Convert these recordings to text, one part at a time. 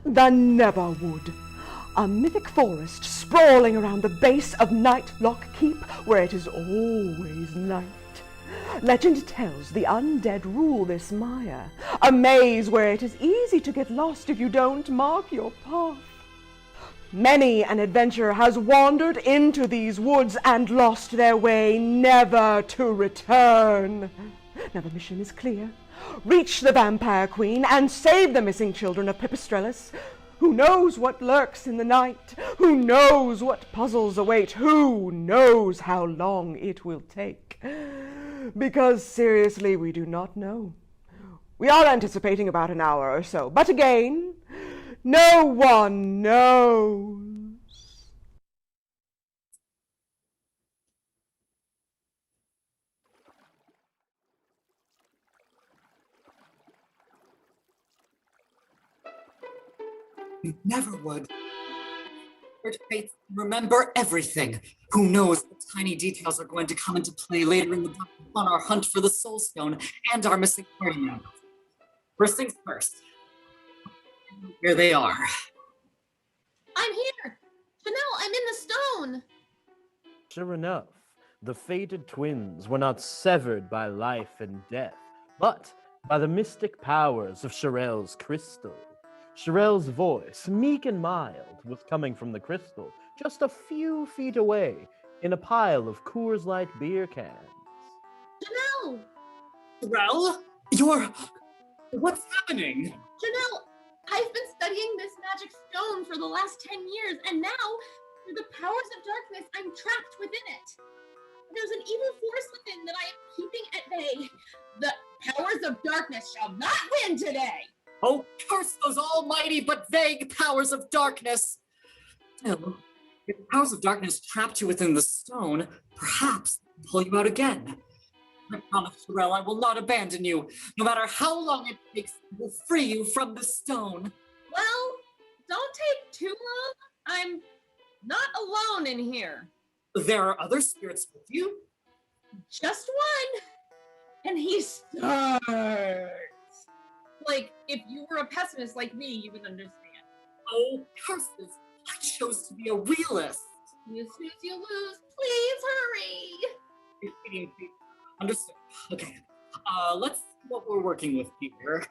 The Neverwood, a mythic forest sprawling around the base of Nightlock Keep, where it is always night. Legend tells the undead rule this mire, a maze where it is easy to get lost if you don't mark your path. Many an adventurer has wandered into these woods and lost their way, never to return. Now the mission is clear. Reach the Vampire Queen and save the missing children of Pipistrellus. Who knows what lurks in the night? Who knows what puzzles await? Who knows how long it will take? Because seriously, we do not know. We are anticipating about an hour or so, but again, no one knows. You never would. Faith, remember everything. Who knows what tiny details are going to come into play later in the book on our hunt for the Soul Stone and our missing party members. First things first. Here they are. I'm here! Chanel, I'm in the stone! Sure enough, the fated twins were not severed by life and death, but by the mystic powers of Sherelle's crystal. Sherelle's voice, meek and mild, was coming from the crystal, just a few feet away, in a pile of Coors Light beer cans. Chanel! Sherelle? What's happening? Chanel, I've been studying this magic stone for the last 10 years, and now, through the powers of darkness, I'm trapped within it. There's an evil force within that I am keeping at bay. The powers of darkness shall not win today! Oh, curse those almighty but vague powers of darkness! Still, if the powers of darkness trapped you within the stone, perhaps they'll pull you out again. I promise, Sherelle, I will not abandon you. No matter how long it takes, I will free you from the stone. Well, don't take too long. I'm not alone in here. There are other spirits with you? Just one. And he starts. Like, if you were a pessimist like me, you would understand. Oh, curses! I chose to be a realist. You snooze, you lose. Please hurry. Understood. Okay. Let's see what we're working with here.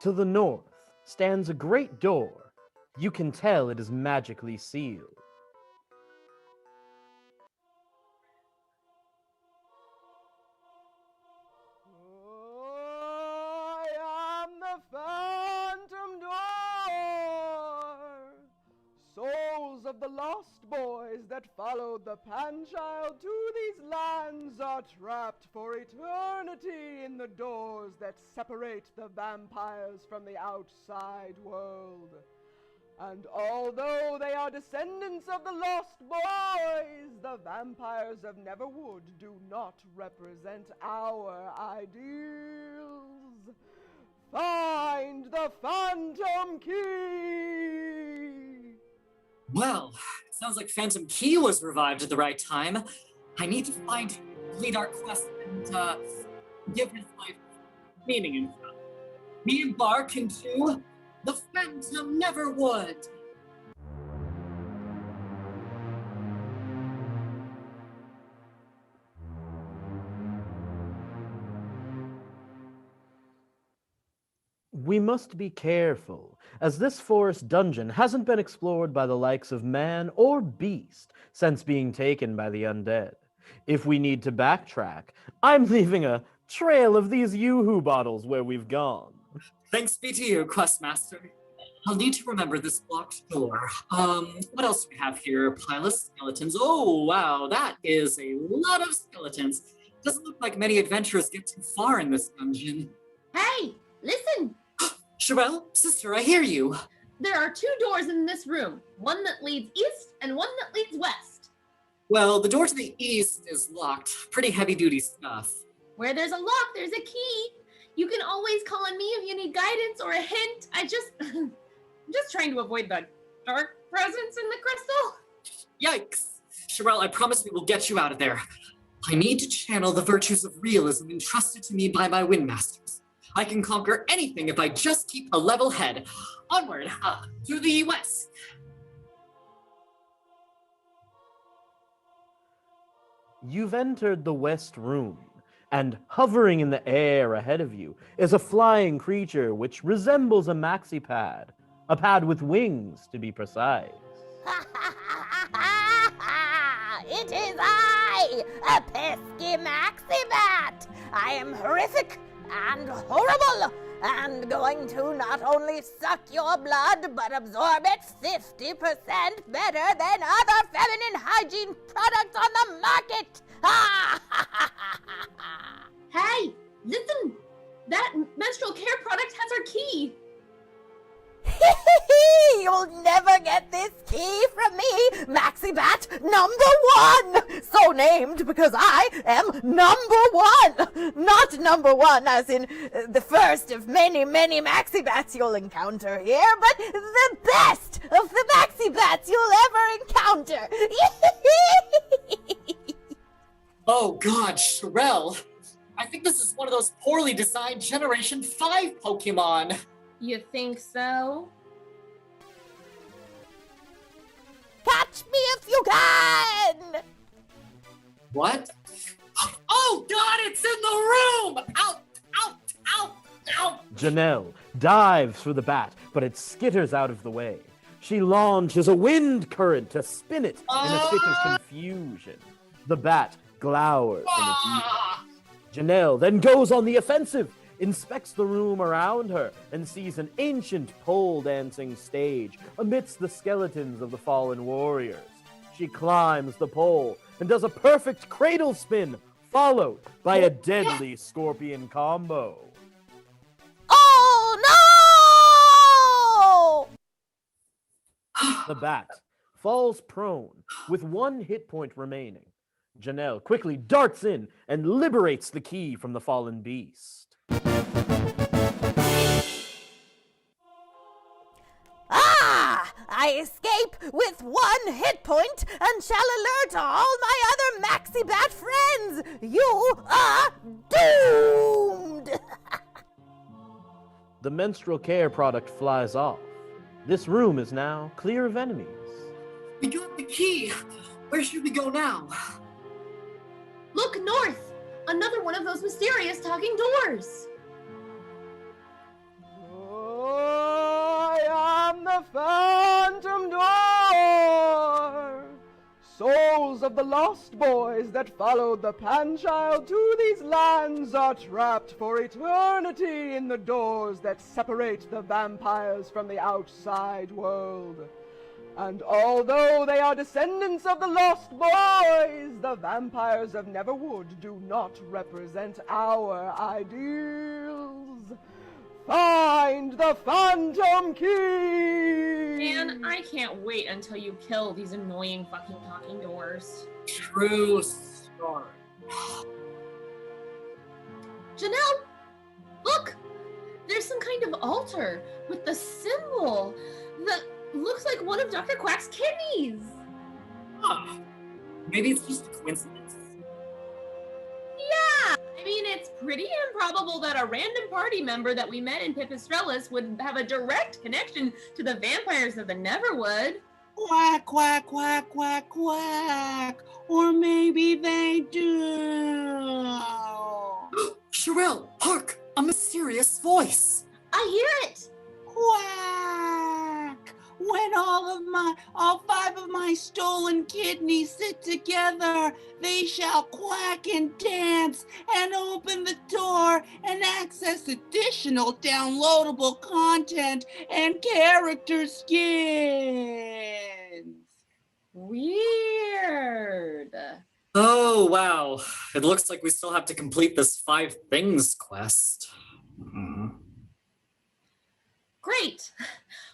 To the north stands a great door. You can tell it is magically sealed. I am the Phantom Door. Souls of the lost boys that followed the Panchild to these lands are trapped for eternity in the doors that separate the vampires from the outside world. And although they are descendants of the lost boys, the vampires of Neverwood do not represent our ideals. Find the Phantom Key! Well, it sounds like Phantom Key was revived at the right time. I need to find him, complete our quest, and give his life meaning and stuff. We embark into the Phantom Neverwood. We must be careful, as this forest dungeon hasn't been explored by the likes of man or beast since being taken by the undead. If we need to backtrack, I'm leaving a trail of these Yoo-Hoo bottles where we've gone. Thanks be to you, Questmaster. I'll need to remember this locked door. What else do we have here? Pile of skeletons. Oh, wow, that is a lot of skeletons. Doesn't look like many adventurers get too far in this dungeon. Hey, listen. Sherelle, sister, I hear you. There are 2 doors in this room. One that leads east and one that leads west. Well, the door to the east is locked. Pretty heavy-duty stuff. Where there's a lock, there's a key. You can always call on me if you need guidance or a hint. I'm just trying to avoid the dark presence in the crystal. Yikes. Sherelle, I promise we will get you out of there. I need to channel the virtues of realism entrusted to me by my Windmasters. I can conquer anything if I just keep a level head. Onward, to the west. You've entered the West Room, and hovering in the air ahead of you is a flying creature which resembles a maxi pad. A pad with wings, to be precise. It is I, a pesky Maxibat. I am horrific and horrible, and going to not only suck your blood, but absorb it 50% better than other feminine hygiene products on the market. Hey, listen! That menstrual care product has our key! You'll never get this key from me, Maxibat #1! So named because I am #1! Not #1 as in the first of many, many Maxibats you'll encounter here, but the best of the Maxibats you'll ever encounter! Oh God, Sherelle. I think this is one of those poorly designed Generation 5 Pokemon. You think so? Catch me if you can! What? Oh God, it's in the room! Out, out, out, out! Janelle dives for the bat, but it skitters out of the way. She launches a wind current to spin it in a fit of confusion. The bat glowers in its ears. Janelle then goes on the offensive, inspects the room around her, and sees an ancient pole dancing stage amidst the skeletons of the fallen warriors. She climbs the pole and does a perfect cradle spin, followed by a deadly scorpion combo. Oh no! The bat falls prone with 1 hit point remaining. Janelle quickly darts in and liberates the key from the fallen beast. I escape with 1 hit point and shall alert all my other Maxibat friends. You are doomed! The menstrual care product flies off. This room is now clear of enemies. We got the key. Where should we go now? Look north! Another one of those mysterious talking doors! I am the Phantom Door! Souls of the lost boys that followed the Panchild to these lands are trapped for eternity in the doors that separate the vampires from the outside world. And although they are descendants of the Lost Boys, the vampires of Neverwood do not represent our ideals. Find the Phantom Key! Man, I can't wait until you kill these annoying fucking talking doors. True story. Janelle, look! There's some kind of altar with the symbol that looks like one of Dr. Quack's kidneys. Huh. Maybe it's just a coincidence. Yeah, I mean, it's pretty improbable that a random party member that we met in Pipistrellis would have a direct connection to the vampires of the Neverwood. Quack, quack, quack, quack, quack. Or maybe they do. Sherelle, hark! A mysterious voice. I hear it. Quack. When all 5 of my stolen kidneys sit together, they shall quack and dance and open the door and access additional downloadable content and character skins. Weird. Oh, wow. It looks like we still have to complete this 5 things quest. Great.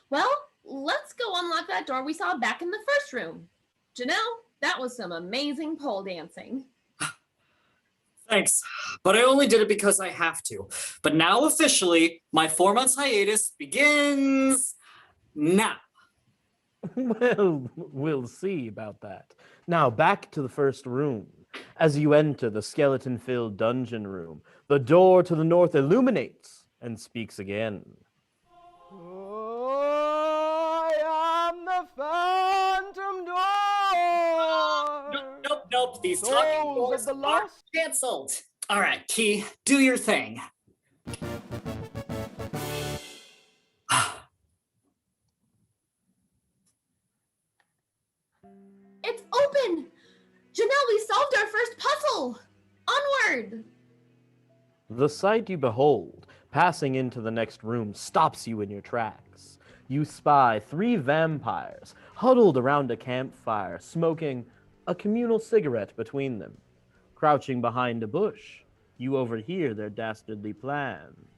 Well, let's go unlock that door we saw back in the first room. Janelle, that was some amazing pole dancing. Thanks, but I only did it because I have to. But now officially, my 4 months hiatus begins now. Well, we'll see about that. Now, back to the first room. As you enter the skeleton-filled dungeon room, the door to the north illuminates and speaks again. I am the Phantom Door. Nope. These talking Souls doors of the are lost. canceled. All right, Key, do your thing. It's open! Janelle, we solved our first puzzle! Onward! The sight you behold, passing into the next room, stops you in your tracks. You spy 3 vampires huddled around a campfire, smoking a communal cigarette between them. Crouching behind a bush, you overhear their dastardly plans.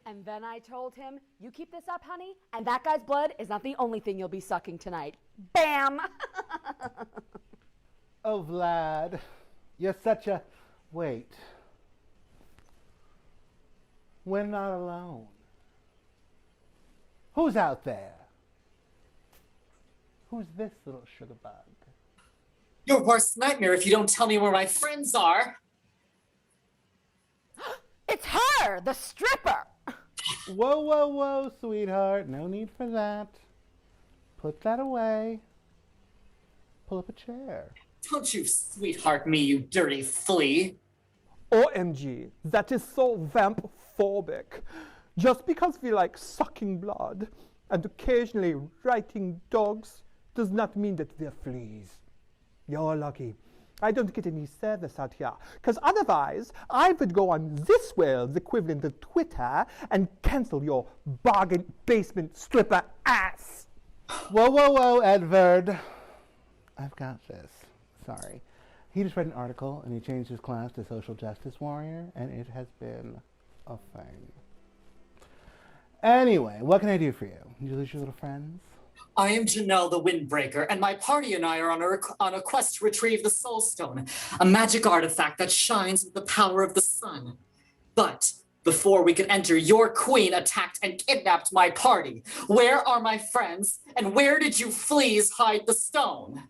And then I told him, you keep this up, honey, and that guy's blood is not the only thing you'll be sucking tonight. Bam! Oh, Vlad, you're such a... Wait. We're not alone. Who's out there? Who's this little sugar bug? Your worst nightmare if you don't tell me where my friends are. It's her, the stripper! Whoa, sweetheart. No need for that. Put that away. Pull up a chair. Don't you sweetheart me, you dirty flea. OMG, that is so vamp-phobic. Just because we like sucking blood and occasionally writing dogs does not mean that we're fleas. You're lucky. I don't get any service out here, because otherwise I would go on this world's equivalent of Twitter and cancel your bargain basement stripper ass. Whoa, Edward. I've got this. Sorry. He just read an article and he changed his class to social justice warrior, and it has been a thing. Anyway, what can I do for you? Did you lose your little friends? I am Janelle the Windbreaker, and my party and I are on a quest to retrieve the Soul Stone, a magic artifact that shines with the power of the sun. But before we could enter, your queen attacked and kidnapped my party. Where are my friends, and where did you fleas hide the stone?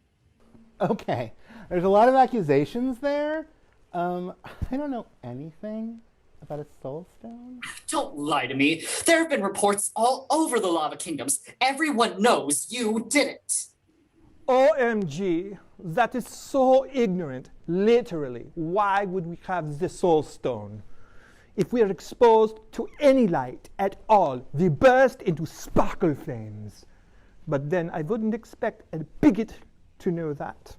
Okay, there's a lot of accusations there. I don't know anything about a soul stone. Don't lie to me. There have been reports all over the Lava Kingdoms. Everyone knows you did it. OMG, that is so ignorant. Literally, why would we have the soul stone? If we are exposed to any light at all, we burst into sparkle flames. But then I wouldn't expect a bigot to know that.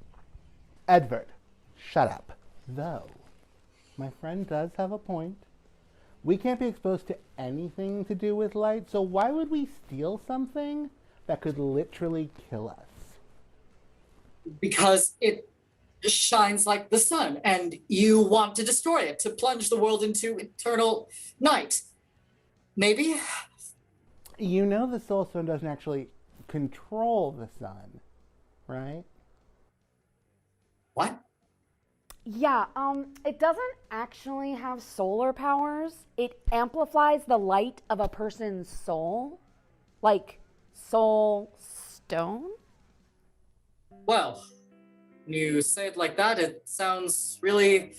Edward, shut up. Though, my friend does have a point. We can't be exposed to anything to do with light, so why would we steal something that could literally kill us? Because it shines like the sun, and you want to destroy it, to plunge the world into eternal night. Maybe? You know the soul stone doesn't actually control the sun, right? What? Yeah, it doesn't actually have solar powers. It amplifies the light of a person's soul. Like, soul stone? Well, when you say it like that, it sounds really,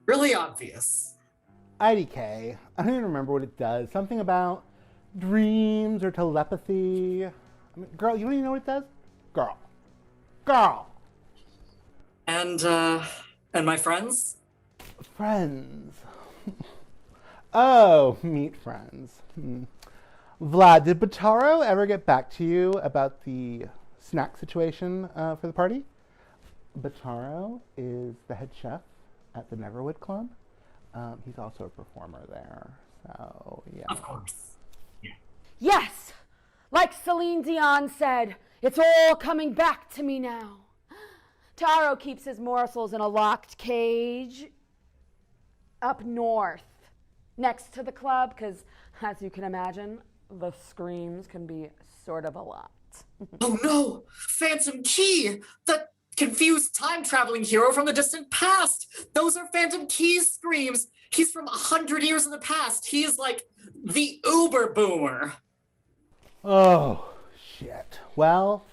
really obvious. IDK, I don't even remember what it does. Something about dreams or telepathy. I mean, girl, you don't even know what it does? Girl. And my friends? Friends. Oh, meet friends. Vlad, did Bataro ever get back to you about the snack situation for the party? Bataro is the head chef at the Neverwood Club. He's also a performer there, so yeah. Of course. Yes! Like Celine Dion said, it's all coming back to me now. Taro keeps his morsels in a locked cage up north, next to the club, because, as you can imagine, the screams can be sort of a lot. Oh no! Phantom Key! The confused time-traveling hero from the distant past! Those are Phantom Key's screams! He's from 100 years in the past! He is like the uber boomer! Oh, shit. Well,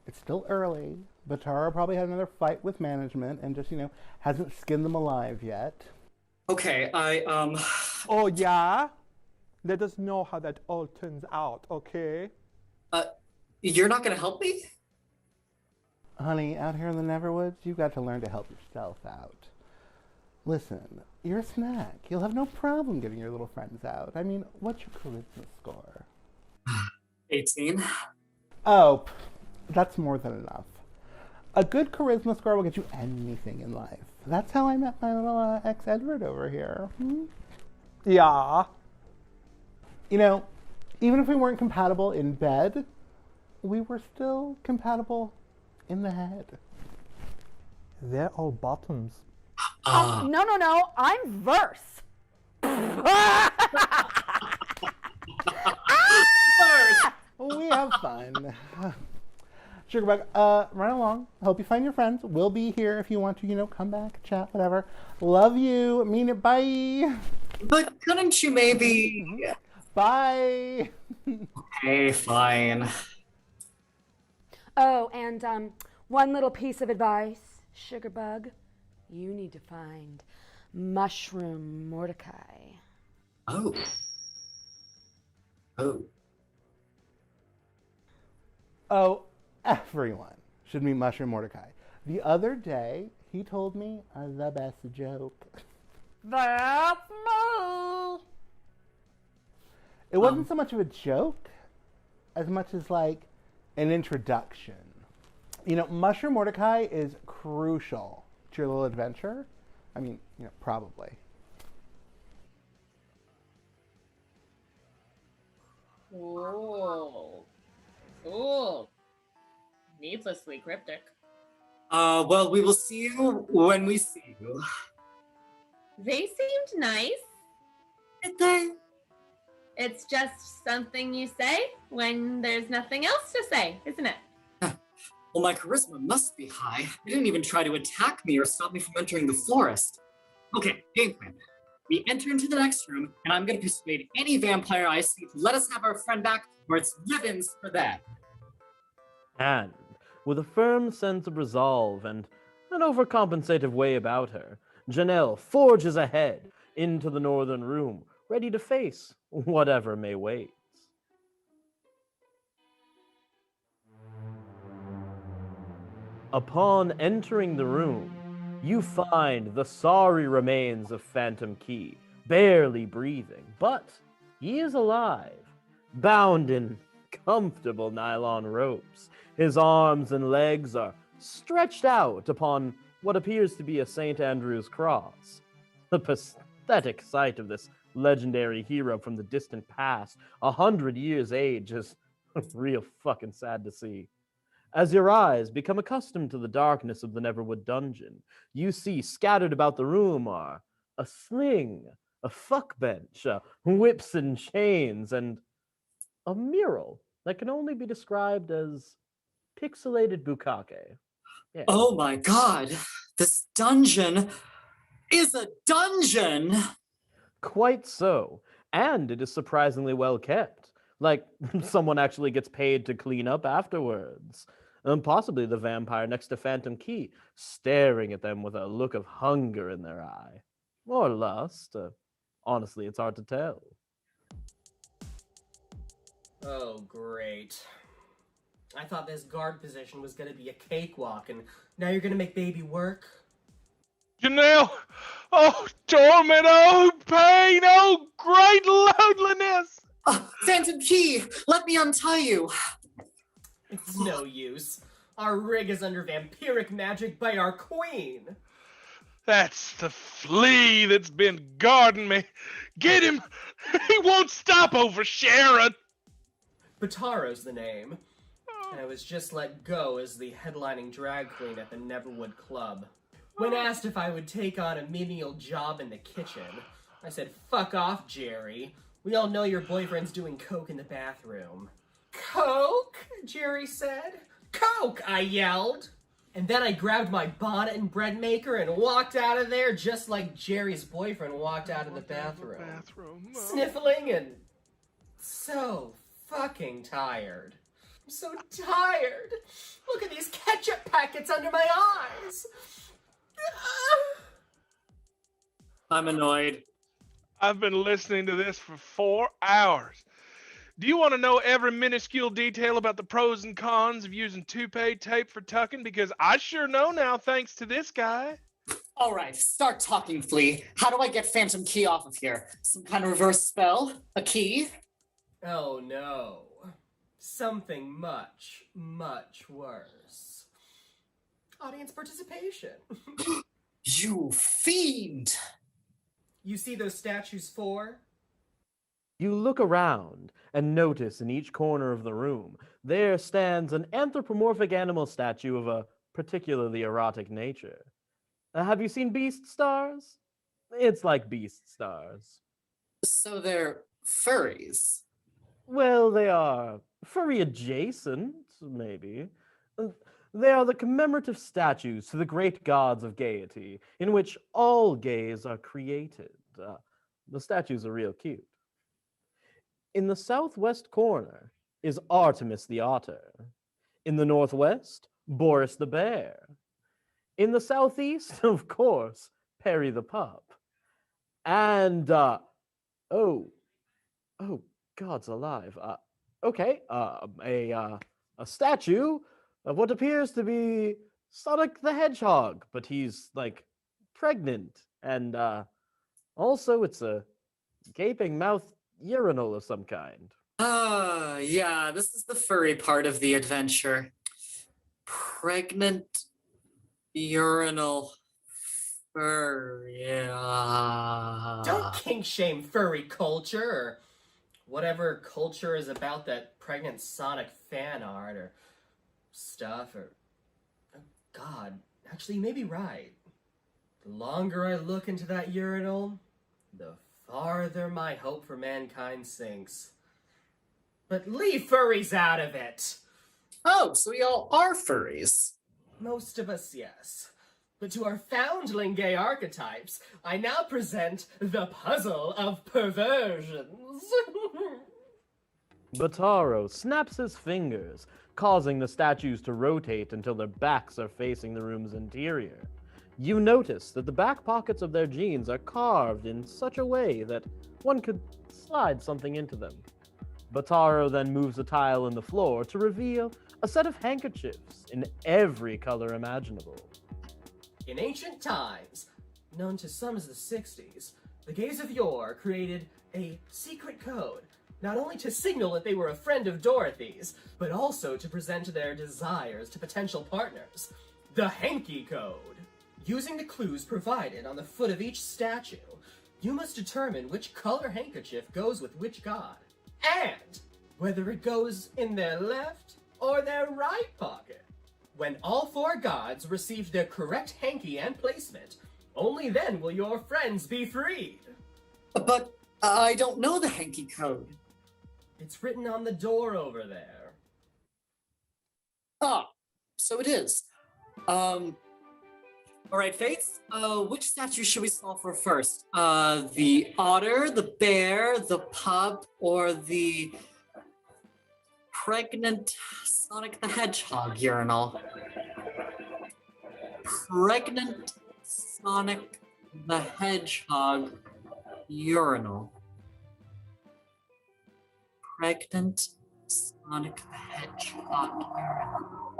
it's still early. Bataro probably had another fight with management and just, hasn't skinned them alive yet. Okay, Oh, yeah? Let us know how that all turns out, okay? you're not gonna help me? Honey, out here in the Neverwoods, you've got to learn to help yourself out. Listen, you're a snack. You'll have no problem getting your little friends out. I mean, what's your charisma score? 18. Oh, that's more than enough. A good charisma score will get you anything in life. That's how I met my little ex-Edward over here. Yeah. You know, even if we weren't compatible in bed, we were still compatible in the head. They're all bottoms. No. I'm verse. We have fun. Sugarbug, run along. Hope you find your friends. We'll be here if you want to, come back, chat, whatever. Love you. Mean it. Bye. But couldn't you maybe... Bye. Okay, fine. Oh, and one little piece of advice, Sugarbug. You need to find Mushroom Mordecai. Oh. Oh, everyone should meet Mushroom Mordecai. The other day, he told me the best joke. That's me. It wasn't so much of a joke as much as like an introduction. Mushroom Mordecai is crucial to your little adventure. I mean, probably. Cool. Needlessly cryptic. Well, we will see you when we see you. They seemed nice. Did they? It's just something you say when there's nothing else to say, isn't it? Well, my charisma must be high. They didn't even try to attack me or stop me from entering the forest. Okay, game plan. We enter into the next room, and I'm going to persuade any vampire I see to let us have our friend back, or it's ribbons for that. And, with a firm sense of resolve and an overcompensative way about her, Janelle forges ahead into the northern room, ready to face whatever may wait. Upon entering the room, you find the sorry remains of Phantom Key, barely breathing, but he is alive, bound in comfortable nylon ropes. His arms and legs are stretched out upon what appears to be a St. Andrew's cross. The pathetic sight of this legendary hero from the distant past, 100 years age, is real fucking sad to see. As your eyes become accustomed to the darkness of the Neverwood dungeon, you see scattered about the room are a sling, a fuck bench, whips and chains, and a mural that can only be described as pixelated bukkake. Yeah. Oh my god, this dungeon is a dungeon! Quite so, and it is surprisingly well kept. Like, someone actually gets paid to clean up afterwards. Possibly the vampire next to Phantom Key, staring at them with a look of hunger in their eye. Or lust. Honestly, it's hard to tell. Oh, great. I thought this guard position was gonna be a cakewalk, and now you're gonna make baby work? Janelle! Oh, torment! Oh, pain! Oh, great loneliness! Phantom Key, let me untie you. It's no use. Our rig is under vampiric magic by our queen. That's the flea that's been guarding me. Get him! He won't stop over Sharon! Bataro's the name. And I was just let go as the headlining drag queen at the Neverwood Club. When asked if I would take on a menial job in the kitchen, I said, "Fuck off, Jerry. We all know your boyfriend's doing coke in the bathroom." "Coke?" Jerry said. "Coke!" I yelled. And then I grabbed my bonnet and bread maker and walked out of there just like Jerry's boyfriend walked out of the bathroom. Sniffling and so fucking tired. I'm so tired. Look at these ketchup packets under my eyes. I'm annoyed. I've been listening to this for 4 hours. Do you want to know every minuscule detail about the pros and cons of using toupee tape for tucking? Because I sure know now, thanks to this guy. All right, start talking, Flea. How do I get Phantom Key off of here? Some kind of reverse spell? A key? Oh no. Something much, much worse. Audience participation. You fiend! You see those statues 4? You look around and notice in each corner of the room there stands an anthropomorphic animal statue of a particularly erotic nature. Have you seen Beast Stars? It's like Beast Stars. So they're furries. Well, they are furry adjacent, maybe. They are the commemorative statues to the great gods of gaiety, in which all gays are created. The statues are real cute. In the southwest corner is Artemis the Otter. In the northwest, Boris the Bear. In the southeast, of course, Perry the Pup. And, oh, God's alive. A statue of what appears to be Sonic the Hedgehog, but he's, like, pregnant. And, also it's a gaping mouth urinal of some kind. Yeah, this is the furry part of the adventure. Pregnant urinal fur, Don't kink shame furry culture or whatever culture is about that pregnant Sonic fan art or stuff or... Oh, God, actually you may be right. The longer I look into that urinal, the farther my hope for mankind sinks. But leave furries out of it! Oh, so we all are furries. Most of us, yes. But to our foundling gay archetypes, I now present the puzzle of perversions. Bataro snaps his fingers, causing the statues to rotate until their backs are facing the room's interior. You notice that the back pockets of their jeans are carved in such a way that one could slide something into them. Bataro then moves a tile in the floor to reveal a set of handkerchiefs in every color imaginable. In ancient times, known to some as the 60s, the gays of yore created a secret code, not only to signal that they were a friend of Dorothy's, but also to present their desires to potential partners. The Hanky Code. Using the clues provided on the foot of each statue, you must determine which color handkerchief goes with which god, and whether it goes in their left or their right pocket. When all 4 gods received their correct hanky and placement, only then will your friends be freed. But I don't know the Hanky Code. It's written on the door over there. Ah, so it is. All right, Faith, which statue should we solve for first? The otter, the bear, the pup, or the pregnant Sonic the Hedgehog urinal? Pregnant Sonic the Hedgehog urinal. Pregnant Sonic the Hedgehog urinal.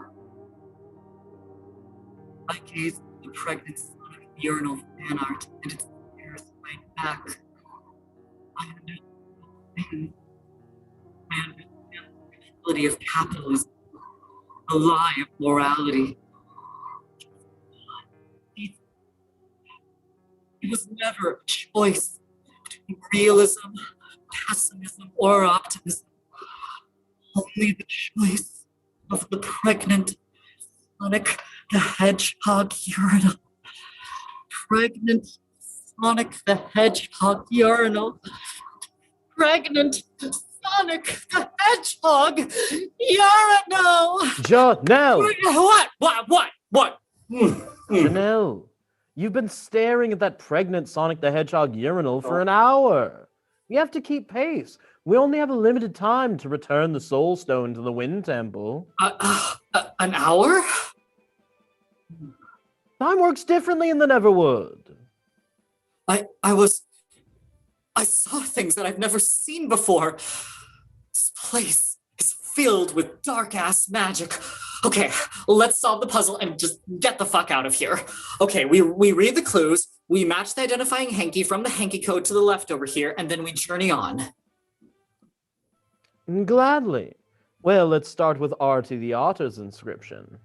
I gazed at the pregnant Sonic urinal fan art and it stares right back. I understand. I understand the futility of capitalism, the lie of morality. It was never a choice between realism, pessimism, or optimism. Only the choice of the pregnant Sonic the Hedgehog urinal. Pregnant Sonic the Hedgehog urinal. Pregnant Sonic the Hedgehog urinal. Janelle! What? Janelle, you've been staring at that pregnant Sonic the Hedgehog urinal for an hour. We have to keep pace. We only have a limited time to return the Soul Stone to the Wind Temple. An hour? Time works differently in the Neverwood. I saw things that I've never seen before. This place is filled with dark-ass magic. Okay, let's solve the puzzle and just get the fuck out of here. Okay, we read the clues, we match the identifying hanky from the hanky code to the left over here, and then we journey on. Gladly. Well, let's start with Artie the Otter's inscription.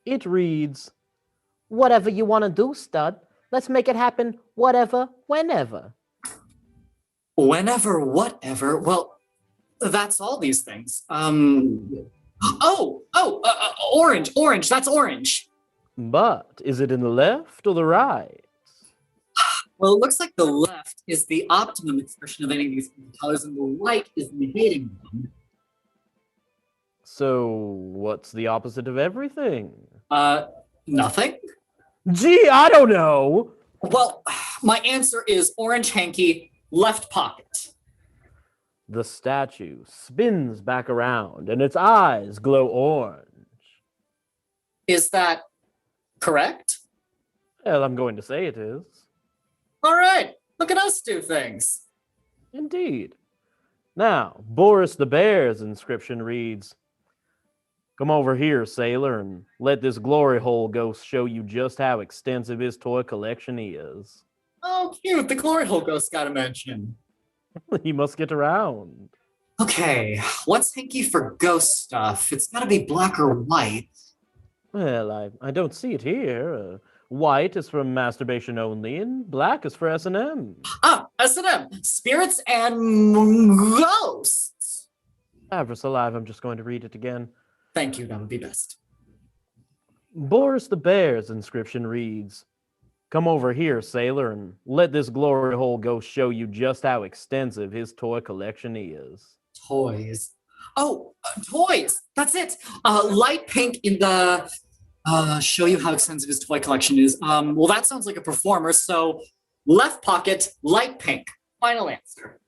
It reads, "Whatever you want to do, stud, let's make it happen whatever, whenever." Whenever, whatever. Well, that's all these things. Orange. That's orange. But is it in the left or the right? Well, it looks like the left is the optimum expression of any of these colors, and the right is negating them. So, what's the opposite of everything? Nothing. Gee, I don't know. Well, my answer is orange hanky, left pocket. The statue spins back around and its eyes glow orange. Is that correct? Well, I'm going to say it is. All right, look at us do things. Indeed. Now, Boris the Bear's inscription reads, "Come over here, sailor, and let this glory hole ghost show you just how extensive his toy collection is." Oh, cute. The glory hole ghost got a mention. He must get around. Okay, what's hanky for ghost stuff? It's gotta be black or white. Well, I don't see it here. White is for masturbation only, and black is for S&M. Ah, S&M. Spirits and ghosts. Avarice alive, I'm just going to read it again. Thank you, that would be best. Boris the Bear's inscription reads, "Come over here, sailor, and let this glory hole ghost show you just how extensive his toy collection is." Toys. Oh, toys. That's it. Light pink in the show you how extensive his toy collection is. Well, that sounds like a performer, so left pocket, light pink. Final answer.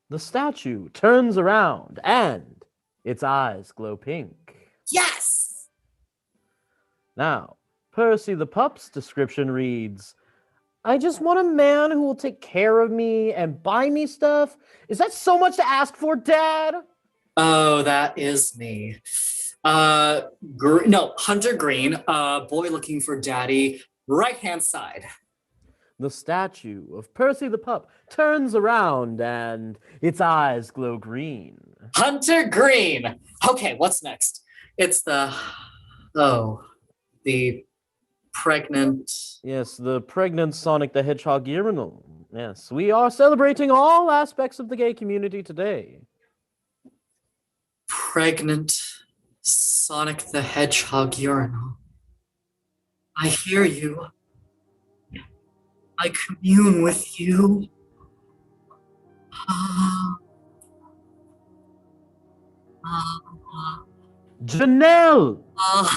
The statue turns around and its eyes glow pink. Yes! Now, Percy the Pup's description reads, "I just want a man who will take care of me and buy me stuff. Is that so much to ask for, Dad?" Oh, that is me. Hunter Green, boy looking for daddy, right-hand side. The statue of Percy the Pup turns around and its eyes glow green. Hunter Green! Okay, what's next? It's the pregnant... Yes, the pregnant Sonic the Hedgehog urinal. Yes, we are celebrating all aspects of the gay community today. Pregnant Sonic the Hedgehog urinal. I hear you. I commune with you. Janelle!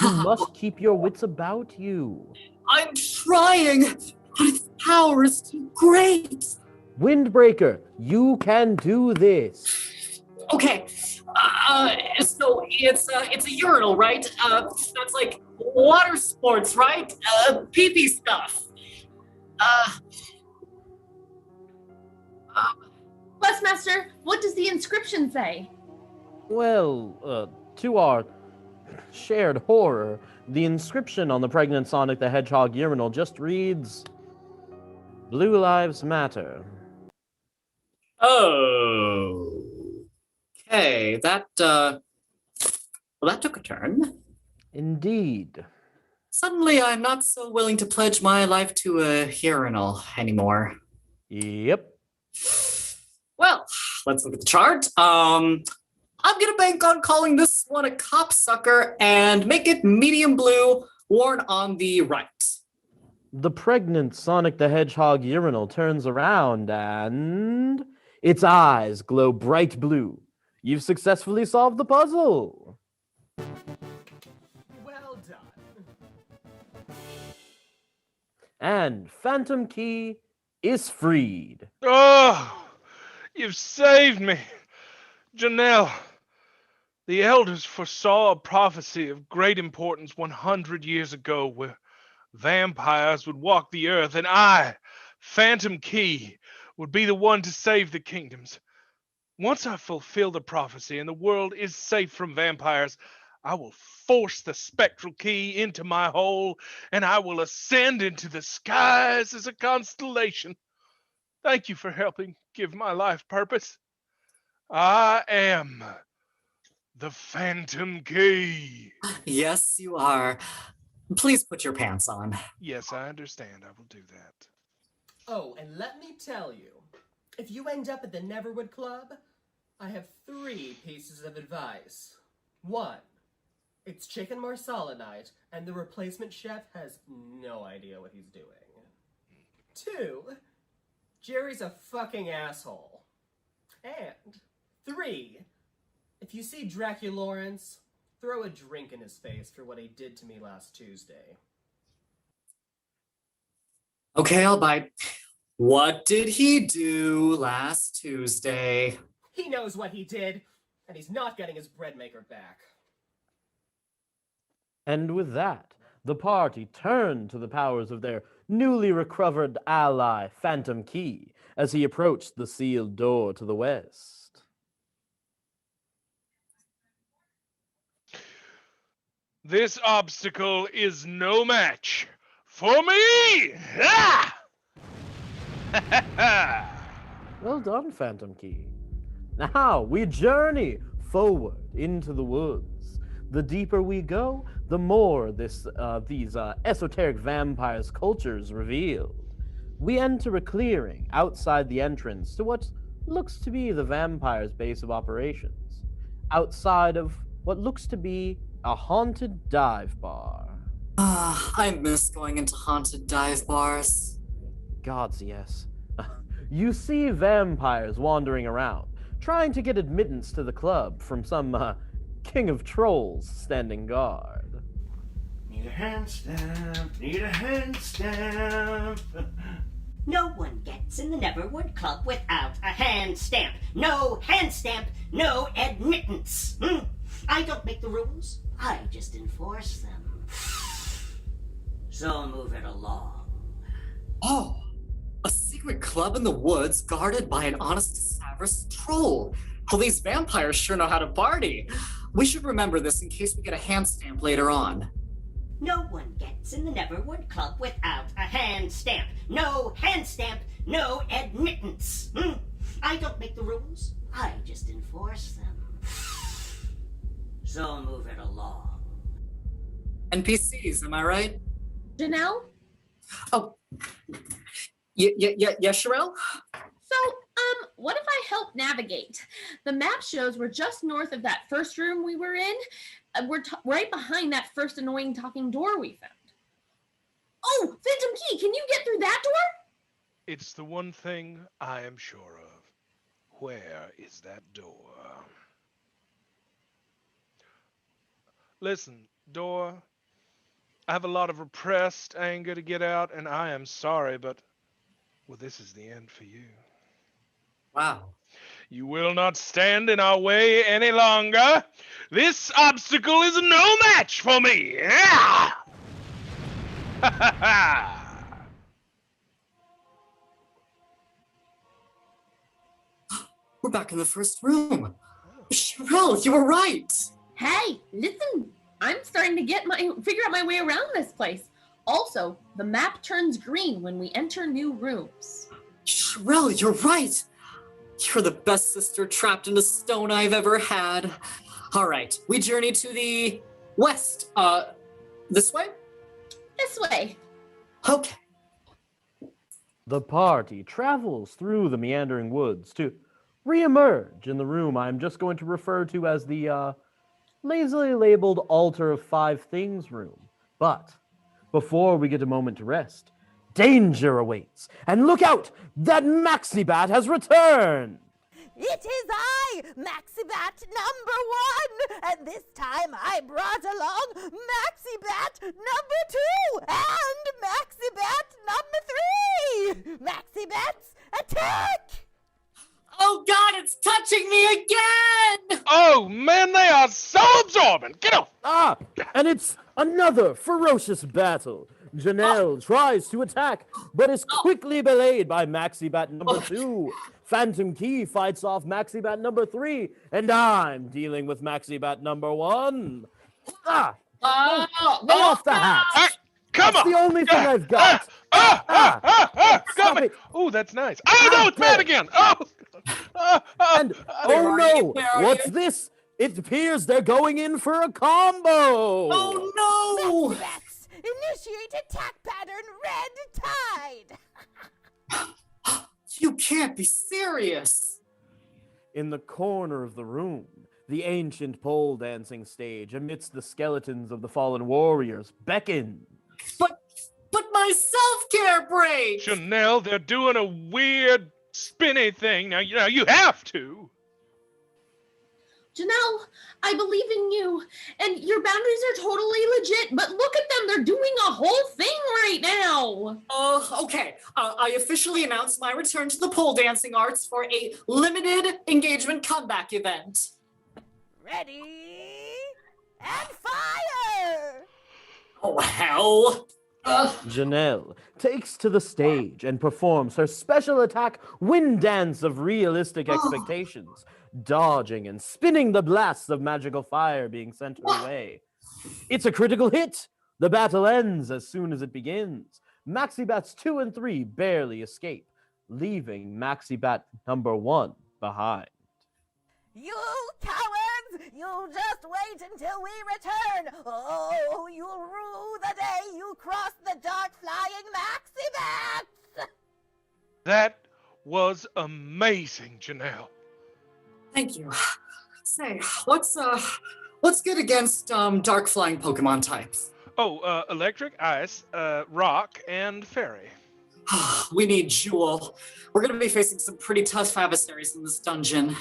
You must keep your wits about you. I'm trying, but its power is too great. Windbreaker, you can do this. Okay, so it's a urinal, right? That's like water sports, right? Pee-pee stuff. Questmaster, what does the inscription say? Well, to our shared horror, the inscription on the pregnant Sonic the Hedgehog urinal just reads, "Blue Lives Matter." Oh. Okay, that took a turn. Indeed. Suddenly, I'm not so willing to pledge my life to a urinal anymore. Yep. Well, let's look at the chart. I'm gonna bank on calling this one a copsucker and make it medium blue, worn on the right. The pregnant Sonic the Hedgehog urinal turns around and its eyes glow bright blue. You've successfully solved the puzzle. Well done. And Phantom Key is freed. Oh, you've saved me. Janelle, the elders foresaw a prophecy of great importance 100 years ago where vampires would walk the earth, and I, Phantom Key would be the one to save the kingdoms. Once I fulfill the prophecy and the world is safe from vampires, I will force the spectral key into my hole, and I will ascend into the skies as a constellation. Thank you for helping give my life purpose. I am the Phantom Key. Yes, you are. Please put your pants on. Yes, I understand. I will do that. Oh, and let me tell you, if you end up at the Neverwood Club, I have 3 pieces of advice. 1, it's chicken marsala night, and the replacement chef has no idea what he's doing. 2, Jerry's a fucking asshole. And 3, if you see Dracula Lawrence, throw a drink in his face for what he did to me last Tuesday. Okay, I'll bite. What did he do last Tuesday? He knows what he did, and he's not getting his bread maker back. And with that, the party turned to the powers of their newly recovered ally, Phantom Key, as he approached the sealed door to the west. This obstacle is no match for me! Ah! Well done, Phantom Key. Now we journey forward into the woods. The deeper we go, the more these esoteric vampires' cultures revealed. We enter a clearing outside the entrance to what looks to be the vampires' base of operations, outside of what looks to be a haunted dive bar. I miss going into haunted dive bars. Gods, yes. You see vampires wandering around, trying to get admittance to the club from some king of trolls standing guard. Need a hand stamp, need a hand stamp. No one gets in the Neverwood Club without a hand stamp. No hand stamp, no admittance. I don't make the rules, I just enforce them. So move it along. Oh, a secret club in the woods guarded by an honest Savras troll. Well, these vampires sure know how to party. We should remember this in case we get a hand stamp later on. No one gets in the Neverwood Club without a hand stamp. No hand stamp, no admittance. I don't make the rules, I just enforce them. So move it along. NPCs, am I right? Janelle? Oh, yeah, Sherelle? So, what if I help navigate? The map shows we're just north of that first room we were in. We're right behind that first annoying talking door we found. Oh, Phantom Key, can you get through that door? It's the one thing I am sure of. Where is that door? Listen, door, I have a lot of repressed anger to get out, and I am sorry, but, well, this is the end for you. Wow. You will not stand in our way any longer. This obstacle is no match for me. Yeah! We're back in the first room. Sherelle, you were right. Hey, listen, I'm starting to figure out my way around this place. Also, the map turns green when we enter new rooms. Sherelle, you're right. You're the best sister trapped in a stone I've ever had. All right, we journey to the west. This way? This way. Okay. The party travels through the meandering woods to re-emerge in the room I'm just going to refer to as the lazily labeled Altar of Five Things room. But before we get a moment to rest, danger awaits, and look out! That Maxibat has returned! It is I, Maxibat #1, and this time I brought along Maxibat #2 and Maxibat #3. Maxibats, attack! Oh God, it's touching me again! Oh man, they are so absorbent. Get off! And it's another ferocious battle. Janelle tries to attack, but is quickly belayed by Maxibat number 2. Phantom Key fights off Maxibat number 3, and I'm dealing with Maxibat number 1. Lay off the hat. Come That's on. the only thing I've got. Got Stop me. it. Oh, that's nice. Oh, no, it's bad again. Oh. And oh no, what's this? It appears they're going in for a combo. Oh no! Max, initiate attack pattern red tide. You can't be serious. In the corner of the room, the ancient pole dancing stage amidst the skeletons of the fallen warriors beckons. But my self-care break! Chanel, they're doing a weird spinny thing. Now, you have to. Janelle, I believe in you, and your boundaries are totally legit, but look at them. They're doing a whole thing right now. Okay. I officially announce my return to the pole dancing arts for a limited engagement comeback event. Ready and fire! Oh, hell. Janelle takes to the stage and performs her special attack wind dance of realistic expectations, dodging and spinning the blasts of magical fire being sent her way. It's a critical hit. The battle ends as soon as it begins. Maxibats 2 and 3 barely escape, leaving Maxibat number 1 behind. You cowards! You just wait until we return! Oh, you'll rue the day you cross the dark flying Maxibats! That was amazing, Janelle. Thank you. Say, what's good against dark flying Pokemon types? Oh, electric, ice, rock, and fairy. We need Jewel. We're gonna be facing some pretty tough adversaries in this dungeon.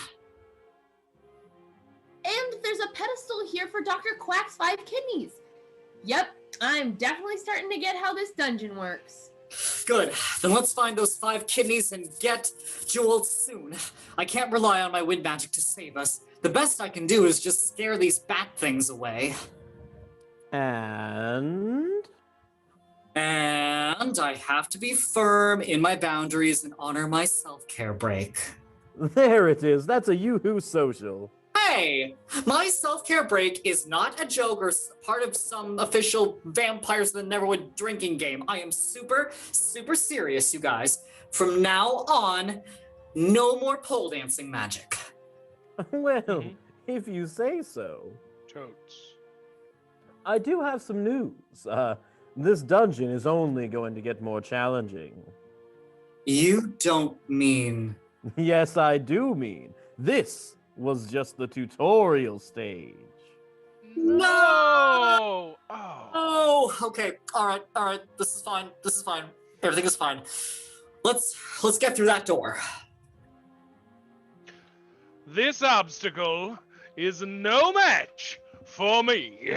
And there's a pedestal here for Dr. Quack's 5 kidneys. Yep, I'm definitely starting to get how this dungeon works. Good. Then let's find those 5 kidneys and get Jewel soon. I can't rely on my wind magic to save us. The best I can do is just scare these bat things away. And I have to be firm in my boundaries and honor my self-care break. there it is. That's a Yoo-hoo social. Hey, my self-care break is not a joke or part of some official Vampires of the Neverwood drinking game. I am super, super serious, you guys. From now on, no more pole dancing magic. Well, if you say so. Totes. I do have some news. This dungeon is only going to get more challenging. You don't mean... Yes, I do mean. This was just the tutorial stage. No! Oh, okay. All right. This is fine. Everything is fine. Let's get through that door. This obstacle is no match for me.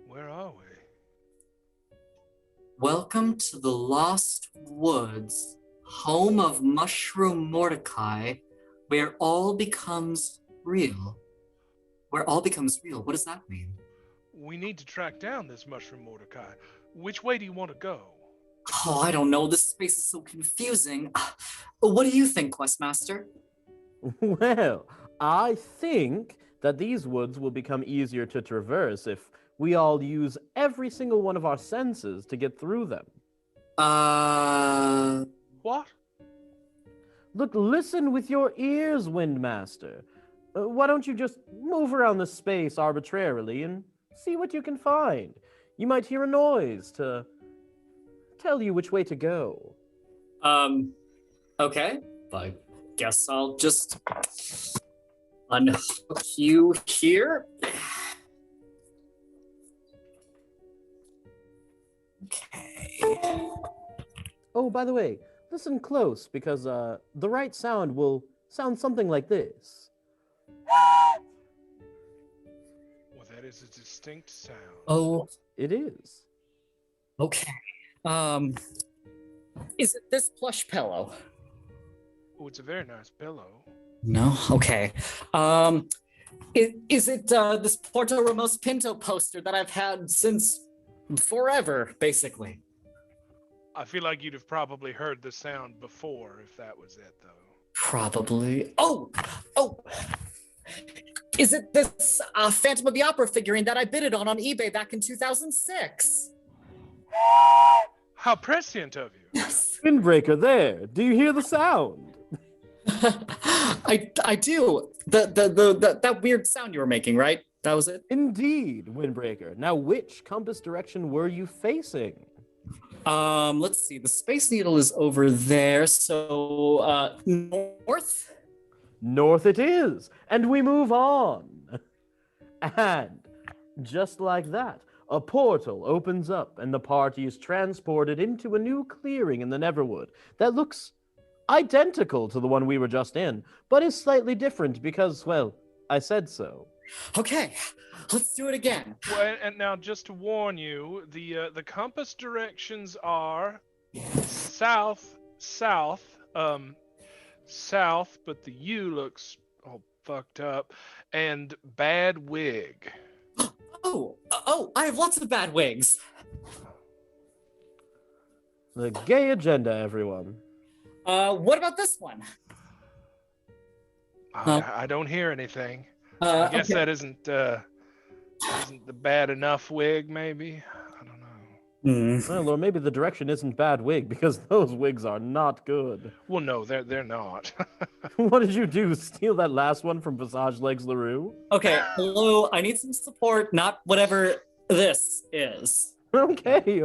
Where are we? Welcome to the Lost Woods, home of Mushroom Mordecai, where all becomes real. Where all becomes real, what does that mean? We need to track down this Mushroom Mordecai. Which way do you want to go? Oh, I don't know, this space is so confusing. What do you think, Questmaster? Well, I think that these woods will become easier to traverse if we all use every single one of our senses to get through them. What? Look, listen with your ears, Windmaster. Why don't you just move around the space arbitrarily and see what you can find? You might hear a noise to tell you which way to go. Okay. I guess I'll just unhook you here. Okay. Oh, by the way, listen close because the right sound will sound something like this. Well, that is a distinct sound. Oh, it is. Okay. Is it this plush pillow? Oh, it's a very nice pillow. No? Okay. Is it this Porto Ramos Pinto poster that I've had since forever, basically? I feel like you'd have probably heard the sound before if that was it, though. Probably. Oh! Is it this Phantom of the Opera figurine that I bidded on eBay back in 2006? How prescient of you. Yes. Windbreaker, there. Do you hear the sound? I do. That weird sound you were making, right? That was it? Indeed, Windbreaker. Now, which compass direction were you facing? Let's see. The Space Needle is over there, so north? North it is, and we move on. And just like that, a portal opens up, and the party is transported into a new clearing in the Neverwood that looks identical to the one we were just in, but is slightly different because, well, I said so. Okay, let's do it again. Well, and now just to warn you, the compass directions are south, but the U looks all fucked up, and bad wig. Oh, I have lots of bad wigs. The gay agenda, everyone. What about this one? I don't hear anything. I guess okay. that isn't the bad enough wig, maybe? I don't know. Well, or maybe the direction isn't bad wig, because those wigs are not good. Well, no, they're not. What did you do, steal that last one from Visage Legs LaRue? Okay, hello, I need some support, not whatever this is. Okay,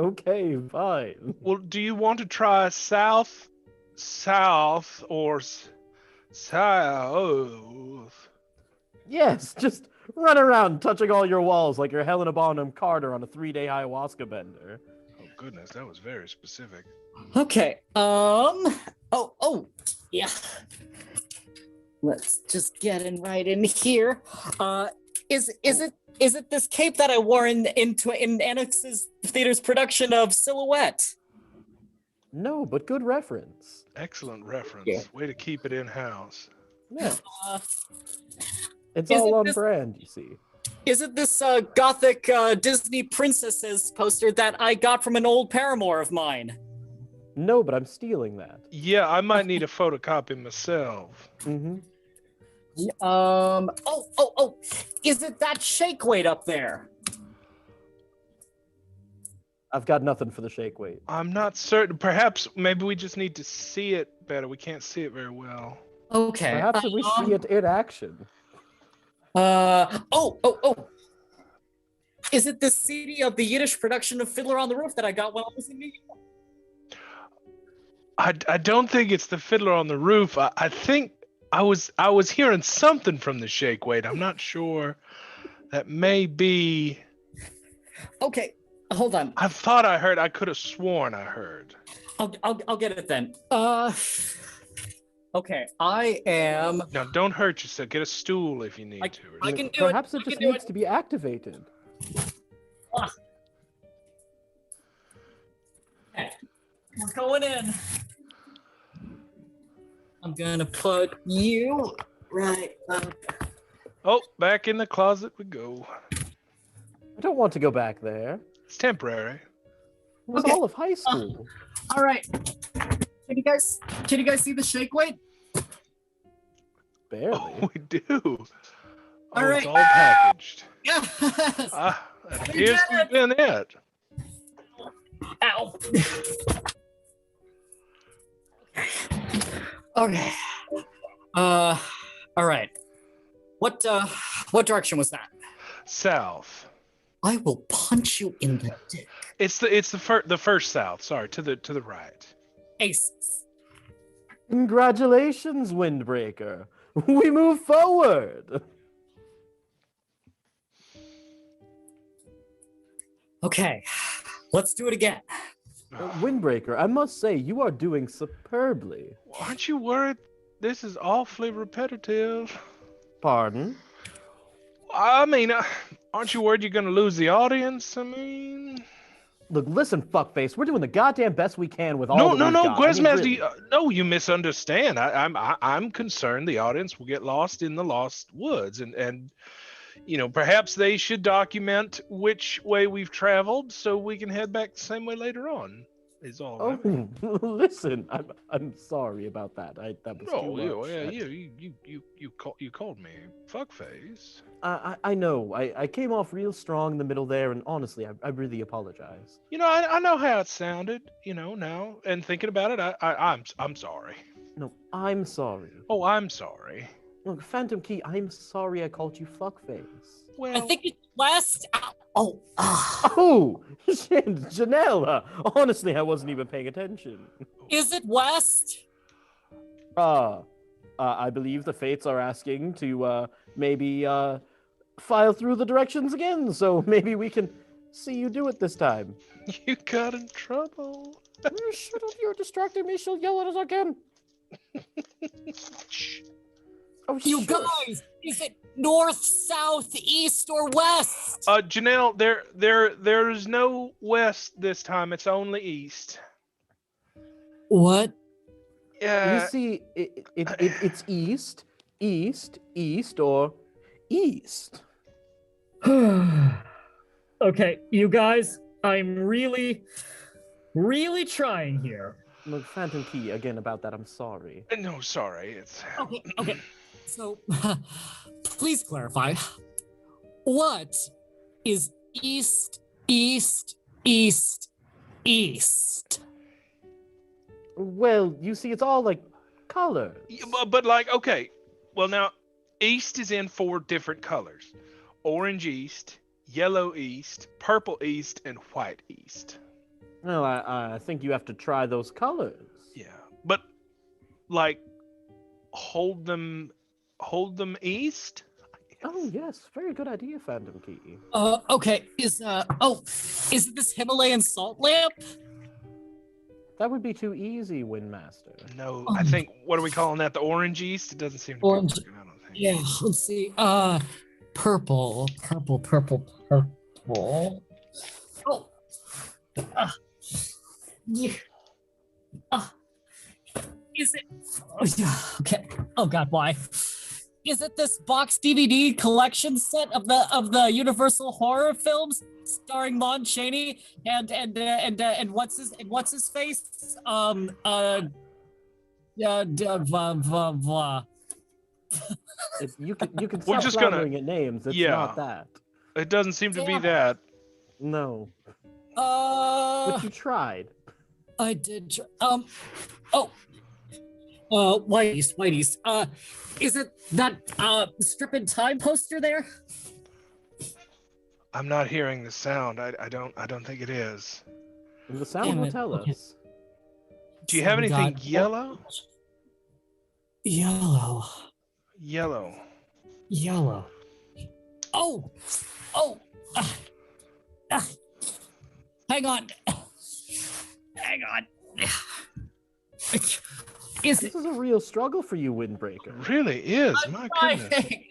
fine. Well, do you want to try south, or south? Yes, just run around touching all your walls like you're Helena Bonham Carter on a 3-day ayahuasca bender. Oh, goodness, that was very specific. Okay, yeah. Let's just get right in here. Is it this cape that I wore in Annex's Theater's production of Silhouette? No, but good reference. Excellent reference. Yeah. Way to keep it in-house. Yeah. It's Is all it on this- brand, you see. Is it this gothic Disney princesses poster that I got from an old paramour of mine? No, but I'm stealing that. Yeah, I might need a photocopy myself. Mm-hmm. Is it that shake weight up there? I've got nothing for the shake weight. I'm not certain. Perhaps maybe we just need to see it better. We can't see it very well. Okay. Perhaps if we see it in action. Is it the CD of the Yiddish production of Fiddler on the Roof that I got when I was in New York? I don't think it's the Fiddler on the Roof. I think I was hearing something from the shake weight. I'm not sure. That may be. Okay, hold on. I thought I heard. I could have sworn I heard. I'll get it then. Okay, I am. Now, don't hurt yourself. Get a stool if you need to. I can do Perhaps it. it just needs to be activated. Okay, we're going in. I'm gonna put you right up. Oh, back in the closet we go. I don't want to go back there. It's temporary. It was Okay. all of high school. All right. Can you guys see the shake weight? Barely. Oh, we do. All right. It's all packaged. Yes. That appears to have been it. Ow. Okay. All right. What direction was that? South. I will punch you in the dick. It's the first south. Sorry, to the right. Aces. Congratulations, Windbreaker. We move forward. Okay. Let's do it again. Windbreaker, I must say, you are doing superbly. Aren't you worried? This is awfully repetitive. Pardon? I mean, aren't you worried you're going to lose the audience? I mean, Look, listen, fuckface. We're doing the goddamn best we can with all No, that no, we've no, got. I mean, Quizmaster. really. No, you misunderstand. I'm concerned the audience will get lost in the lost woods, and perhaps they should document which way we've traveled so we can head back the same way later on. Is all. Oh, listen, I'm sorry about that. That was Oh, too much. you called me fuckface. I know. I came off real strong in the middle there, and honestly, I really apologize. I know how it sounded. Now, and thinking about it, I'm sorry. No, I'm sorry. Oh, I'm sorry. Look, Phantom Key, I'm sorry I called you fuckface. Well, I think it's west. Oh, Oh, shit, Janelle. Honestly, I wasn't even paying attention. is it west? I believe the fates are asking to maybe file through the directions again, so maybe we can see you do it this time. You got in trouble. Shut up, you're distracting me. She'll yell at us again. Oh, You sure. guys, is it north, south, east, or west? Janelle, there's no west this time. It's only east. What? Yeah. You see, it's east, or east. Okay, you guys, I'm really trying here. Look, Phantom Key, again, about that, I'm sorry. No, sorry. It's Okay. So, please clarify. What is east, east, east, east? Well, you see, it's all like colors. But like, okay. Well, now, east is in 4 different colors: orange east, yellow east, purple east, and white east. Well, I think you have to try those colors. Yeah, but like, hold them east. Oh yes, very good idea, Phantom Key. Okay. Is it this Himalayan salt lamp? That would be too ezy, Windmaster. No, I think, what are we calling that? The orange east? It doesn't seem to Orange. be working, I don't think. Yeah. Let's see. Purple. Oh. Yeah. Is it? Oh, yeah. Okay. Oh God, why? Is it this box DVD collection set of the Universal horror films starring Lon Chaney and what's his face? You can We're stop just gonna- floundering at names. It's Yeah. not that. It doesn't seem to be Damn. that. No. But you tried. I did. Whitey's. Is it that Strip in Time poster there? I'm not hearing the sound. I don't think it is. The sound Damn will it. tell Okay. us. Do you have Oh, anything God. yellow? Yellow. Yellow. Oh. Hang on. Is This it? is a real struggle for you, Windbreaker. It really is. My goodness. Trying.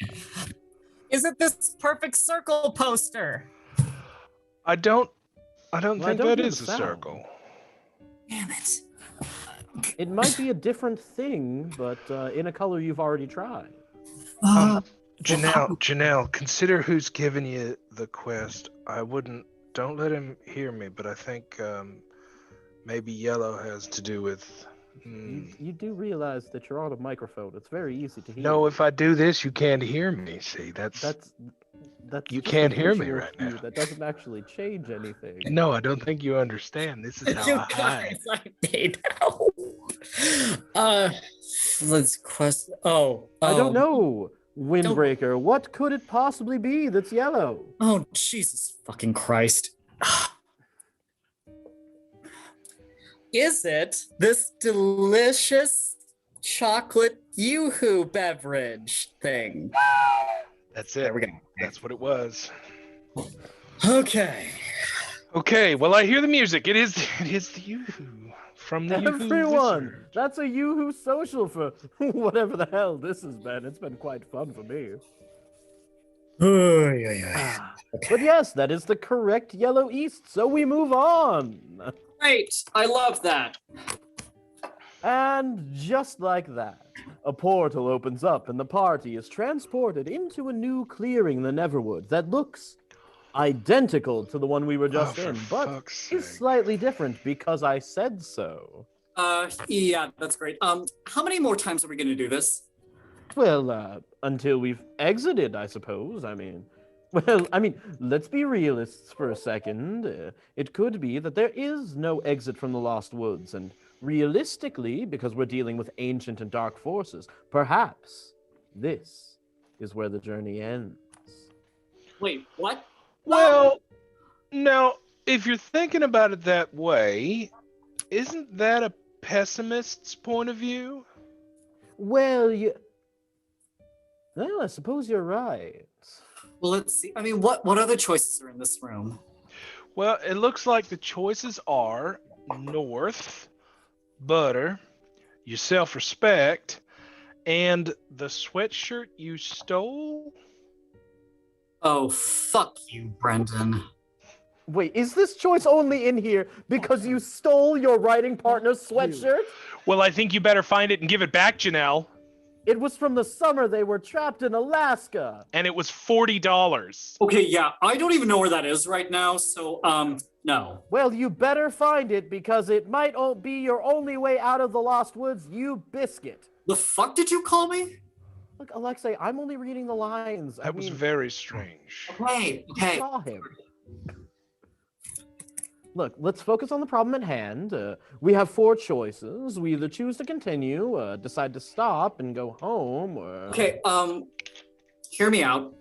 Is it this perfect circle poster? I don't Well, I think don't that hear is the a sound. circle. Damn it. It might be a different thing, but in a color you've already tried. Janelle, consider who's given you the quest. Don't let him hear me, but I think maybe yellow has to do with. You do realize that you're on a microphone. It's very easy to hear. No, if I do this, you can't hear me. See, that's you just can't a hear me visual right cue now. That doesn't actually change anything. No, I don't think you understand. This is You how I hide. guys, I made let's quest. I don't know, Windbreaker. What could it possibly be that's yellow? Oh, Jesus fucking Christ. Is it this delicious chocolate yoo-hoo beverage thing? That's it. There we go. That's what it was. Okay. Okay, well, I hear the music. It is the Yoo-hoo from the Yoo-hoo Everyone, Wizard. that's a Yoo-hoo social for whatever the hell this has been. It's been quite fun for me. But yes, that is the correct yellow east, so we move on. Great, I love that. And just like that, a portal opens up and the party is transported into a new clearing in the Neverwood that looks identical to the one we were just in, but is slightly different because I said so. Yeah, that's great. How many more times are we gonna do this? Well, until we've exited, I suppose. Let's be realists for a second. It could be that there is no exit from the Lost Woods, and realistically, because we're dealing with ancient and dark forces, perhaps this is where the journey ends. Wait, what? Well, now, if you're thinking about it that way, isn't that a pessimist's point of view? Well, I suppose you're right. Well, let's see. I mean, what other choices are in this room? Well, it looks like the choices are north, butter, your self-respect, and the sweatshirt you stole? Oh, fuck you, Brendan. Wait, is this choice only in here because you stole your writing partner's sweatshirt? Well, I think you better find it and give it back, Janelle. It was from the summer they were trapped in Alaska. And it was $40. Okay, yeah, I don't even know where that is right now, so, no. Well, you better find it because it might be your only way out of the Lost Woods, you biscuit. The fuck did you call me? Look, Alexei, I'm only reading the lines. That was very strange. Okay. I saw him. Look, let's focus on the problem at hand. We have 4 choices. We either choose to continue, decide to stop and go home, or... Okay, hear me out.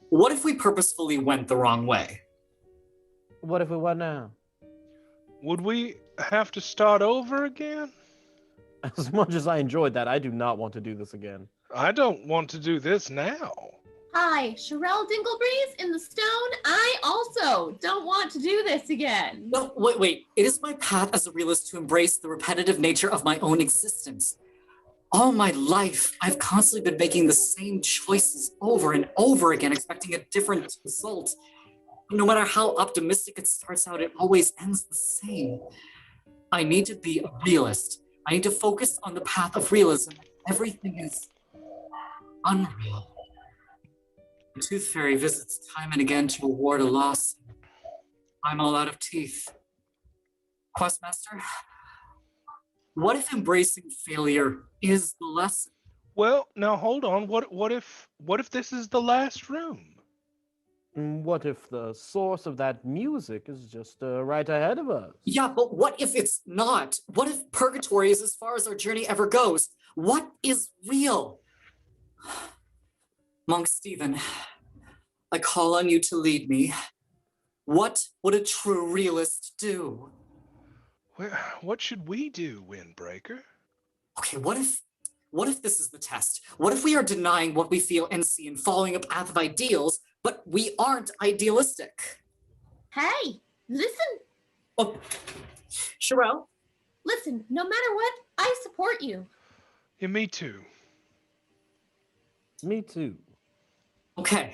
What if we purposefully went the wrong way? What if we went now? Would we have to start over again? As much as I enjoyed that, I do not want to do this again. I don't want to do this now. Hi, Sherelle Dinglebreeze in the stone. I also don't want to do this again. No, wait. It is my path as a realist to embrace the repetitive nature of my own existence. All my life, I've constantly been making the same choices over and over again, expecting a different result. No matter how optimistic it starts out, it always ends the same. I need to be a realist. I need to focus on the path of realism. Everything is unreal. The Tooth Fairy visits time and again to award a loss. I'm all out of teeth. Questmaster, what if embracing failure is the lesson? Well, now hold on. What if this is the last room? What if the source of that music is just right ahead of us? Yeah, but what if it's not? What if purgatory is as far as our journey ever goes? What is real? Monk Stephen, I call on you to lead me. What would a true realist do? Well, what should we do, Windbreaker? Okay, what if this is the test? What if we are denying what we feel and see and following a path of ideals, but we aren't idealistic? Hey, listen. Oh, Sherelle? Listen, no matter what, I support you. Yeah, me too. Me too. Okay.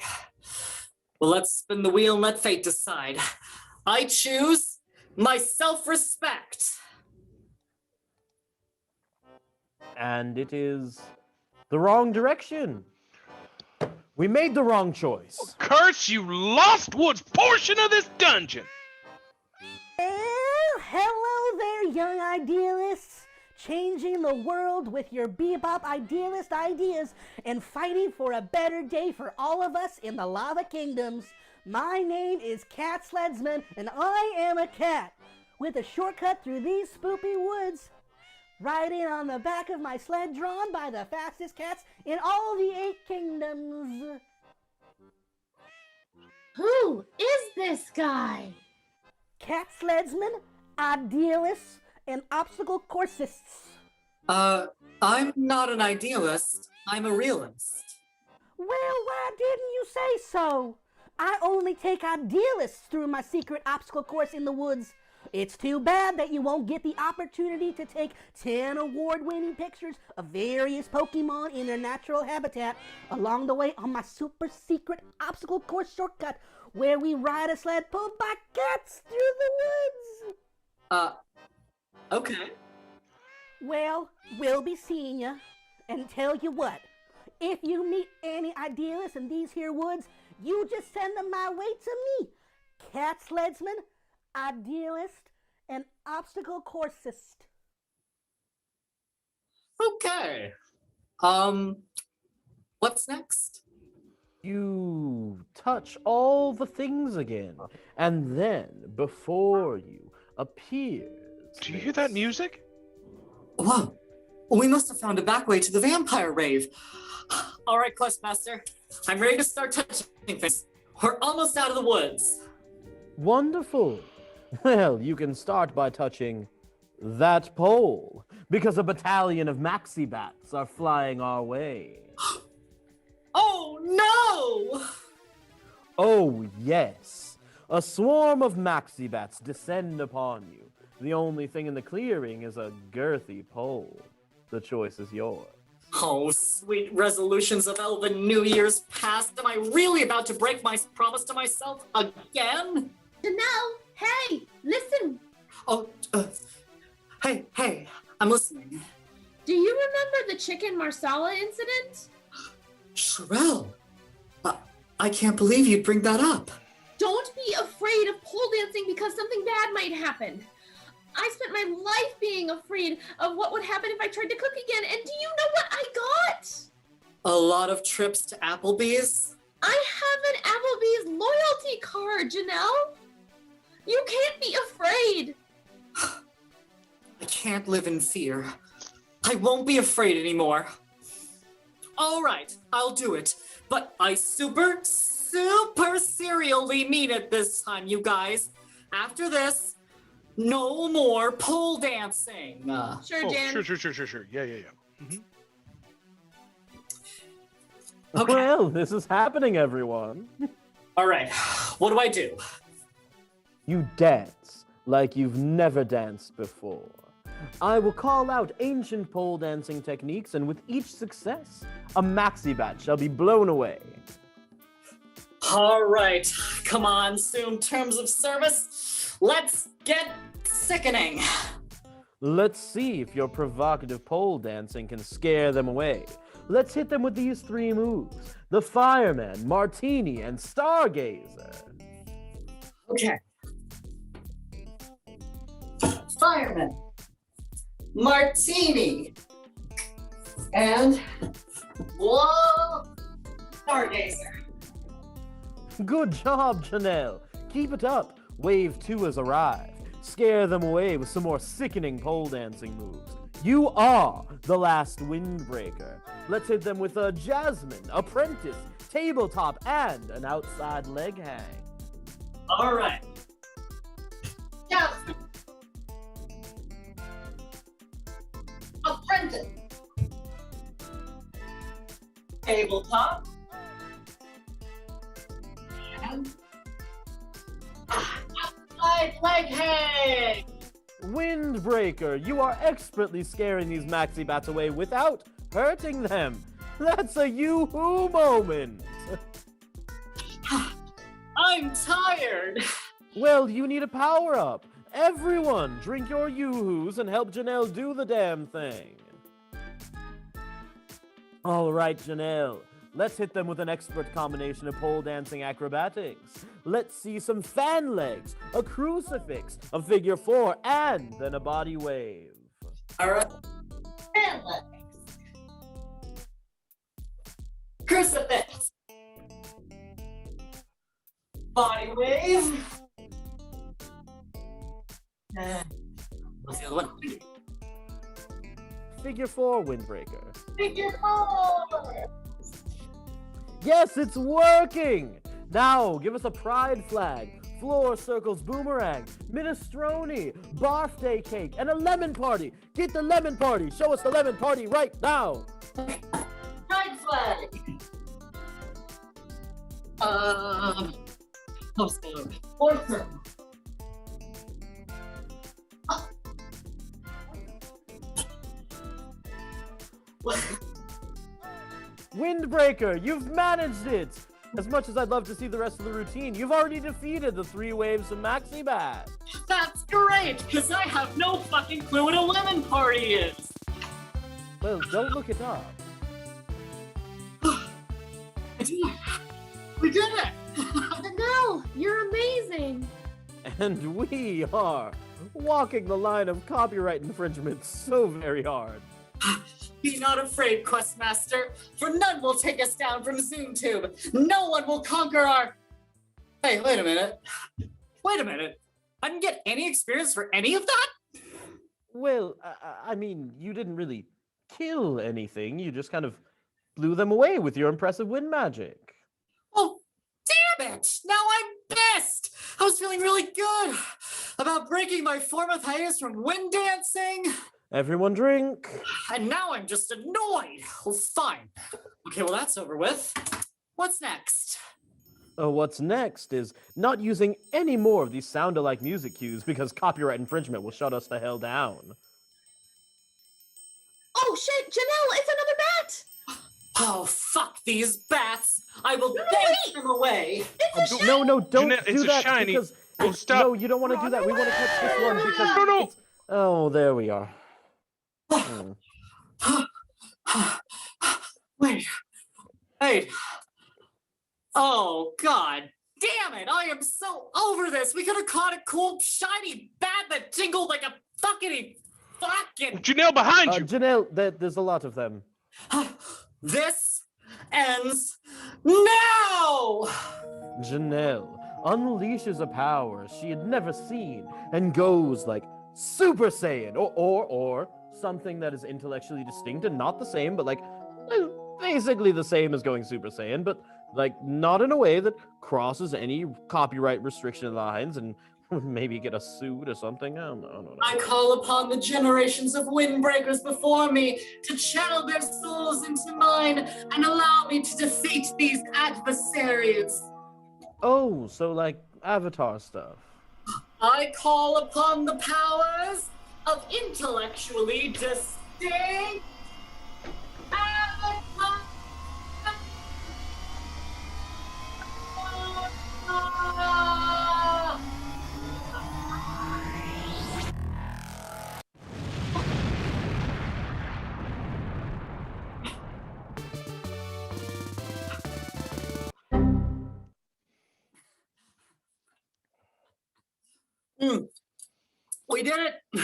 Well, let's spin the wheel and let fate decide. I choose my self-respect. And it is the wrong direction. We made the wrong choice. Curse you, Lost Woods portion of this dungeon! Well, hello there, young idealists. Changing the world with your bebop idealist ideas and fighting for a better day for all of us in the Lava Kingdoms. My name is Cat Sledsman, and I am a cat with a shortcut through these spoopy woods. Riding on the back of my sled drawn by the fastest cats in all the 8 kingdoms. Who is this guy? Cat Sledsman, idealists, and obstacle coursists. I'm not an idealist. I'm a realist. Well, why didn't you say so? I only take idealists through my secret obstacle course in the woods. It's too bad that you won't get the opportunity to take 10 award-winning pictures of various Pokemon in their natural habitat along the way on my super secret obstacle course shortcut where we ride a sled pulled by cats through the woods. Okay. Well, we'll be seeing ya. And tell you what, if you meet any idealists in these here woods, you just send them my way to me. Cat Sledsman, idealist, and obstacle coursist. Okay. What's next? You touch all the things again, and then before you appears. Do you hear that music? Whoa. We must have found a back way to the vampire rave. All right, Questmaster. I'm ready to start touching things. We're almost out of the woods. Wonderful. Well, you can start by touching that pole, because a battalion of Maxibats are flying our way. Oh, no! Oh, yes. A swarm of Maxibats descend upon you. The only thing in the clearing is a girthy pole. The choice is yours. Oh, sweet resolutions of Elven New Year's past. Am I really about to break my promise to myself again? Janelle, hey, listen. Oh, hey, I'm listening. Do you remember the Chicken Marsala incident? Sherelle, I can't believe you'd bring that up. Don't be afraid of pole dancing because something bad might happen. I spent my life being afraid of what would happen if I tried to cook again, and do you know what I got? A lot of trips to Applebee's? I have an Applebee's loyalty card, Janelle. You can't be afraid. I can't live in fear. I won't be afraid anymore. All right, I'll do it. But I super serially mean it this time, you guys. After this, no more pole dancing. Sure, Dan. Sure. Yeah. Mm-hmm. Okay. Well, this is happening, everyone. All right, what do I do? You dance like you've never danced before. I will call out ancient pole dancing techniques, and with each success, a Maxibat shall be blown away. All right, come on, assume terms of service. Let's get sickening. Let's see if your provocative pole dancing can scare them away. Let's hit them with these three moves: the Fireman, Martini, and Stargazer. Okay. Fireman, Martini, and whoa, Stargazer. Good job, Janelle. Keep it up. Wave 2 has arrived. Scare them away with some more sickening pole dancing moves. You are the last windbreaker. Let's hit them with a Jasmine, Apprentice, Tabletop, and an outside leg hang. All right. Jasmine. Apprentice. Tabletop. And outside leg hang. Windbreaker, you are expertly scaring these Maxibats away without hurting them. That's a yoo-hoo moment. I'm tired. Well, you need a power-up. Everyone, drink your yoo-hoos and help Janelle do the damn thing. All right, Janelle. Let's hit them with an expert combination of pole dancing acrobatics. Let's see some fan legs, a crucifix, a figure 4, and then a body wave. All right. Fan legs. Crucifix. Body wave. What's the other one? Figure 4, Windbreaker. Figure 4. Yes, it's working! Now, give us a pride flag, floor circles boomerang, minestrone, birthday cake, and a lemon party. Get the lemon party. Show us the lemon party right now. Pride flag. Floor circle. Windbreaker, you've managed it! As much as I'd love to see the rest of the routine, you've already defeated the 3 waves of Maxibat. That's great, because I have no fucking clue what a lemon party is. Well, don't look it up. We did it! No, you're amazing. And we are walking the line of copyright infringement so very hard. Be not afraid, Questmaster, for none will take us down from ZoomTube. No one will conquer our... Hey, wait a minute. Wait a minute. I didn't get any experience for any of that? Well, I mean, you didn't really kill anything. You just kind of blew them away with your impressive wind magic. Oh, damn it! Now I'm pissed! I was feeling really good about breaking my fourth hiatus from wind dancing. Everyone drink. And now I'm just annoyed. Well, fine. Okay, well, that's over with. What's next? What's next is not using any more of these sound-alike music cues because copyright infringement will shut us the hell down. Oh shit, Janelle, it's another bat! Oh, fuck these bats! I will dance them away! No, don't Jeanette, do it's a that shiny. because Oh, stop. No, you don't want to do that. We want to catch this one because No. it's- Oh, there we are. Wait. Oh, god damn it! I am so over this! We could have caught a cool, shiny bat that jingled like a fucking... Janelle, behind you! Janelle, there's a lot of them. This ends now! Janelle unleashes a power she had never seen and goes like Super Saiyan or something that is intellectually distinct and not the same, but like basically the same as going Super Saiyan, but like not in a way that crosses any copyright restriction lines and maybe get a suit or something. I don't know. I call upon the generations of windbreakers before me to channel their souls into mine and allow me to defeat these adversaries. Oh, so like Avatar stuff. I call upon the powers of intellectually distinct avatars. We did it! We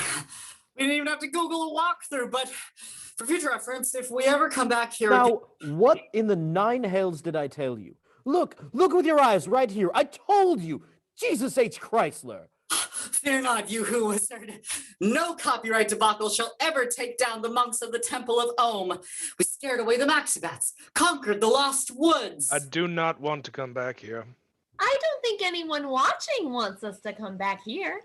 didn't even have to Google a walkthrough, but for future reference, if we ever come back here... Now, what in the 9 hells did I tell you? Look with your eyes right here. I told you! Jesus H. Chrysler! Fear not, you who wizard. No copyright debacle shall ever take down the monks of the Temple of Ohm. We scared away the Maxibats, conquered the Lost Woods. I do not want to come back here. I don't think anyone watching wants us to come back here.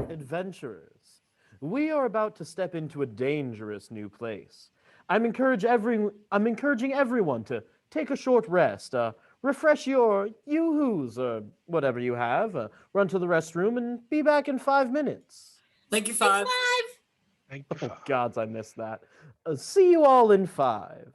Adventurers, we are about to step into a dangerous new place. I'm encouraging everyone to take a short rest, refresh your yoo-hoos or whatever you have, run to the restroom, and be back in 5 minutes. Thank you, Five. Thank you, Oh, gods, I missed that. See you all in 5.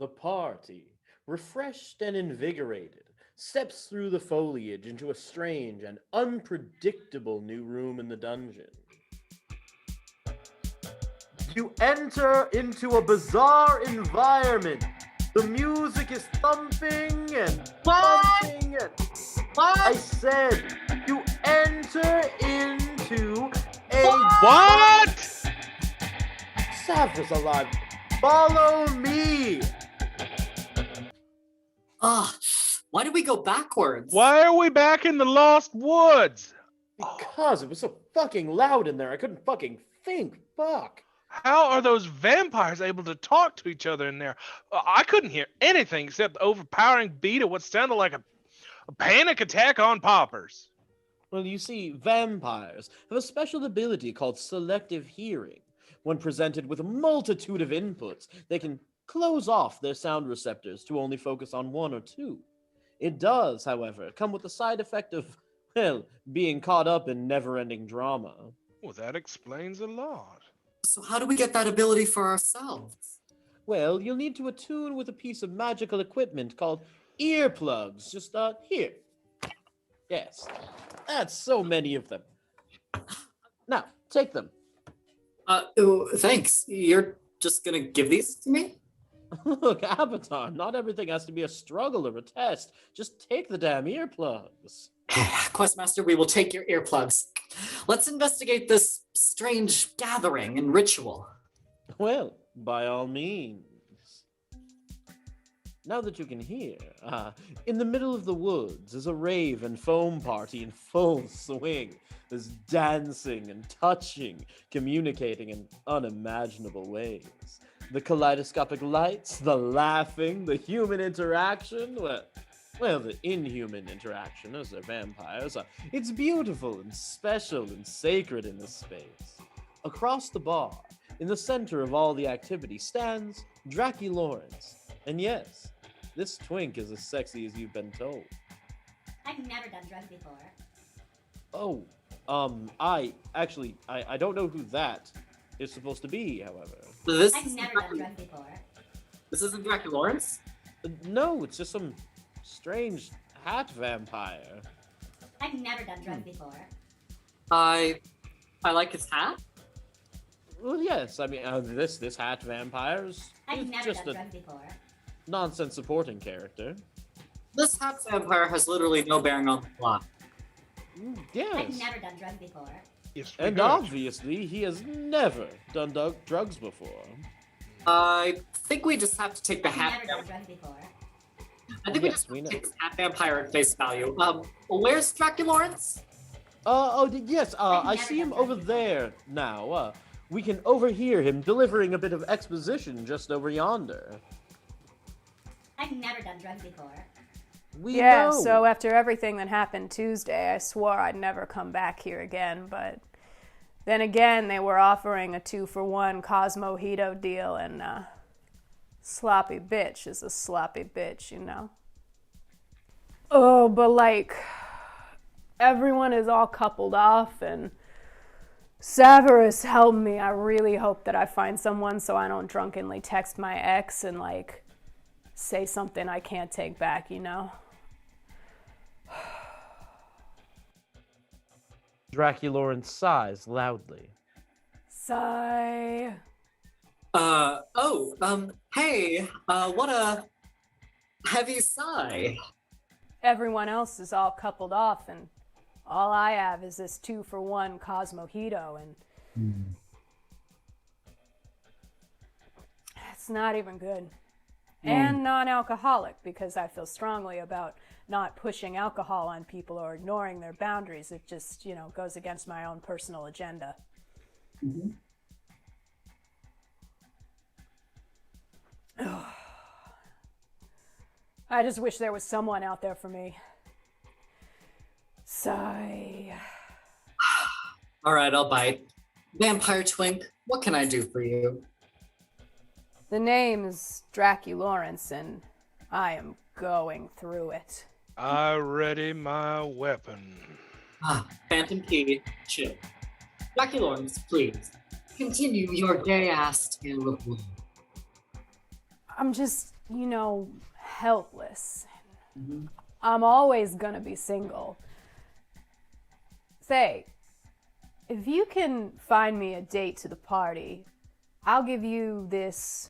The party, refreshed and invigorated, steps through the foliage into a strange and unpredictable new room in the dungeon. You enter into a bizarre environment. The music is thumping and thumping and... I said, you enter into a... What? Sav is alive. Follow me! Why did we go backwards? Why are we back in the Lost Woods? Because it was so fucking loud in there, I couldn't fucking think. Fuck. How are those vampires able to talk to each other in there? I couldn't hear anything except the overpowering beat of what sounded like a panic attack on poppers. Well, you see, vampires have a special ability called selective hearing. When presented with a multitude of inputs, they can close off their sound receptors to only focus on one or two. It does, however, come with the side effect of, well, being caught up in never-ending drama. Well, that explains a lot. So how do we get that ability for ourselves? Well, you'll need to attune with a piece of magical equipment called earplugs. Just, here. Yes. That's so many of them. Now, take them. Thanks. You're just gonna give these to me? Look, Avatar, not everything has to be a struggle or a test. Just take the damn earplugs. Questmaster, we will take your earplugs. Let's investigate this strange gathering and ritual. Well, by all means. Now that you can hear, in the middle of the woods is a rave and foam party in full swing. There's dancing and touching, communicating in unimaginable ways. The kaleidoscopic lights, the laughing, the human interaction, well, the inhuman interaction as they're vampires. It's beautiful and special and sacred in this space. Across the bar, in the center of all the activity, stands Dracky Lawrence. And yes, this twink is as sexy as you've been told. I've never done drugs before. Oh, I don't know who that is supposed to be, however. I've never done drugs before. This isn't Dracky Lawrence? No, it's just some strange hat vampire. I've never done drugs before. I like his hat. Well, yes, I mean, this hat vampire is I've never just done a drugs before. nonsense supporting character. This hat vampire has literally no bearing on the plot. Yes. I've never done drugs before. Yes, And obviously, he has never done drugs before. I think we just have to take the I've hat never done vampire. drugs before. I think we Yes, just we have to know. take this hat vampire at face value. Where's Dracky Lawrence? Yes, I see him over there now. We can overhear him delivering a bit of exposition just over yonder. I've never done drugs before. We Yeah, know. so after everything that happened Tuesday, I swore I'd never come back here again, but then again, they were offering a 2-for-1 Cosmojito deal, and sloppy bitch is a sloppy bitch, you know? Oh, but like, everyone is all coupled off, and Severus helped me. I really hope that I find someone so I don't drunkenly text my ex and like say something I can't take back, you know? Dracky Lawrence sighs loudly. Sigh. Hey, what a heavy sigh. Everyone else is all coupled off, and all I have is this 2-for-1 Cosmojito, and it's not even good. And non-alcoholic, because I feel strongly about not pushing alcohol on people or ignoring their boundaries. It just, goes against my own personal agenda. I just wish there was someone out there for me. Sigh. All right, I'll bite. Vampire Twink, what can I do for you? The name is Dracky Lawrence, and I am going through it. I ready my weapon. Phantom Key, chill. Dracky Lawrence, please, continue your gay-ass tale of woe. I'm just, helpless. I'm always gonna be single. Say, if you can find me a date to the party, I'll give you this.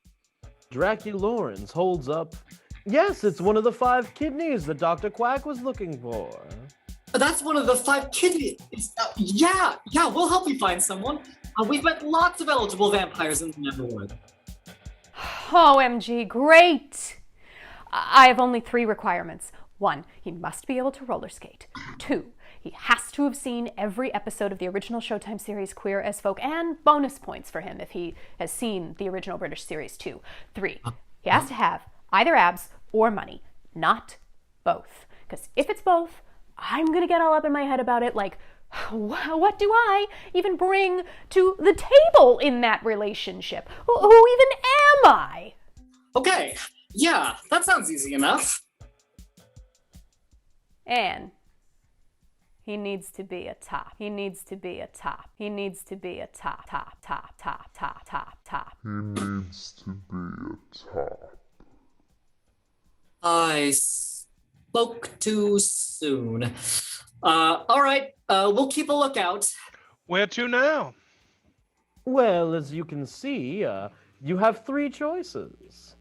Dracky Lawrence holds up. Yes, it's one of the 5 kidneys that Dr. Quack was looking for. That's one of the 5 kidneys. Yeah, we'll help you find someone. We've met lots of eligible vampires in the Neverwood. OMG, great! I have only 3 requirements. 1, he must be able to roller skate. 2, he has to have seen every episode of the original Showtime series Queer as Folk, and bonus points for him if he has seen the original British series too. 3, he has to have either abs or money, not both. Because if it's both, I'm gonna get all up in my head about it, like, what do I even bring to the table in that relationship? Who even am I? Okay, yeah, that sounds easy enough. And he needs to be a top. He needs to be a top. He needs to be a top. He needs to be a top. I spoke too soon. All right, we'll keep a lookout. Where to now? Well, as you can see, you have 3 choices.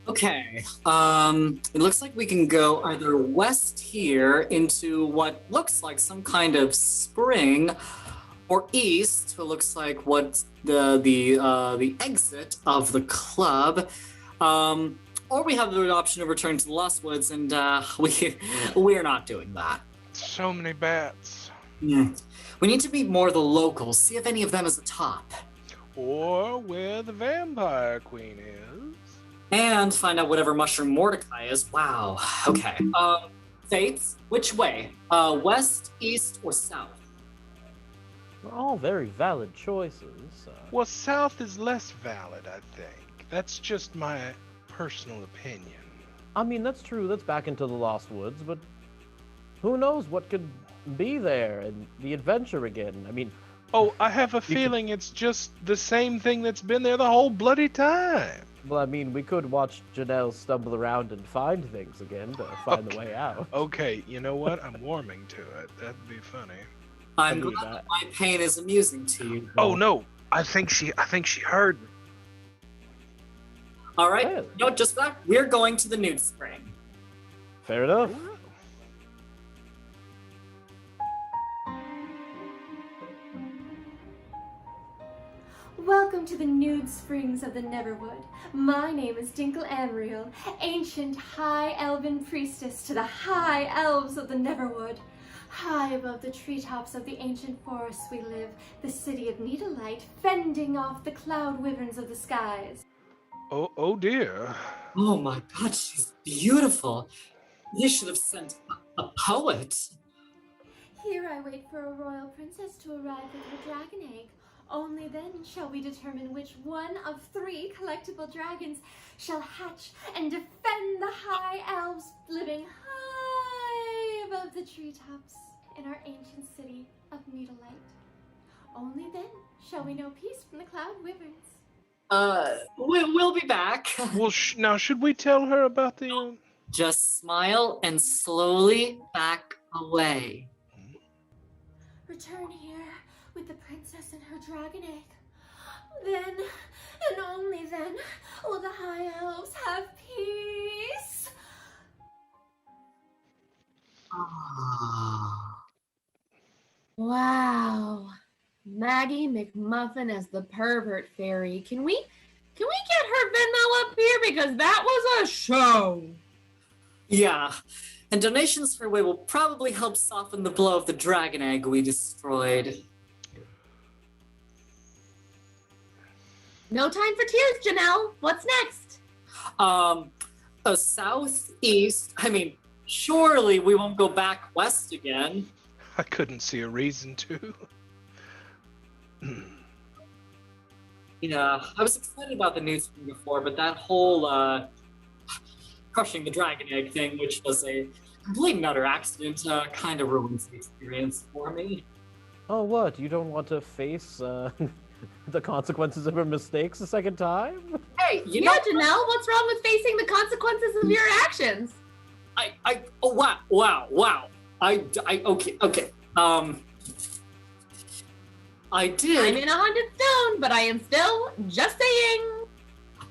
Okay, it looks like we can go either west here into what looks like some kind of spring, or east, it looks like what's the exit of the club. Or we have the option to return to the Lost Woods, and we're not doing that. So many bats. Yeah. We need to meet more of the locals, see if any of them is a top. Or where the vampire queen is. And find out whatever Mushroom Mordecai is. Wow. Okay. Fates, which way? West, east, or south? They're all very valid choices. Well, south is less valid, I think. That's just my personal opinion. I mean, that's true. That's back into the Lost Woods, but who knows what could be there and the adventure again. I mean... Oh, I have a feeling it's just the same thing that's been there the whole bloody time. Well, I mean, we could watch Janelle stumble around and find things again to find the way out. Okay, you know what? I'm warming to it. That'd be funny. I'm glad that my pain is amusing to you. Oh no, I think she heard me. All right, no, just back. We're going to the nude spring. Fair enough. Welcome to the nude springs of the Neverwood. My name is Dinkle Amriel, ancient high elven priestess to the high elves of the Neverwood. High above the treetops of the ancient forests we live, the city of Needlelight, fending off the cloud wyverns of the skies. Oh dear. Oh my god, she's beautiful. You should have sent a poet. Here I wait for a royal princess to arrive with her dragon egg. Only then shall we determine which one of 3 collectible dragons shall hatch and defend the high elves living high above the treetops in our ancient city of Needlelight. Only then shall we know peace from the cloud wyverns. We'll be back. Well, now should we tell her about the... Just smile and slowly back away. Return here with the princess and her dragon egg. Then, and only then, will the high elves have peace. Wow. Maggie McMuffin as the pervert fairy. Can we get her Venmo up here? Because that was a show. Yeah, and donations her way will probably help soften the blow of the dragon egg we destroyed. No time for tears, Janelle. What's next? A southeast. I mean, surely we won't go back west again. I couldn't see a reason to. Yeah, I was excited about the news from before, but that whole crushing the dragon egg thing, which was a complete and utter accident, kind of ruins the experience for me. Oh, what? You don't want to face the consequences of your mistakes a second time? Hey, Janelle, what's wrong with facing the consequences of your actions? Oh, wow. Okay. I did. I'm in a haunted stone, but I am still just saying.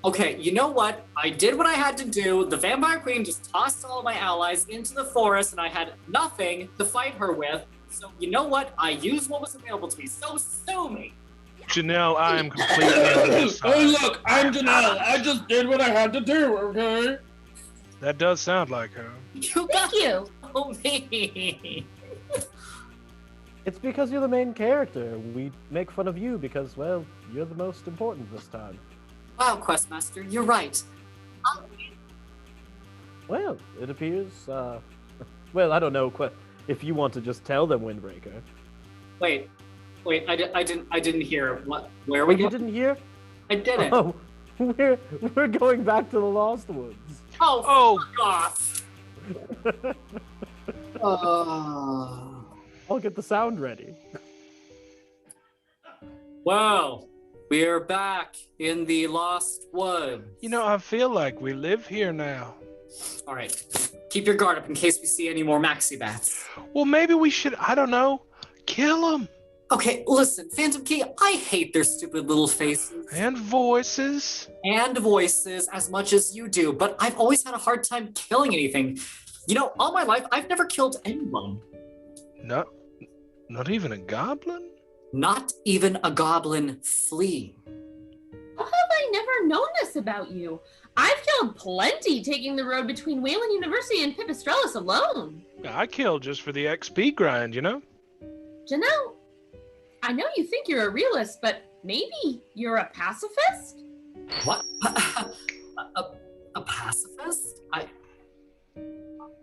Okay, you know what? I did what I had to do. The vampire queen just tossed all of my allies into the forest, and I had nothing to fight her with. So you know what? I used what was available to me. So sue me. Janelle, I am completely on your side. Oh, look, I'm Janelle. I just did what I had to do, okay? That does sound like her. Thank you. Oh, me. It's because you're the main character. We make fun of you because, well, you're the most important this time. Wow, Questmaster, you're right. Well, it appears, well, I don't know if you want to just tell them, Windbreaker. Wait, I didn't hear. What? Where are we You going? didn't hear? I didn't. Oh, we're going back to the Lost Woods. Oh, fuck off. I'll get the sound ready. Well, we are back in the Lost Woods. You know, I feel like we live here now. All right, keep your guard up in case we see any more maxi bats. Well, maybe we should, I don't know, kill them. Okay, listen, Phantom Key, I hate their stupid little faces. And voices. And voices as much as you do, but I've always had a hard time killing anything. You know, all my life, I've never killed anyone. Not even a goblin? Not even a goblin flea. How have I never known this about you? I've killed plenty taking the road between Wayland University and Pipistrellis alone. I kill just for the XP grind, you know? Janelle, I know you think you're a realist, but maybe you're a pacifist? What? A pacifist?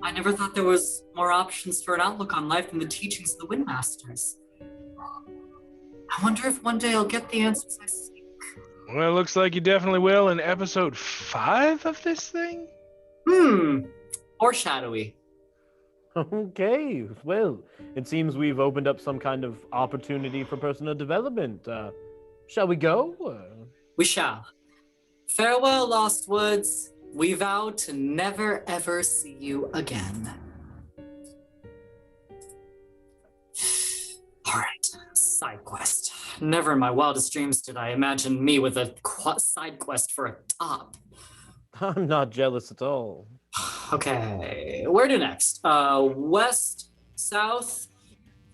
I never thought there was more options for an outlook on life than the teachings of the Windmasters. I wonder if one day I'll get the answers I seek. Well, it looks like you definitely will in episode 5 of this thing. Foreshadowy. Okay, well, it seems we've opened up some kind of opportunity for personal development. Shall we go? We shall. Farewell, Lost Woods. We vow to never ever see you again. Alright, side quest. Never in my wildest dreams did I imagine me with a side quest for a top. I'm not jealous at all. Okay, where to next? West, south,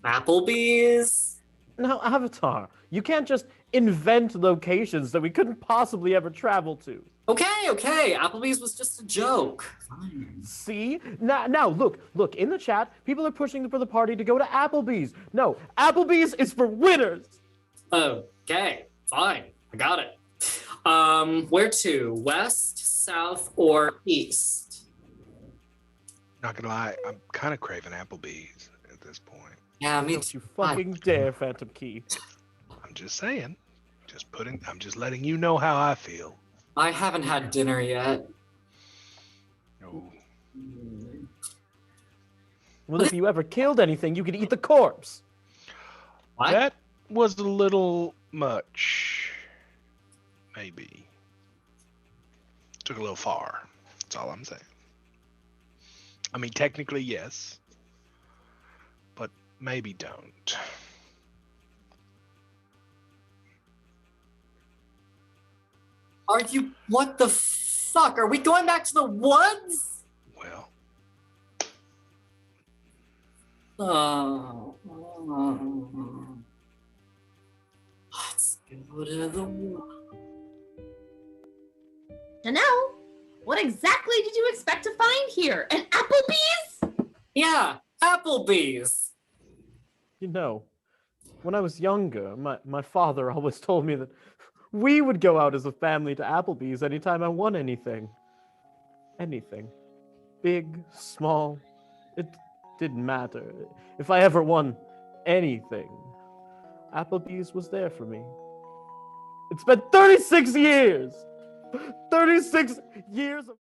Applebee's? Now, Avatar, you can't just invent locations that we couldn't possibly ever travel to. Okay, Applebee's was just a joke. Fine. See? Now, look, in the chat, people are pushing for the party to go to Applebee's. No, Applebee's is for winners! Okay, fine, I got it. Where to? West, south, or east? Not gonna lie, I'm kind of craving Applebee's at this point. Yeah, me Don't you fucking dare, Phantom Key. I'm just saying. I'm just letting you know how I feel. I haven't had dinner yet. No. Well, if you ever killed anything, you could eat the corpse. What? That was a little much. Maybe. Took a little far. That's all I'm saying. I mean, technically, yes. But maybe don't. Are you... What the fuck? Are we going back to the woods? Well. Let's go to the woods. Janelle, what exactly did you expect to find here? An Applebee's? Yeah, Applebee's. You know, when I was younger, my father always told me that we would go out as a family to Applebee's anytime I won anything. Anything. Big, small, it didn't matter. If I ever won anything, Applebee's was there for me. It's been 36 years! 36 years of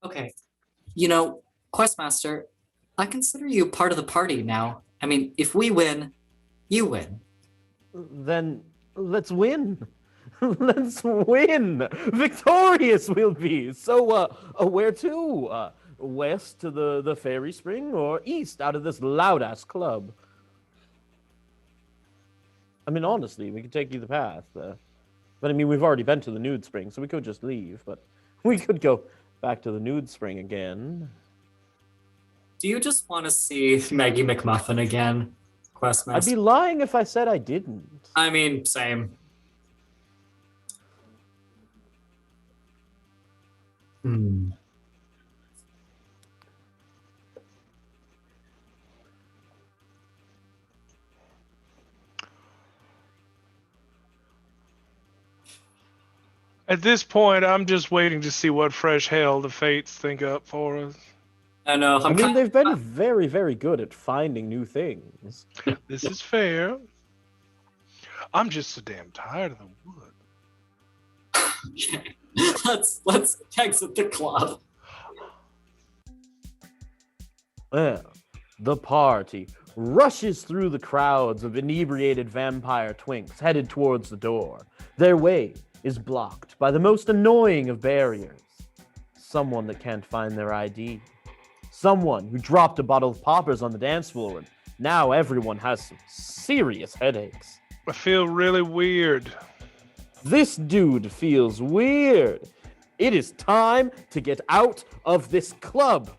Okay. Questmaster, I consider you part of the party now. I mean, if we win, you win. Then let's win. Let's win. Victorious we'll be. So, where to? West to the Fairy Spring or east out of this loud-ass club? I mean, honestly, we could take either path. But I mean, we've already been to the Nude Spring, so we could just leave. But we could go back to the Nude Spring again. Do you just want to see Maggie McMuffin again, Questmaster? I'd be lying if I said I didn't. I mean, same. At this point, I'm just waiting to see what fresh hell the fates think up for us. I know. I mean, they've been very, very good at finding new things. This is fair. I'm just so damn tired of the wood. let's exit the club. Well, the party rushes through the crowds of inebriated vampire twinks headed towards the door. Their way is blocked by the most annoying of barriers. Someone that can't find their ID. Someone who dropped a bottle of poppers on the dance floor, and now everyone has some serious headaches. I feel really weird. This dude feels weird. It is time to get out of this club.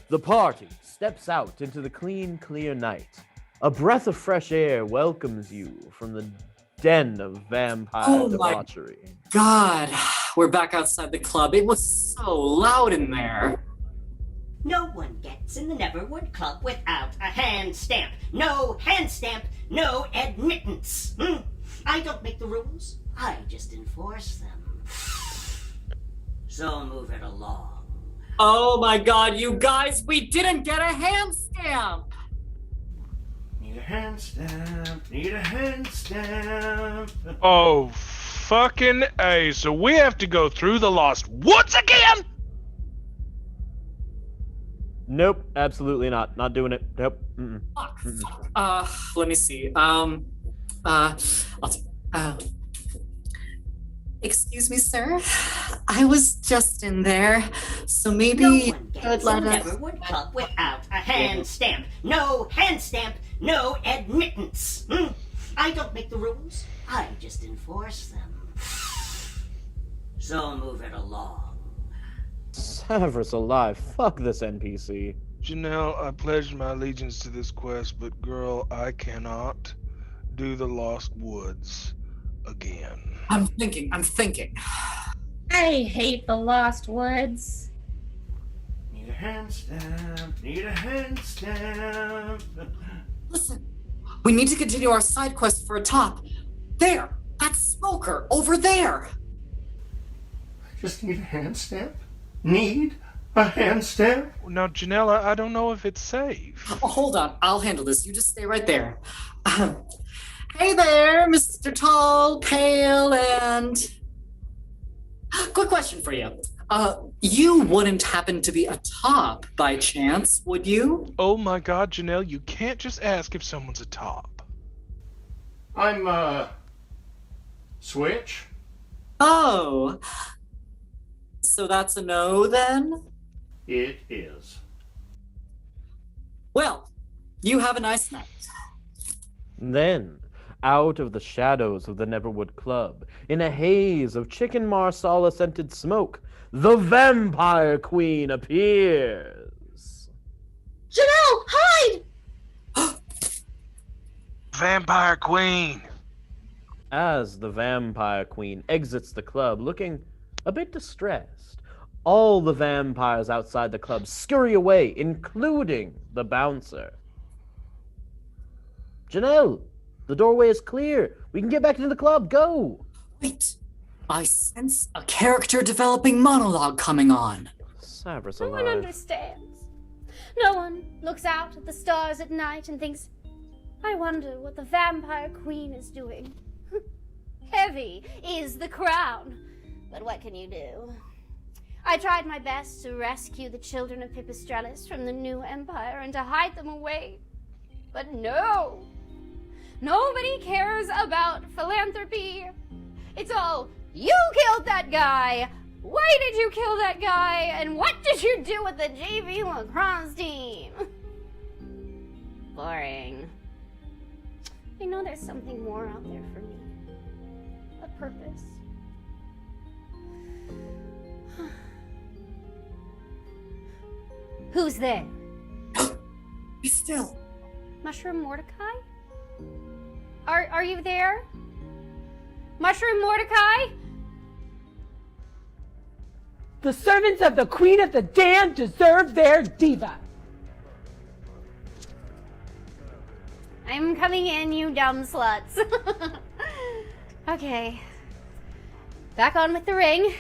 The party steps out into the clean, clear night. A breath of fresh air welcomes you from the den of vampire debauchery. God, we're back outside the club. It was so loud in there. No one gets in the Neverwood Club without a hand stamp. No hand stamp, no admittance. I don't make the rules, I just enforce them. So move it along. Oh my God, you guys, we didn't get a hand stamp. Need a hand stamp. Need a hand stamp. Oh, fucking A. So we have to go through the Lost Woods again? Nope, absolutely not. Not doing it. Nope. Let me see. Excuse me, sir. I was just in there, so maybe you could let us. Neverwood Club without a hand stamp. No hand stamp, no admittance. I don't make the rules, I just enforce them. So move it along. Severus alive. Fuck this NPC. Janelle, I pledged my allegiance to this quest, but girl, I cannot do the Lost Woods again. I'm thinking. I hate the Lost Woods. Need a hand stamp. Need a hand stamp. Listen, we need to continue our side quest for a top. There, that smoker over there. I just need a hand stamp. Need a hand stamp. Now, Janelle, I don't know if it's safe. Oh, hold on, I'll handle this. You just stay right there. Hey there, Mr. Tall, Pale, and... Quick question for you. You wouldn't happen to be a top by chance, would you? Oh my God, Janelle, you can't just ask if someone's a top. I'm, Switch? Oh. So that's a no, then? It is. Well, you have a nice night. Then, out of the shadows of the Neverwood Club, in a haze of chicken marsala-scented smoke, the Vampire Queen appears. Janelle, hide! Vampire Queen! As the Vampire Queen exits the club, looking a bit distressed, all the vampires outside the club scurry away, including the bouncer. Janelle, the doorway is clear. We can get back into the club. Go! Wait, I sense a character developing monologue coming on. Severus No one alive. understands. No one looks out at the stars at night and thinks, I wonder what the Vampire Queen is doing. Heavy is the crown. But what can you do? I tried my best to rescue the children of Pipistrellus from the new empire and to hide them away. But no! Nobody cares about philanthropy. It's all, you killed that guy! Why did you kill that guy? And what did you do with the JV lacrosse team? Boring. I know there's something more out there for me. A purpose. Who's there? Be still. Mushroom Mordecai? Are you there? Mushroom Mordecai? The servants of the Queen of the Damned deserve their diva. I'm coming in, you dumb sluts. Okay. Back on with the ring,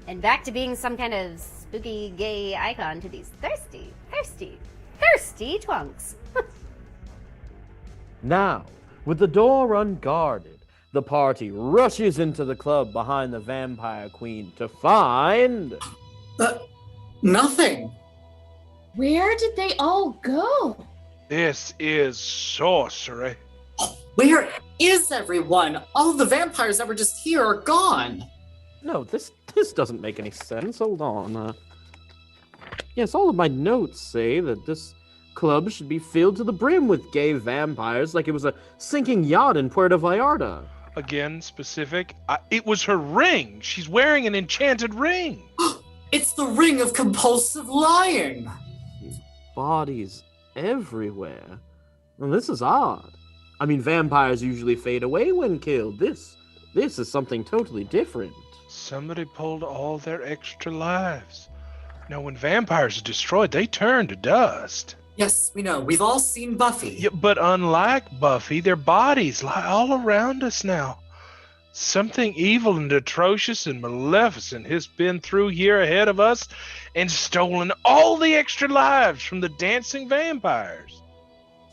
and back to being some kind of spooky gay icon to these thirsty twunks. Now, with the door unguarded, the party rushes into the club behind the Vampire Queen to find... Nothing. Where did they all go? This is sorcery. Where is everyone? All the vampires that were just here are gone. No, this doesn't make any sense. Hold on. Yes, all of my notes say that this club should be filled to the brim with gay vampires like it was a sinking yacht in Puerto Vallarta. Again, specific. It was her ring. She's wearing an enchanted ring. It's the ring of compulsive lying. Bodies everywhere. Well, this is odd. I mean, vampires usually fade away when killed. This is something totally different. Somebody pulled all their extra lives. Now, when vampires are destroyed, they turn to dust. Yes, we know. We've all seen Buffy. Yeah, but unlike Buffy, their bodies lie all around us now. Something evil and atrocious and maleficent has been through here ahead of us and stolen all the extra lives from the dancing vampires.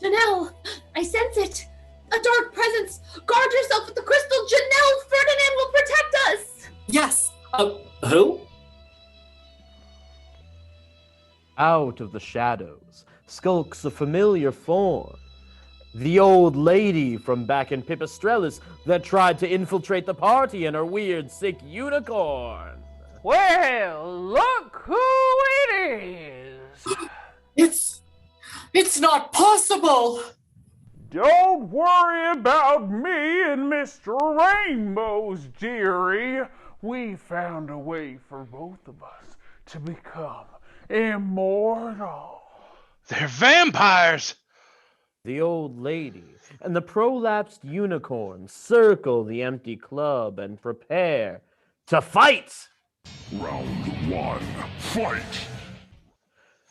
Janelle, I sense it. A dark presence. Guard yourself with the crystal. Janelle, Ferdinand will protect us. Yes. Who? Out of the shadows skulks a familiar form. The old lady from back in Pipistrellus that tried to infiltrate the party in her weird, sick unicorn. Well, look who it is. It's not possible. Don't worry about me and Mr. Rainbows, dearie. We found a way for both of us to become immortal. They're vampires! The old lady and the prolapsed unicorn circle the empty club and prepare to fight! Round 1, fight!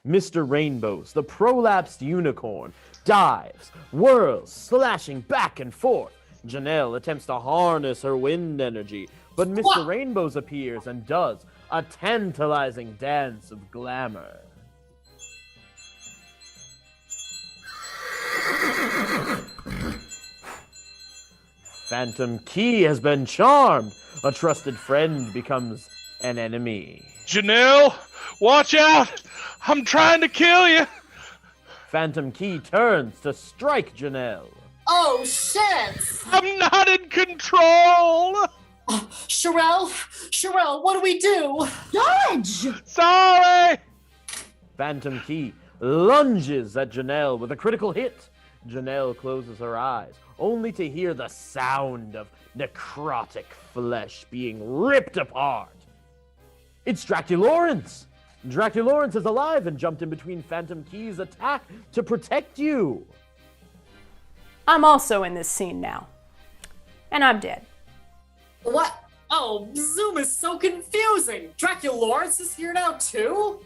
Mr. Rainbows, the prolapsed unicorn, dives, whirls, slashing back and forth. Janelle attempts to harness her wind energy, but Mr. Rainbows appears and does a tantalizing dance of glamour. Phantom Key has been charmed. A trusted friend becomes an enemy. Janelle, watch out! I'm trying to kill you! Phantom Key turns to strike Janelle. Oh, shit! I'm not in control! Sherelle, what do we do? Dodge! Sorry! Phantom Key lunges at Janelle with a critical hit. Janelle closes her eyes, only to hear the sound of necrotic flesh being ripped apart. It's Draculorence! Draculorence is alive and jumped in between Phantom Key's attack to protect you. I'm also in this scene now. And I'm dead. What? Oh, Zoom is so confusing. Draculorence is here now too?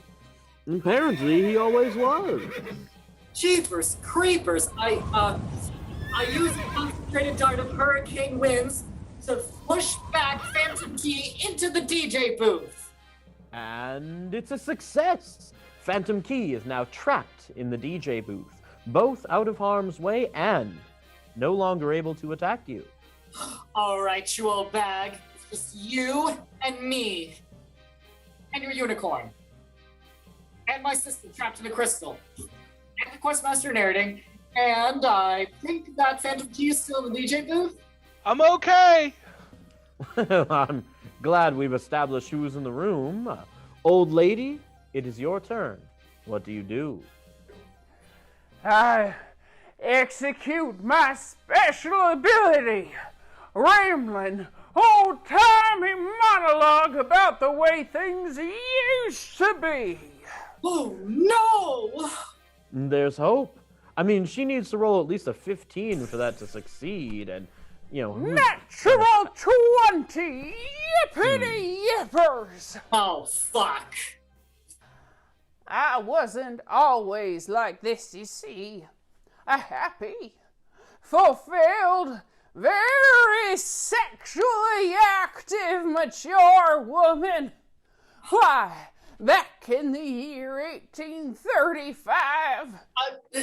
Apparently he always was. Jeepers creepers. I used a concentrated dart of hurricane winds to push back Phantom Key into the DJ booth. And it's a success. Phantom Key is now trapped in the DJ booth, both out of harm's way and no longer able to attack you. All right, you old bag. It's just you and me. and your unicorn. And my sister trapped in a crystal. And the Questmaster narrating. And I think that Phantom Key is still in the DJ booth. I'm okay. I'm glad we've established who's in the room. Old lady, it is your turn. What do you do? I execute my special ability, rambling old-timey monologue about the way things used to be. Oh, no! There's hope. I mean, she needs to roll at least a 15 for that to succeed, and, Natural 20! Yippity yippers! Oh, fuck. I wasn't always like this, you see. A happy, fulfilled, very sexually active, mature woman. Why, back in the year 1835...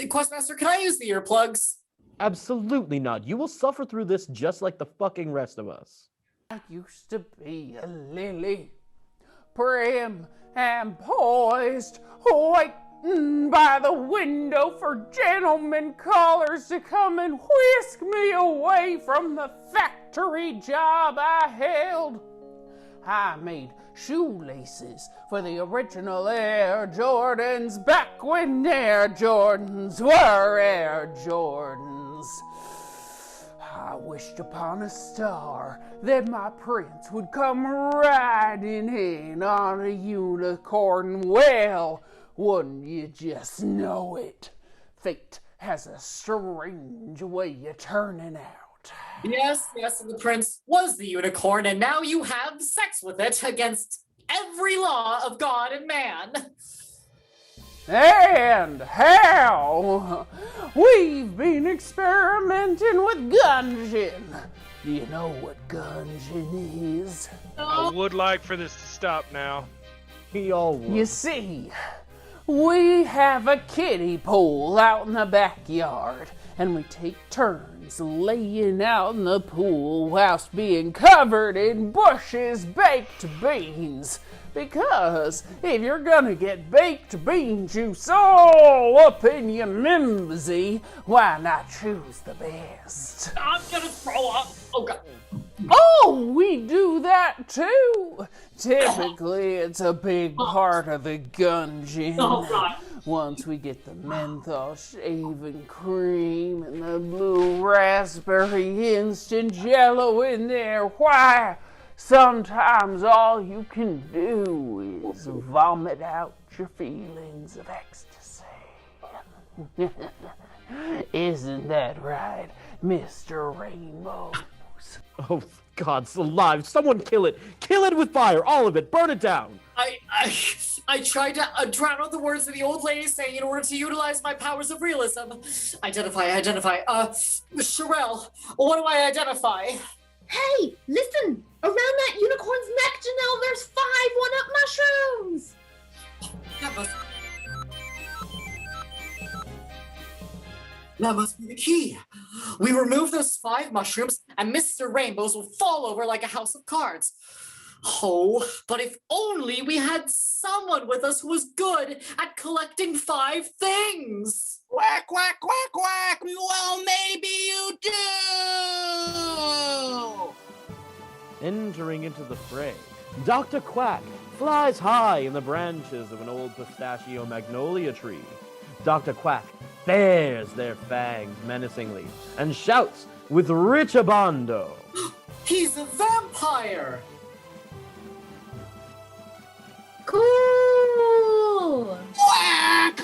Questmaster, can I use the earplugs? Absolutely not. You will suffer through this just like the fucking rest of us. I used to be a lily, prim and poised, waiting by the window for gentlemen callers to come and whisk me away from the factory job I held. I made shoelaces for the original Air Jordans back when Air Jordans were Air Jordans. I wished upon a star that my prince would come riding in on a unicorn. Well, wouldn't you just know it? Fate has a strange way of turning out. Yes, and the prince was the unicorn, and now you have sex with it against every law of God and man. And how? We've been experimenting with Gungeon. Do you know what Gungeon is? I would like for this to stop now. We all would. You see, we have a kiddie pool out in the backyard, and we take turns laying out in the pool whilst being covered in Bush's baked beans. Because if you're gonna get baked bean juice all up in your mimsy, why not choose the best? I'm gonna throw up. Oh, God. Oh, we do that too. Typically, it's a big part of the Gungeon. Oh, God. Once we get the menthol shaving cream and the blue raspberry instant jello in there, why, sometimes all you can do is vomit out your feelings of ecstasy. Isn't that right, Mr. Rainbow? Oh, God's alive. Someone kill it. Kill it with fire. All of it. Burn it down. I tried to drown out the words of the old lady saying in order to utilize my powers of realism. Identify. Sherelle, what do I identify? Hey, listen! Around that unicorn's neck, Janelle, there's 5 one-up mushrooms! That must be the key. We remove those 5 mushrooms, and Mr. Rainbows will fall over like a house of cards. Oh, but if only we had someone with us who was good at collecting 5 things. Quack, quack, quack, quack. Well, maybe you do. Entering into the fray, Dr. Quack flies high in the branches of an old pistachio magnolia tree. Dr. Quack bares their fangs menacingly and shouts with rich abando. He's a vampire! Cool! Quack!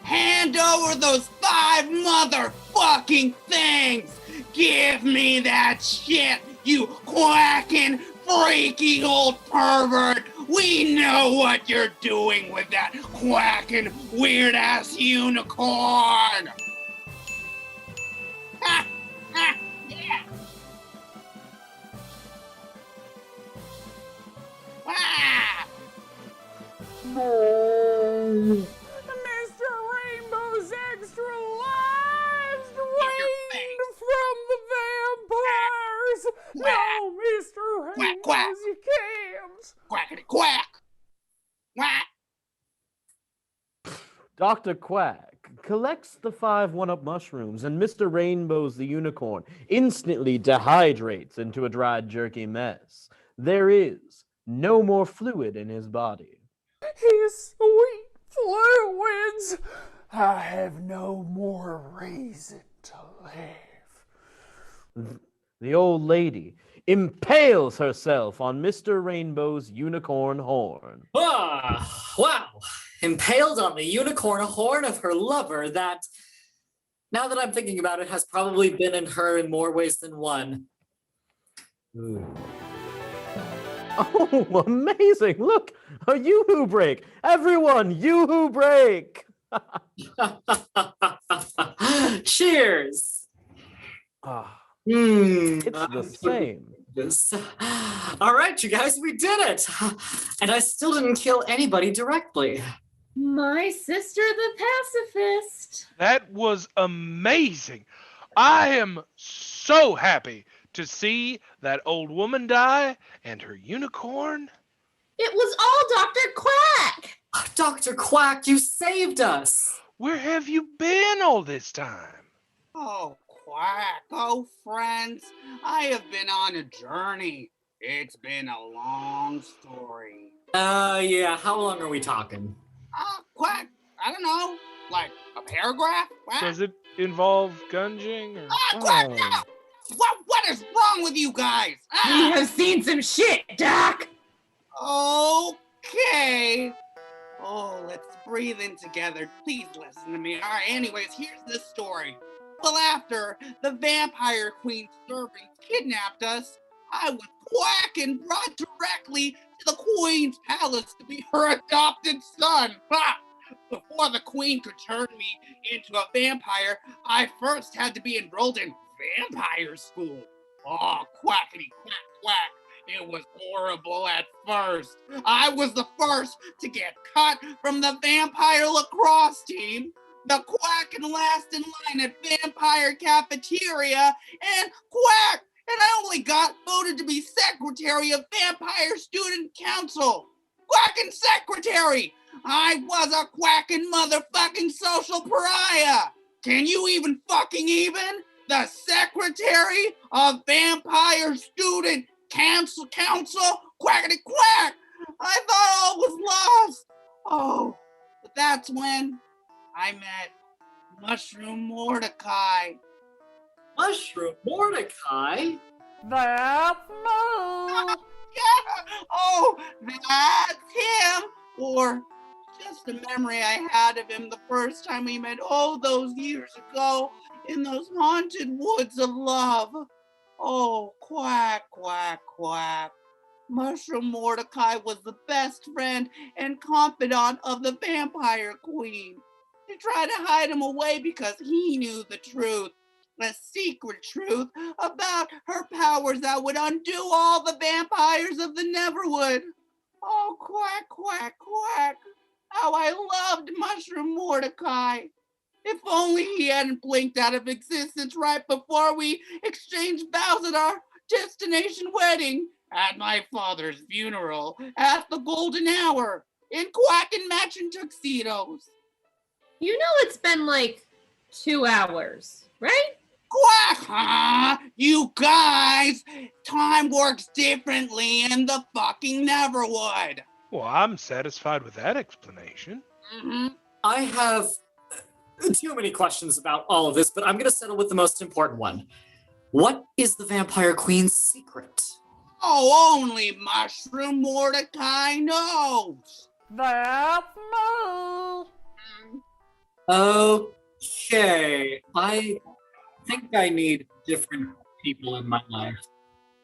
Hand over those 5 motherfucking things! Give me that shit, you quacking, freaky old pervert! We know what you're doing with that quacking, weird-ass unicorn! Ha! Ha! Yeah! Ah! Mr. Rainbow's extra lives drained from the vampires! No, Mr. Rainbows, you can't! Quackity quack! Quack. Dr. Quack collects the 5 1-up mushrooms, and Mr. Rainbows the unicorn instantly dehydrates into a dried jerky mess. There is no more fluid in his body. His sweet fluids! I have no more reason to live. The old lady impales herself on Mr. Rainbow's unicorn horn. Ah, wow. Impaled on the unicorn horn of her lover that, now that I'm thinking about it, has probably been in her in more ways than one. Ooh. Oh, amazing! Look, a yoo-hoo break! Everyone, yoo-hoo break! Cheers! Ah, it's the same. All right, you guys, we did it! And I still didn't kill anybody directly. My sister the pacifist. That was amazing. I am so happy to see that old woman die and her unicorn. It was all Dr. Quack. Dr. Quack, you saved us. Where have you been all this time? Oh, Quack. Oh, friends. I have been on a journey. It's been a long story. Yeah, how long are we talking? Quack. I don't know. Like a paragraph? Quack? Does it involve gunging? Or... Quack, no! What is wrong with you guys? We have seen some shit, Doc. Okay. Oh, let's breathe in together. Please listen to me. All right, anyways, here's the story. Well, after the vampire queen servants kidnapped us, I was Quack and brought directly to the queen's palace to be her adopted son. Ha! Before the queen could turn me into a vampire, I first had to be enrolled in vampire school. Oh, quackity quack quack. It was horrible at first. I was the first to get cut from the vampire lacrosse team, the quack and last in line at vampire cafeteria, and quack. And I only got voted to be secretary of vampire student council. Quacking secretary. I was a quacking motherfucking social pariah. Can you even fucking even? The secretary of vampire student council, quackity quack. I thought all was lost. Oh, but that's when I met Mushroom Mordecai. Mushroom Mordecai? That's me. Yeah. Oh, that's him. Or just a memory I had of him the first time we met all those years ago in those haunted woods of love. Oh, quack, quack, quack. Mushroom Mordecai was the best friend and confidant of the vampire queen. She tried to hide him away because he knew the truth. A secret truth about her powers that would undo all the vampires of the Neverwood. Oh, quack, quack, quack. How I loved Mushroom Mordecai. If only he hadn't blinked out of existence right before we exchanged vows at our destination wedding, at my father's funeral, at the golden hour, in quack and matching tuxedos. You know it's been like 2 hours, right? Quack, huh? You guys, time works differently in the fucking Neverwood. Well, I'm satisfied with that explanation. Mm-hmm. I have too many questions about all of this, but I'm going to settle with the most important one. What is the Vampire Queen's secret? Oh, only Mushroom Mordecai knows. That's me. Okay, I think I need different people in my life.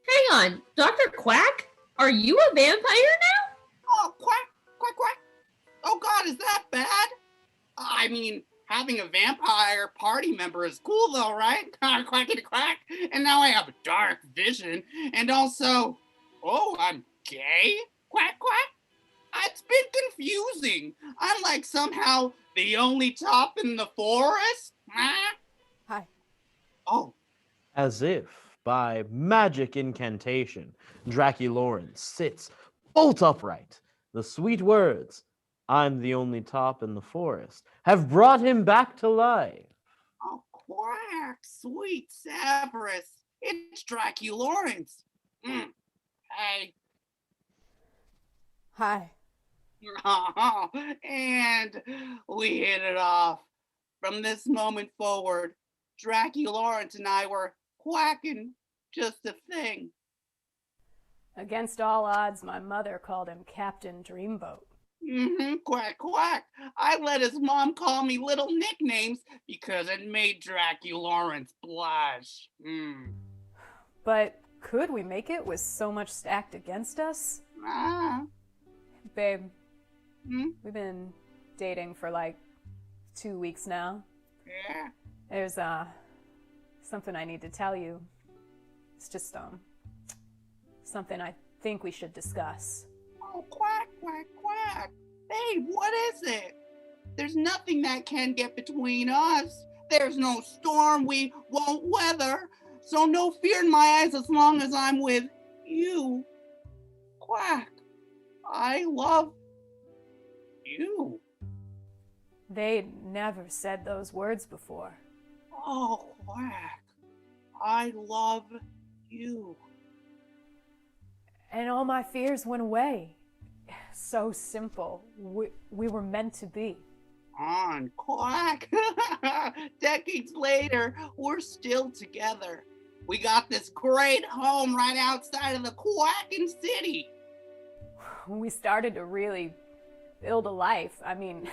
Hang on, Dr. Quack? Are you a vampire now? Oh, quack, quack, quack. Oh, God, is that bad? I mean, having a vampire party member is cool, though, right? Quackity quack. And now I have dark vision. And also, oh, I'm gay? Quack, quack. It's been confusing. I'm like somehow the only top in the forest. Hi. Oh. As if by magic incantation, Draculaurence sits bolt upright, The sweet words, "I'm the only top in the forest," have brought him back to life. Oh, quack, sweet Severus. It's Dracula Lawrence. Hey. Hi. And we hit it off. From this moment forward, Dracula Lawrence and I were quacking just a thing. Against all odds, my mother called him Captain Dreamboat. Quack, quack. I let his mom call me little nicknames because it made Dracula Lawrence blush. But could we make it with so much stacked against us? Babe, we've been dating for like 2 weeks now. Yeah. There's something I need to tell you. It's just something I think we should discuss. Oh, quack, quack, quack. Babe, what is it? There's nothing that can get between us. There's no storm we won't weather. So no fear in my eyes as long as I'm with you. Quack. I love you. They never said those words before. Oh, quack. I love you. And all my fears went away. So simple. We were meant to be. On, quack. Decades later, we're still together. We got this great home right outside of the quacking city. We started to really build a life. I mean,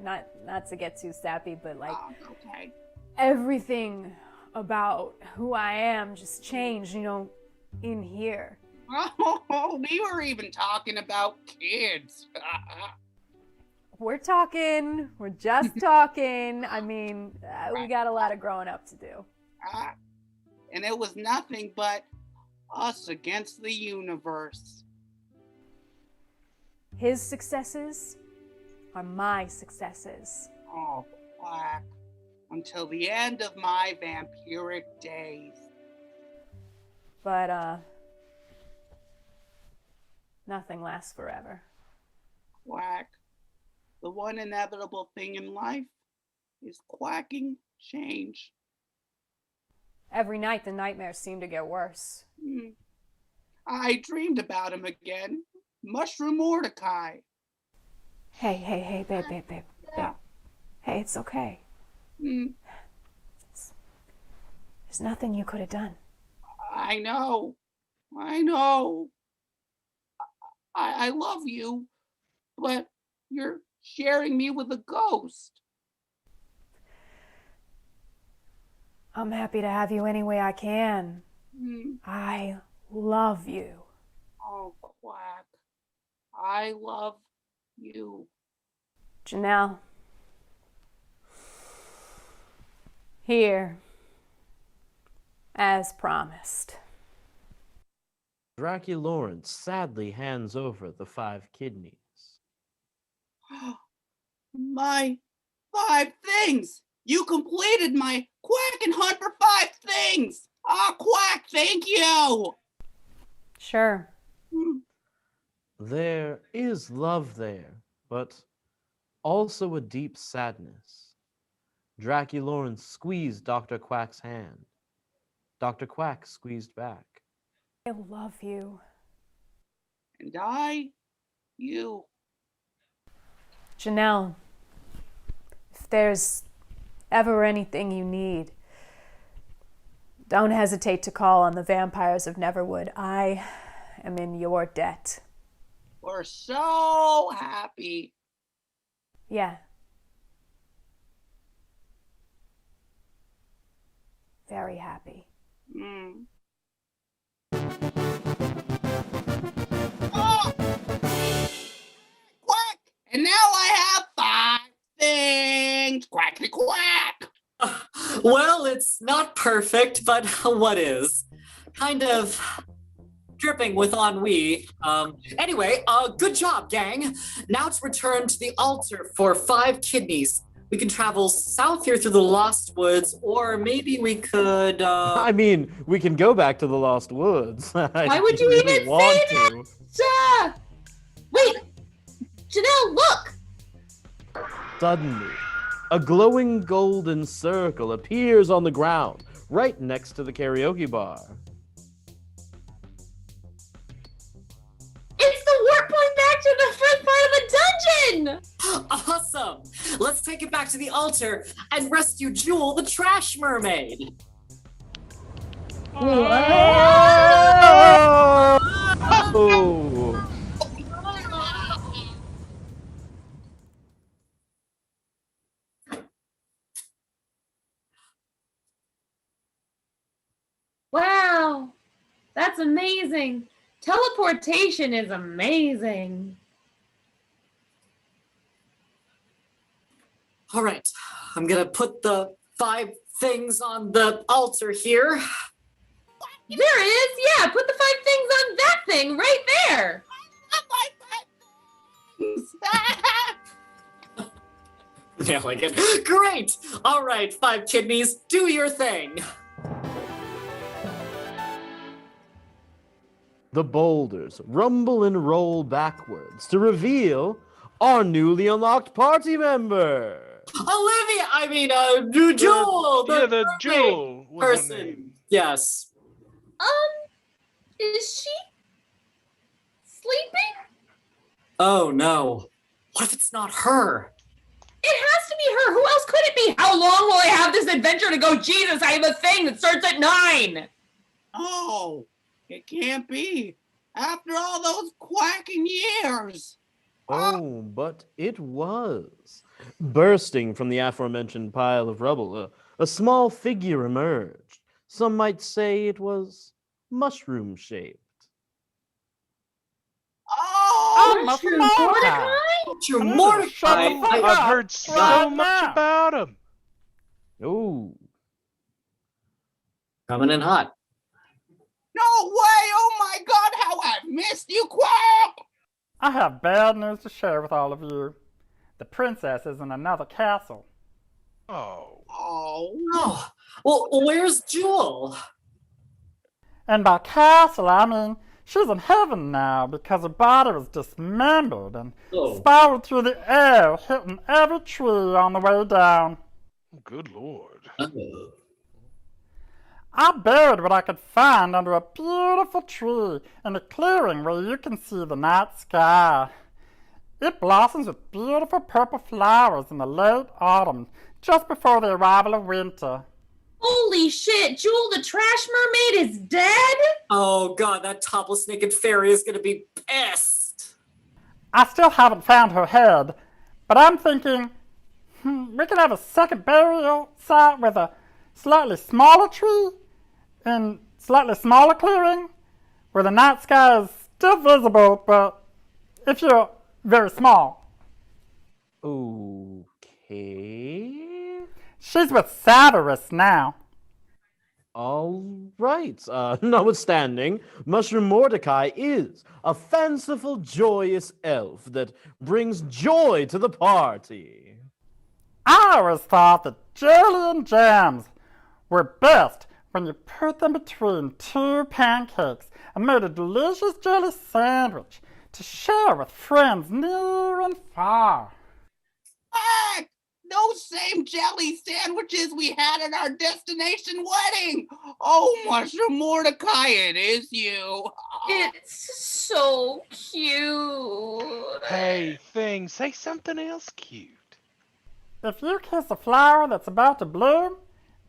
not to get too sappy, but like okay. Everything about who I am just changed, in here. Oh, we were even talking about kids. We're just talking. I mean, we got a lot of growing up to do. And it was nothing but us against the universe. His successes are my successes. Oh, quack. Until the end of my vampiric days. But, nothing lasts forever. Quack. The one inevitable thing in life is quacking change. Every night the nightmares seem to get worse. I dreamed about him again. Mushroom Mordecai. Hey, babe. Hey, it's okay. There's nothing you could have done. I know. I love you, but you're sharing me with a ghost. I'm happy to have you any way I can. I love you. Oh, quack. I love you. Janelle. Here. As promised. Dracula Lawrence sadly hands over the 5 kidneys. My 5 things! You completed my quack and hunt for 5 things! Quack, thank you! Sure. There is love there, but also a deep sadness. Dracula Lawrence squeezed Dr. Quack's hand. Dr. Quack squeezed back. I love you. And I, you. Janelle, if there's ever anything you need, don't hesitate to call on the vampires of Neverwood. I am in your debt. We're so happy. Yeah. Very happy. Oh! Quack! And now I have 5 things. Quackity quack! Well, it's not perfect, but what is? Kind of dripping with ennui. Anyway, good job, gang. Now to return to the altar for 5 kidneys. We can travel south here through the Lost Woods, or maybe we could, I mean, we can go back to the Lost Woods. Why would you even say that? Wait, Janelle, look! Suddenly, a glowing golden circle appears on the ground, right next to the karaoke bar. It's the warp point back to the first part of the dungeon! Awesome! Let's take it back to the altar and rescue Jewel, the trash mermaid. Oh! Wow, that's amazing. Teleportation is amazing. All right, I'm gonna put the 5 things on the altar here. There it is. Yeah, put the 5 things on that thing right there. Yeah, like it. Great! All right, 5 kidneys, do your thing. The boulders rumble and roll backwards to reveal our newly unlocked party member. Jewel! The Jewel was her person. name. Yes. Is she sleeping? Oh no. What if it's not her? It has to be her. Who else could it be? How long will I have this adventure to go? Jesus, I have a thing that starts at 9. Oh, it can't be. After all those quacking years. Oh, but it was. Bursting from the aforementioned pile of rubble, a small figure emerged. Some might say it was mushroom-shaped. Oh, Mushroom Mordecai! Mushroom Mordecai! I've heard so much about him. Oh. Coming in hot. No way! Oh my God, how I've missed you, Quack! I have bad news to share with all of you. The princess is in another castle. Oh. Oh. Well, where's Jewel? And by castle, I mean she's in heaven now because her body was dismembered and spiraled through the air, hitting every tree on the way down. Good Lord. I buried what I could find under a beautiful tree in a clearing where you can see the night sky. It blossoms with beautiful purple flowers in the late autumn, just before the arrival of winter. Holy shit, Jewel the trash mermaid is dead? Oh god, that topless naked fairy is gonna be pissed. I still haven't found her head, but I'm thinking we can have a second burial site with a slightly smaller tree in slightly smaller clearing where the night sky is still visible, but if you're very small. Okay. She's with Severus now. All right. Notwithstanding, Mushroom Mordecai is a fanciful, joyous elf that brings joy to the party. I always thought that jelly and jams were best when you put them between 2 pancakes and made a delicious jelly sandwich to share with friends near and far. Quack! Those same jelly sandwiches we had at our destination wedding! Oh, Mushroom Mordecai, it is you! It's so cute. Hey, thing, say something else cute. If you kiss a flower that's about to bloom,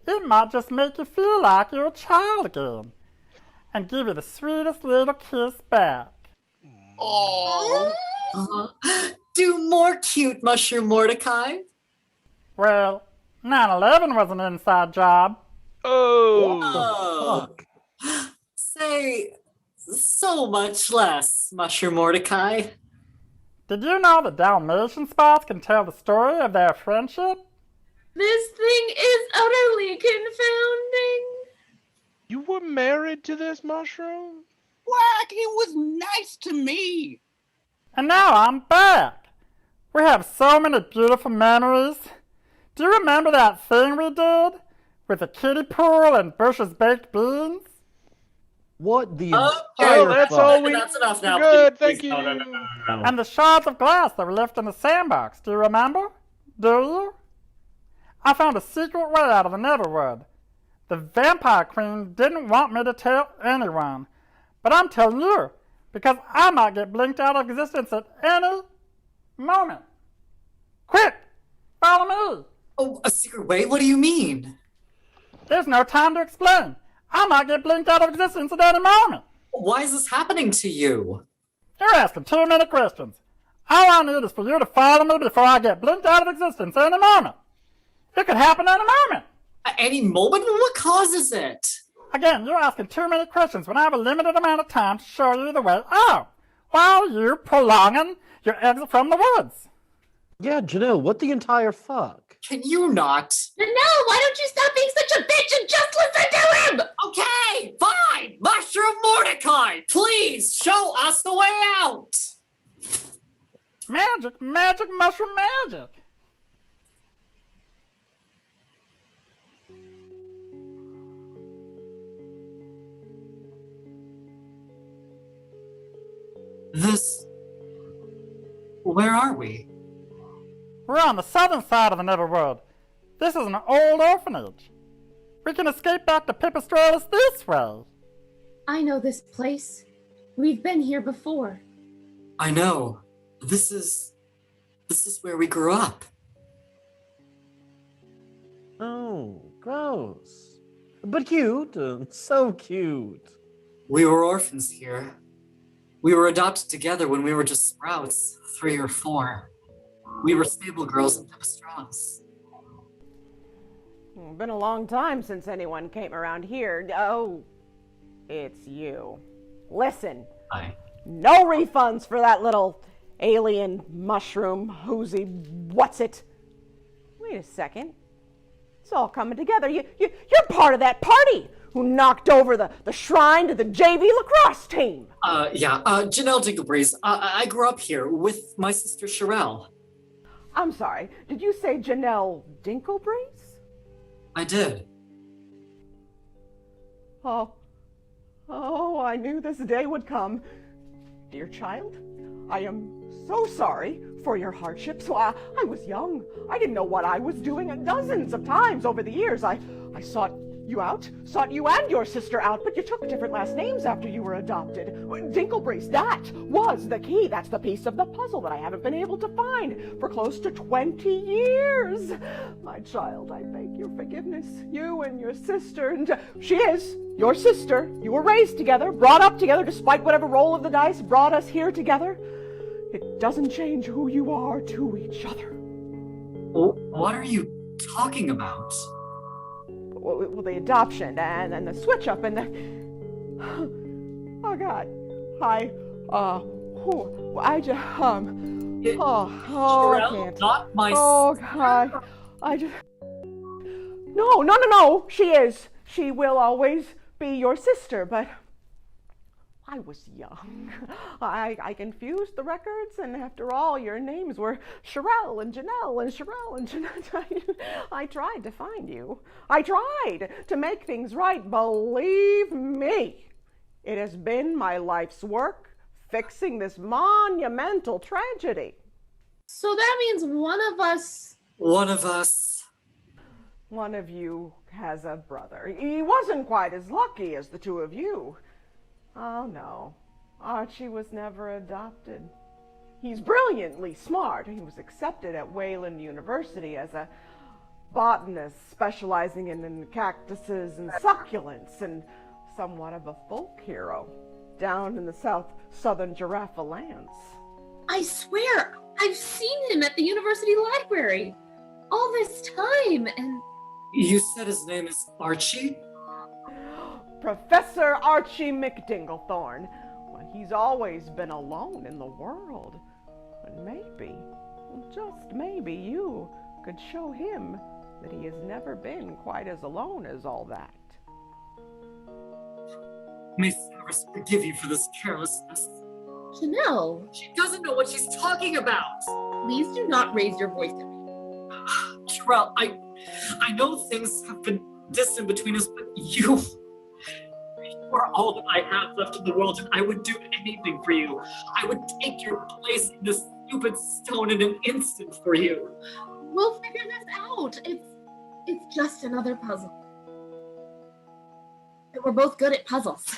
it might just make you feel like you're a child again and give you the sweetest little kiss back. Oh. Do more cute, Mushroom Mordecai. Well, 9/11 was an inside job. Oh. Say so much less, Mushroom Mordecai. Did you know that Dalmatian spots can tell the story of their friendship? This thing is utterly confounding. You were married to this mushroom? Quack, he was nice to me. And now I'm back. We have so many beautiful memories. Do you remember that thing we did with the kiddie pool and Bush's baked beans? What the Well, entire that's fuck? all we. That's enough now. Good, Please, thank you. No. And the shards of glass that were left in the sandbox, do you remember? Do you? I found a secret way out of the Neverwood. The Vampire Queen didn't want me to tell anyone, but I'm telling you, because I might get blinked out of existence at any moment. Quick, follow me. Oh, a secret way? What do you mean? There's no time to explain. I might get blinked out of existence at any moment. Why is this happening to you? You're asking too many questions. All I need is for you to follow me before I get blinked out of existence any moment. It could happen any moment. Any moment? What causes it? Again, you're asking too many questions when I have a limited amount of time to show you the way out, while you're prolonging your exit from the woods. Yeah, Janelle, what the entire fuck? Can you not? Janelle, why don't you stop being such a bitch and just listen to him? Okay, fine. Mushroom Mordecai, please show us the way out. Magic, magic, mushroom magic. Where are we? We're on the southern side of the Neverworld. This is an old orphanage. We can escape back to Pipistrellus this way. I know this place. We've been here before. I know. This is where we grew up. Oh, gross. But cute. So cute. We were orphans here. We were adopted together when we were just sprouts, 3 or 4. We were stable girls in Pipistrellus. Been a long time since anyone came around here. Oh, it's you. Listen. Hi. No refunds for that little alien mushroom whoozy what's it. Wait a second. It's all coming together. You're part of that party who knocked over the shrine to the JV lacrosse team. Janelle Dinglebreeze. I grew up here with my sister Sherelle. I'm sorry, did you say Janelle Dinklebreeze? I did. Oh, I knew this day would come. Dear child, I am so sorry for your hardships. I was young. I didn't know what I was doing, and dozens of times over the years I sought you and your sister out, but you took different last names after you were adopted. Dinklebreeze, that was the key. That's the piece of the puzzle that I haven't been able to find for close to 20 years. My child, I beg your forgiveness. You and your sister, and she is your sister. You were raised together, brought up together, despite whatever roll of the dice brought us here together. It doesn't change who you are to each other. What are you talking about? Well, the adoption and the switch up and the... Oh, God. I just, Sherelle, I can't. not my God. I just... No. She is. She will always be your sister, but... I was young. I confused the records, and after all, your names were Sherelle and Janelle and Sherelle and Janelle. I tried to find you. I tried to make things right. Believe me, it has been my life's work fixing this monumental tragedy. So that means one of us... One of us. One of you has a brother. He wasn't quite as lucky as the two of you. Oh, no. Archie was never adopted. He's brilliantly smart. He was accepted at Wayland University as a botanist specializing in cactuses and succulents, and somewhat of a folk hero down in the southern Giraffe lands. I swear, I've seen him at the university library all this time, and... You said his name is Archie? Professor Archie McDinglethorne. Well, he's always been alone in the world. And maybe, just maybe, you could show him that he has never been quite as alone as all that. May Severus forgive you for this carelessness. Janelle! She doesn't know what she's talking about! Please do not raise your voice at me. Sherelle, I know things have been distant between us, but You are all that I have left in the world, and I would do anything for you. I would take your place in this stupid stone in an instant for you. We'll figure this out. It's just another puzzle. And we're both good at puzzles.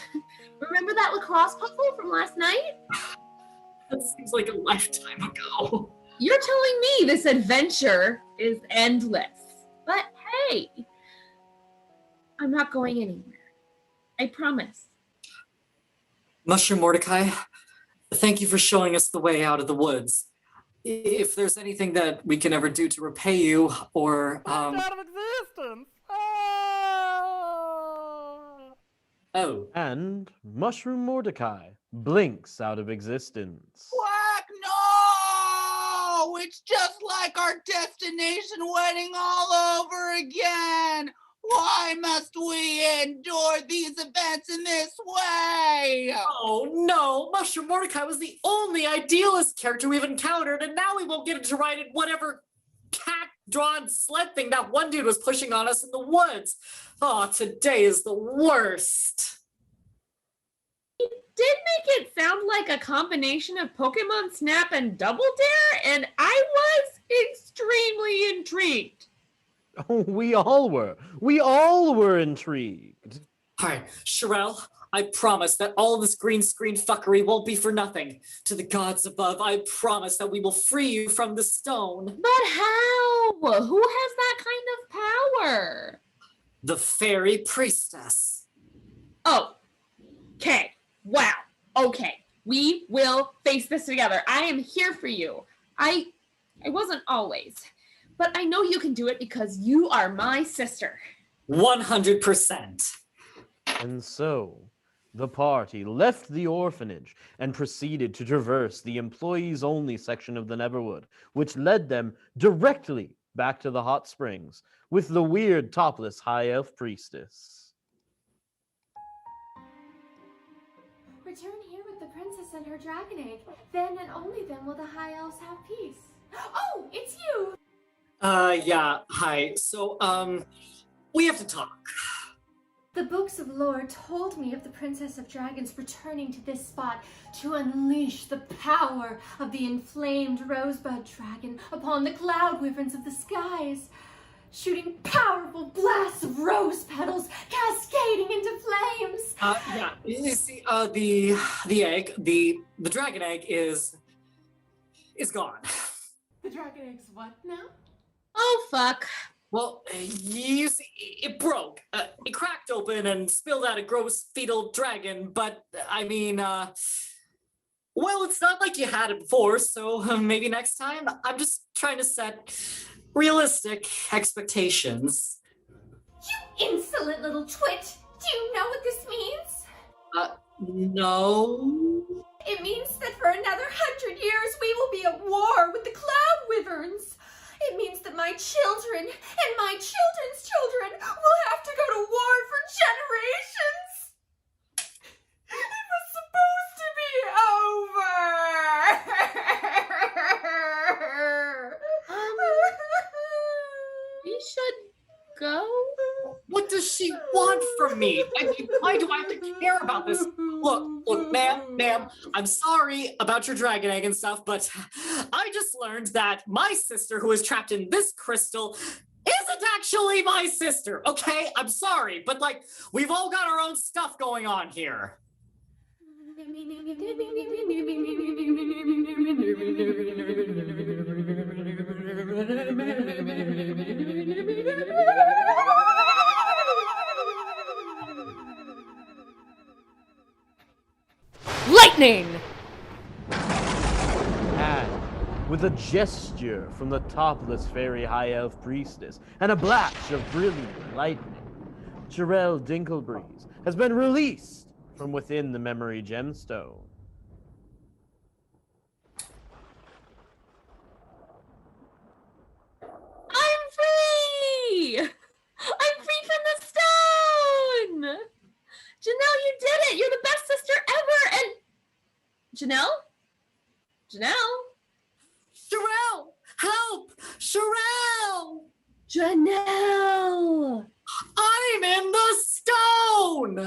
Remember that lacrosse puzzle from last night? That seems like a lifetime ago. You're telling me this adventure is endless. But hey, I'm not going anywhere. I promise. Mushroom Mordecai, thank you for showing us the way out of the woods. If there's anything that we can ever do to repay you, or Out of existence. Oh. And Mushroom Mordecai blinks out of existence. Quack, no! It's just like our destination wedding all over again! Why must we endure these events in this way? Oh no! Mushroom Mordecai was the only idealist character we've encountered, and now we won't get to ride in whatever cat-drawn sled thing that one dude was pushing on us in the woods. Oh, today is the worst. It did make it sound like a combination of Pokemon Snap and Double Dare, and I was extremely intrigued. Oh, we all were. We all were intrigued. All right, Sherelle, I promise that all this green screen fuckery won't be for nothing. To the gods above, I promise that we will free you from the stone. But how? Who has that kind of power? The fairy priestess. Oh, okay. Wow. Okay. We will face this together. I am here for you. I wasn't always. But I know you can do it because you are my sister. 100%. And so, the party left the orphanage and proceeded to traverse the employees-only section of the Neverwood, which led them directly back to the hot springs with the weird topless high elf priestess. Return here with the princess and her dragon egg. Then and only then will the high elves have peace. Oh, it's you! Yeah, hi. So, we have to talk. The books of lore told me of the Princess of Dragons returning to this spot to unleash the power of the inflamed rosebud dragon upon the cloud wyverns of the skies, shooting powerful blasts of rose petals cascading into flames. Yeah, you see, the egg, the dragon egg is gone. The dragon egg's what now? Oh, fuck. Well, you see, it broke. It cracked open and spilled out a gross fetal dragon, but, I mean, well, it's not like you had it before, so maybe next time. I'm just trying to set realistic expectations. You insolent little twit! Do you know what this means? No. It means that for another 100 years we will be at war with the cloud wyverns. It means that my children and my children's children will have to go to war for generations. It was supposed to be over. We should go? What does she want from me? I mean, why do I have to care about this? Look, ma'am, I'm sorry about your dragon egg and stuff, but I just learned that my sister, who is trapped in this crystal, isn't actually my sister, okay? I'm sorry, but like, we've all got our own stuff going on here. Lightning! And with a gesture from the topless fairy high elf priestess and a flash of brilliant lightning, Sherelle Dinklebreeze has been released from within the memory gemstone. I'm free! I'm free from the stone! Janelle, you did it! You're the best sister ever! And Janelle? Sherelle! Help! Sherelle! Janelle! I'm in the stone!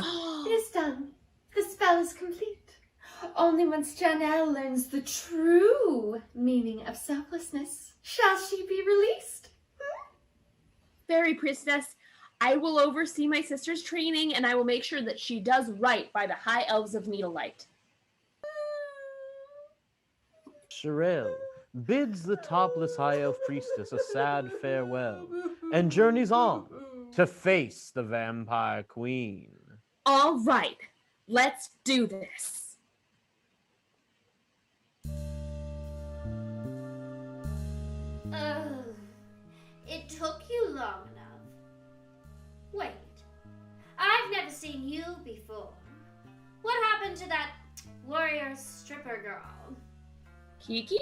Is that Done. The spell is complete. Only once Janelle learns the true meaning of selflessness shall she be released. Fairy priestess, I will oversee my sister's training, and I will make sure that she does right by the High Elves of Needlelight. Sherelle bids the topless High Elf priestess a sad farewell and journeys on to face the Vampire Queen. All right, let's do this. Oh, it took you long enough. Wait, I've never seen you before. What happened to that warrior stripper girl? Kiki?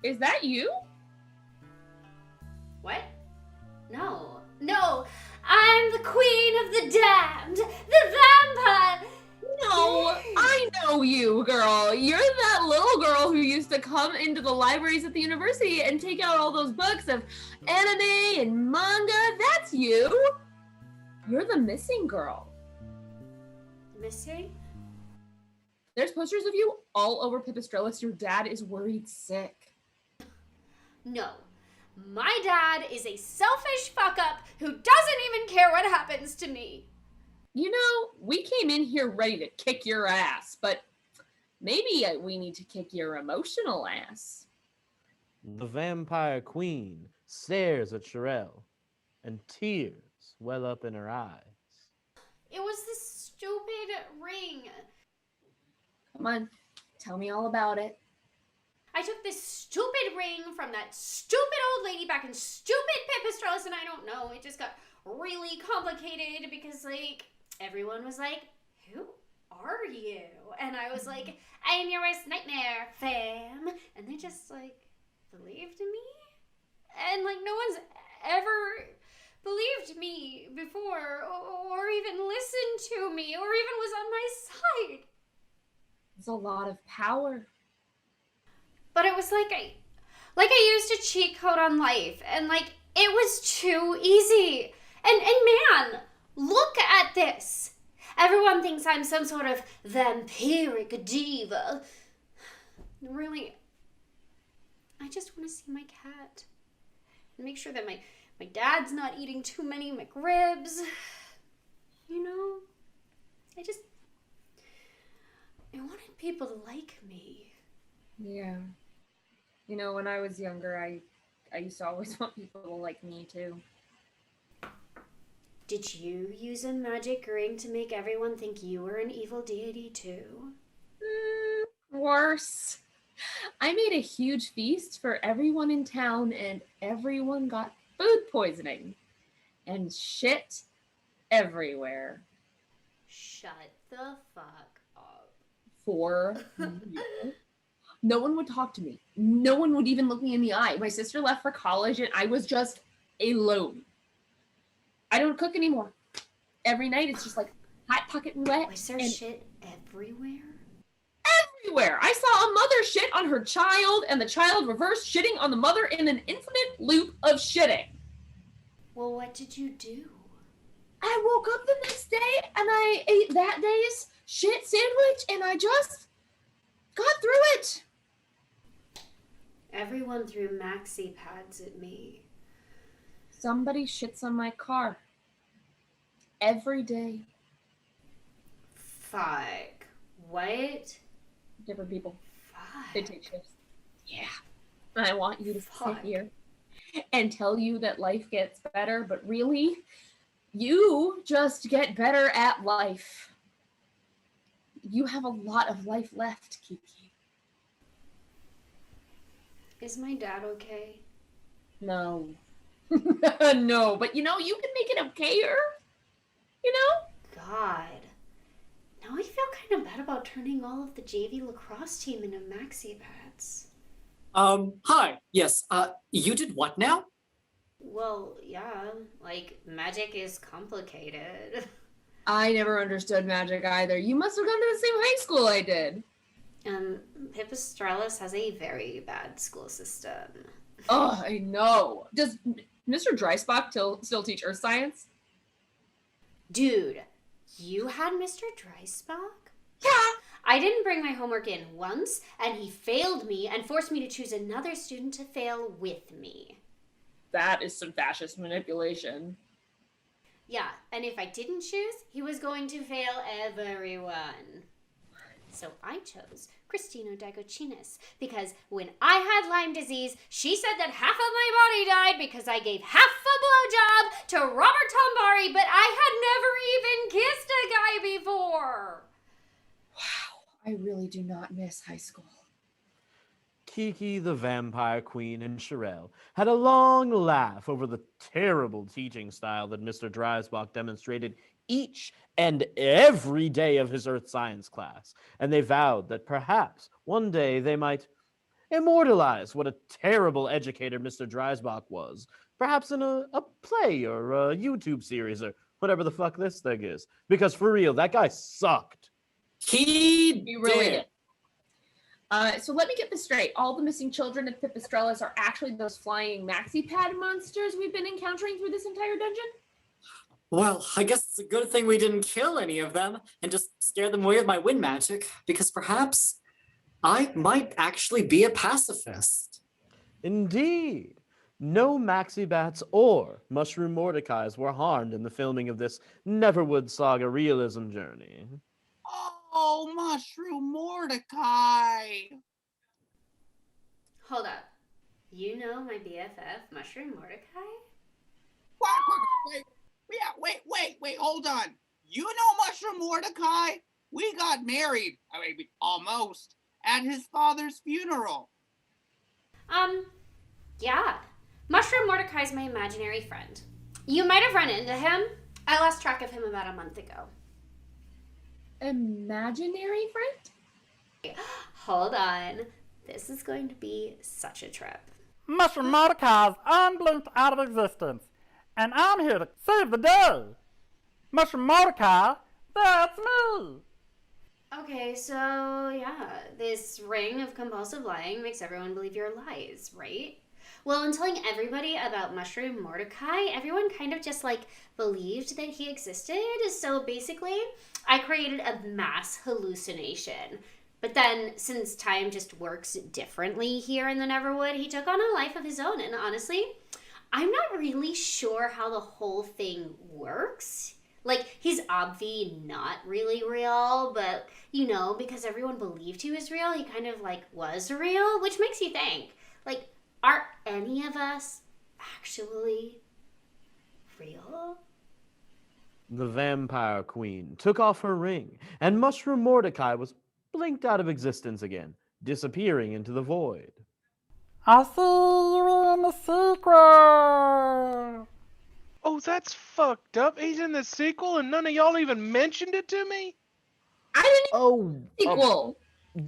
Is that you? What? No, I'm the queen of the damned, the vampire. No, I know you, girl. You're that little girl who used to come into the libraries at the university and take out all those books of anime and manga. That's you. You're the missing girl. Missing? There's posters of you all over Pipistrellis. Your dad is worried sick. No. My dad is a selfish fuck-up who doesn't even care what happens to me. You know, we came in here ready to kick your ass, but maybe we need to kick your emotional ass. The Vampire Queen stares at Sherelle, and tears well up in her eyes. It was this stupid ring. Come on, tell me all about it. I took this stupid ring from that stupid old lady back in stupid Pipistrellis, and I don't know, it just got really complicated because, like, everyone was like, who are you? And I was like, I'm your worst nightmare, fam. And they just, like, believed me? And, like, no one's ever believed me before or even listened to me or even was on my side. It's a lot of power. But it was like I used a cheat code on life, and like it was too easy. And man, look at this. Everyone thinks I'm some sort of vampiric diva. Really, I just want to see my cat and make sure that my dad's not eating too many McRibs. You know, I wanted people to like me. Yeah. You know, when I was younger, I used to always want people to like me too. Did you use a magic ring to make everyone think you were an evil deity too? Worse. I made a huge feast for everyone in town, and everyone got food poisoning. And shit everywhere. Shut the fuck up. For real. No one would talk to me. No one would even look me in the eye. My sister left for college and I was just alone. I don't cook anymore. Every night it's just like hot pocket roulette. Was there shit everywhere? Everywhere. I saw a mother shit on her child and the child reverse shitting on the mother in an infinite loop of shitting. Well, what did you do? I woke up the next day and I ate that day's shit sandwich and I just got through it. Everyone threw maxi pads at me. Somebody shits on my car. Every day. Fuck. What? Different people. Fuck. They take shifts. Yeah. And I want you to sit here and tell you that life gets better, but really, you just get better at life. You have a lot of life left, Kiki. Is my dad okay? No. No, but you know, you can make it okayer. You know? God. Now I feel kind of bad about turning all of the JV lacrosse team into maxi pads. Hi. Yes, you did what now? Well, yeah, like, magic is complicated. I never understood magic either. You must have gone to the same high school I did. Pipistrellis has a very bad school system. Oh, I know. Does Mr. Dryspock still teach earth science? Dude, You had Mr. Dreisbach? Yeah. I didn't bring my homework in once, and he failed me and forced me to choose another student to fail with me. That is some fascist manipulation. Yeah, and if I didn't choose, he was going to fail everyone. So I chose Cristino Dagochinis because when I had Lyme disease, she said that half of my body died because I gave half a blowjob to Robert Tombari, but I had never even kissed a guy before. I really do not miss high school. Kiki the Vampire Queen and Sherelle had a long laugh over the terrible teaching style that Mr. Dreisbach demonstrated each and every day of his earth science class, and they vowed that perhaps one day they might immortalize what a terrible educator Mr. Dreisbach was, perhaps in a play or a YouTube series or whatever the fuck this thing is. Because for real, that guy sucked. He really did. So let me get this straight. All the missing children of Pipistrellus are actually those flying maxi pad monsters we've been encountering through this entire dungeon? Well, I guess it's a good thing we didn't kill any of them and just scare them away with my wind magic, because perhaps I might actually be a pacifist. Indeed. No Maxi Bats or Mushroom Mordecais were harmed in the filming of this Neverwood Saga realism journey. Oh, Mushroom Mordecai! Hold up. You know my BFF, Mushroom Mordecai? Wait, hold on. You know Mushroom Mordecai? We got married, I mean, almost, at his father's funeral. Yeah. Mushroom Mordecai's my imaginary friend. You might have run into him. I lost track of him about a month ago. Imaginary friend? Hold on. This is going to be such a trip. Mushroom Mordecai's unblinked out of existence, and I'm here to save the day. Mushroom Mordecai, that's me. Okay, so yeah, this ring of compulsive lying makes everyone believe your lies, right? Well, in telling everybody about Mushroom Mordecai, everyone kind of just believed that he existed. So basically, I created a mass hallucination. But then, since time just works differently here in the Neverwood, he took on a life of his own. And honestly, I'm not really sure how the whole thing works. He's obviously not really real, but, because everyone believed he was real, he kind of, was real, which makes you think, are any of us actually real? The Vampire Queen took off her ring, and Mushroom Mordecai was blinked out of existence again, disappearing into the void. I'll see you in the sequel! Oh, that's fucked up. He's in the sequel and none of y'all even mentioned it to me? I didn't sequel.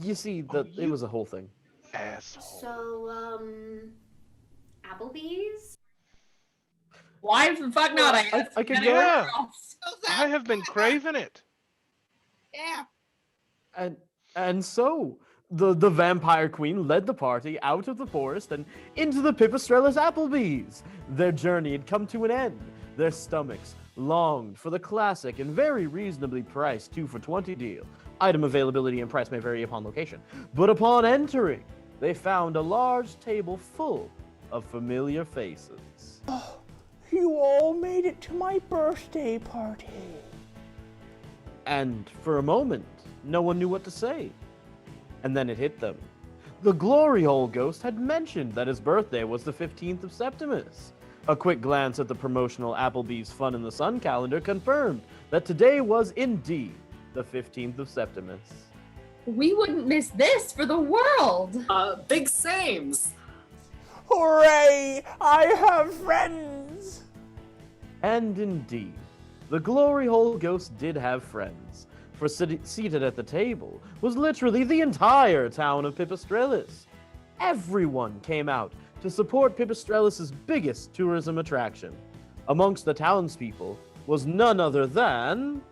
You see, it was a whole thing. Asshole. So, Applebee's? Why the fuck not? I could go. go. I have been craving it. Yeah. And so the Vampire Queen led the party out of the forest and into the Pipistrellus Applebee's. Their journey had come to an end. Their stomachs longed for the classic and very reasonably priced 2 for $20 deal. Item availability and price may vary upon location. But upon entering, they found a large table full of familiar faces. Oh, you all made it to my birthday party. And for a moment, no one knew what to say. And then it hit them. The Glory Hole Ghost had mentioned that his birthday was the 15th of Septimus. A quick glance at the promotional Applebee's Fun in the Sun calendar confirmed that today was indeed the 15th of Septimus. We wouldn't miss this for the world. Big sames. Hooray! I have friends! And indeed, the Glory Hole Ghost did have friends. For seated at the table was literally the entire town of Pipistrellus. Everyone came out to support Pipistrellus's biggest tourism attraction. Amongst the townspeople was none other than...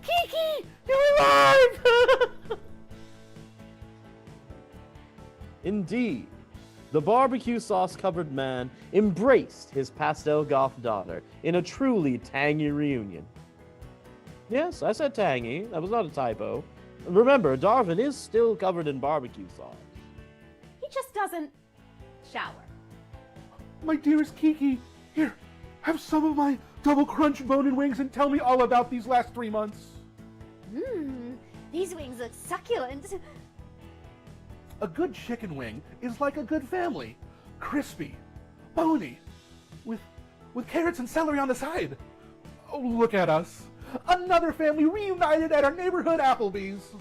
Kiki! You're alive! Indeed, the barbecue sauce covered man embraced his pastel goth daughter in a truly tangy reunion. Yes, I said tangy. That was not a typo. Remember, Darvin is still covered in barbecue sauce. He just doesn't shower. My dearest Kiki, here, have some of my double crunch bone-in wings and tell me all about these last 3 months. These wings look succulent. A good chicken wing is like a good family. Crispy, bony, with carrots and celery on the side. Oh, look at us. Another family reunited at our neighborhood Applebee's.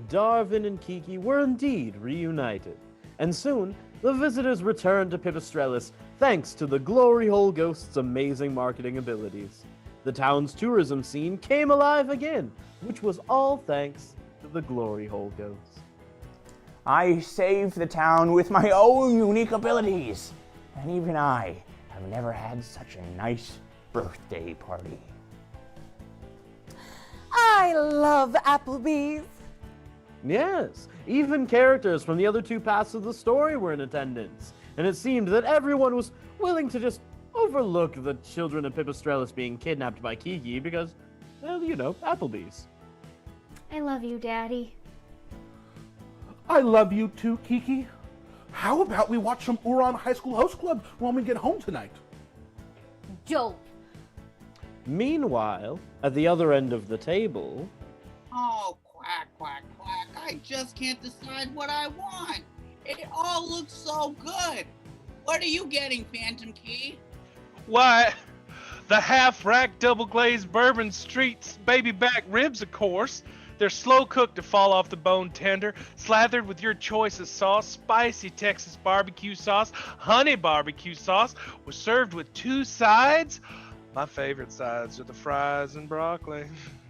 Darvin and Kiki were indeed reunited, and soon the visitors returned to Pipistrellis thanks to the Glory Hole Ghost's amazing marketing abilities. The town's tourism scene came alive again, which was all thanks to the Glory Hole Ghost. I saved the town with my own unique abilities, and even I have never had such a nice birthday party. I love Applebee's. Yes, even characters from the other two paths of the story were in attendance, and it seemed that everyone was willing to just overlook the children of Pipistrellis being kidnapped by Kiki because, well, you know, Applebee's. I love you, Daddy. I love you too, Kiki. How about we watch some Uran High School Host Club when we get home tonight? Dope. Meanwhile, at the other end of the table... Oh, quack, quack, quack. I just can't decide what I want. It all looks so good. What are you getting, Phantom Key? Why, the half-rack double-glazed bourbon streets baby back ribs, of course. They're slow-cooked to fall off the bone tender, slathered with your choice of sauce, spicy Texas barbecue sauce, honey barbecue sauce, was served with 2 sides. My favorite sides are the fries and broccoli.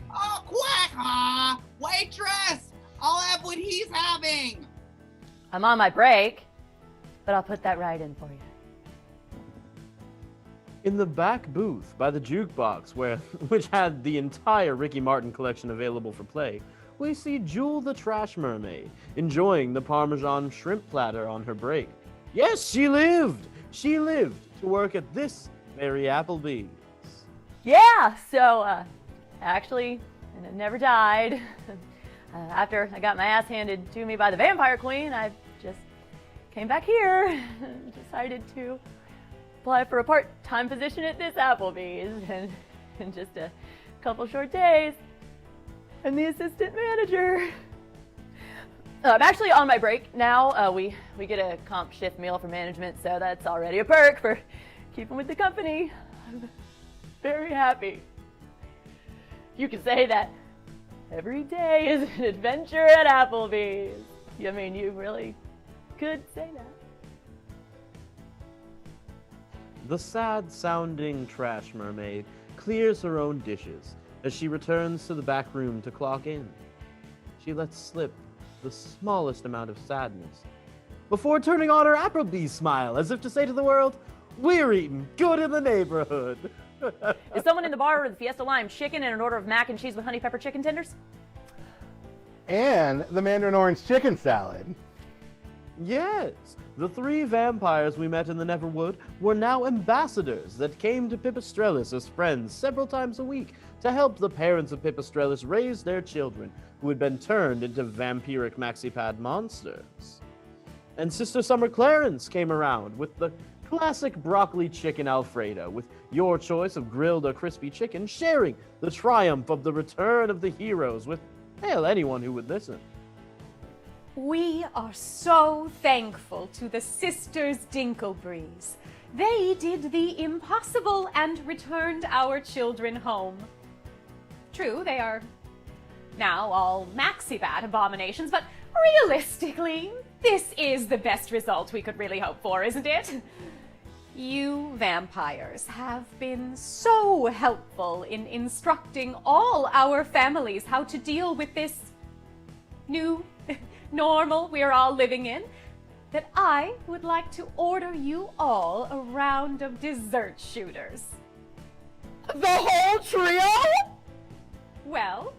Oh, quack, huh? Waitress! I'll have what he's having! I'm on my break, but I'll put that right in for you. In the back booth by the jukebox, which had the entire Ricky Martin collection available for play, we see Jewel the Trash Mermaid enjoying the Parmesan shrimp platter on her break. Yes, she lived! She lived to work at this very Applebee's. Yeah, so, actually, and it never died. After I got my ass handed to me by the Vampire Queen, I just came back here and decided to apply for a part-time position at this Applebee's, and in just a couple short days, I'm the assistant manager. I'm actually on my break now. We get a comp shift meal for management, so that's already a perk for keeping with the company. I'm very happy. You can say that every day is an adventure at Applebee's. I mean, you really could say that. The sad-sounding trash mermaid clears her own dishes as she returns to the back room to clock in. She lets slip the smallest amount of sadness before turning on her Applebee's smile as if to say to the world, "We're eating good in the neighborhood." Is someone in the bar with Fiesta Lime chicken and an order of mac and cheese with honey pepper chicken tenders? And the Mandarin Orange chicken salad. Yes, the 3 vampires we met in the Neverwood were now ambassadors that came to Pipistrellis as friends several times a week to help the parents of Pipistrellis raise their children who had been turned into vampiric maxipad monsters. And Sister Summer Clarence came around with the classic broccoli chicken Alfredo, with your choice of grilled or crispy chicken, sharing the triumph of the return of the heroes with, hell, anyone who would listen. We are so thankful to the Sisters Dinklebreeze. They did the impossible and returned our children home. True, they are now all maxibad abominations, but realistically, this is the best result we could really hope for, isn't it? You vampires have been so helpful in instructing all our families how to deal with this new normal we're all living in, that I would like to order you all a round of dessert shooters. The whole trio? Well,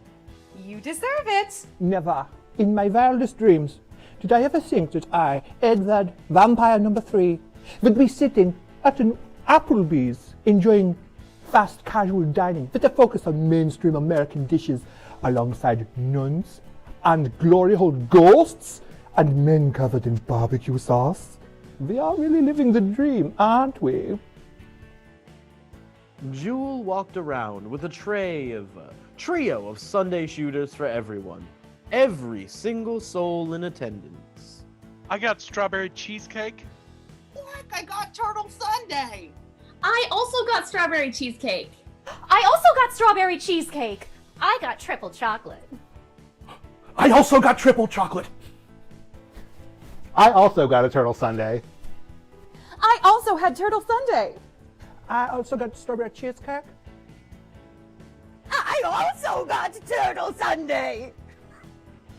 you deserve it. Never, in my wildest dreams, did I ever think that I, Edward, vampire number 3, would be sitting at an Applebee's enjoying fast casual dining with a focus on mainstream American dishes alongside nuns and glory hole ghosts and men covered in barbecue sauce? We are really living the dream, aren't we? Jewel walked around with a trio of Sunday shooters for everyone. Every single soul in attendance. I got strawberry cheesecake. Look, I got turtle sundae. I also got strawberry cheesecake. I also got strawberry cheesecake. I got triple chocolate. I also got triple chocolate. I also got a turtle sundae. I also had turtle sundae. I also got strawberry cheesecake. I also got turtle sundae.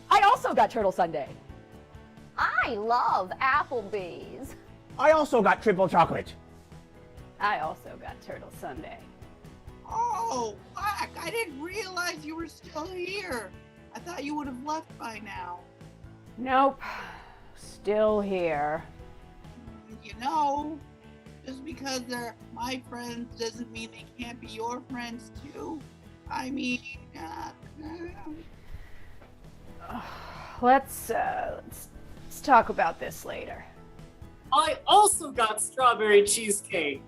I also got turtle sundae. I love Applebee's. I also got triple chocolate. I also got turtle sundae. Oh, fuck, I didn't realize you were still here. I thought you would have left by now. Nope. Still here. You know, just because they're my friends doesn't mean they can't be your friends too. I mean, Let's talk about this later. I also got strawberry cheesecake.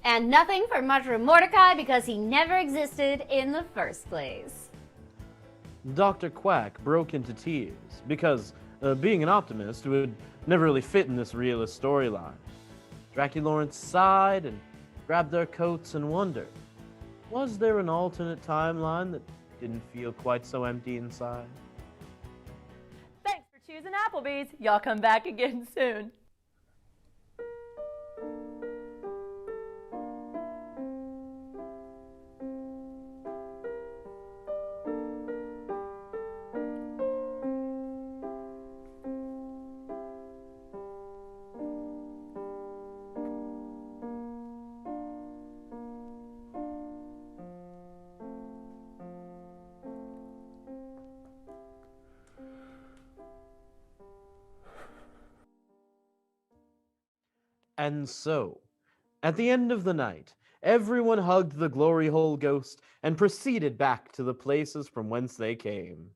And nothing for Mushroom Mordecai because he never existed in the first place. Dr. Quack broke into tears because being an optimist would never really fit in this realist storyline. Dracula Lawrence sighed and grabbed their coats and wondered, was there an alternate timeline that didn't feel quite so empty inside? Thanks for choosing Applebee's. Y'all come back again soon. And so, at the end of the night, everyone hugged the glory hole ghost and proceeded back to the places from whence they came.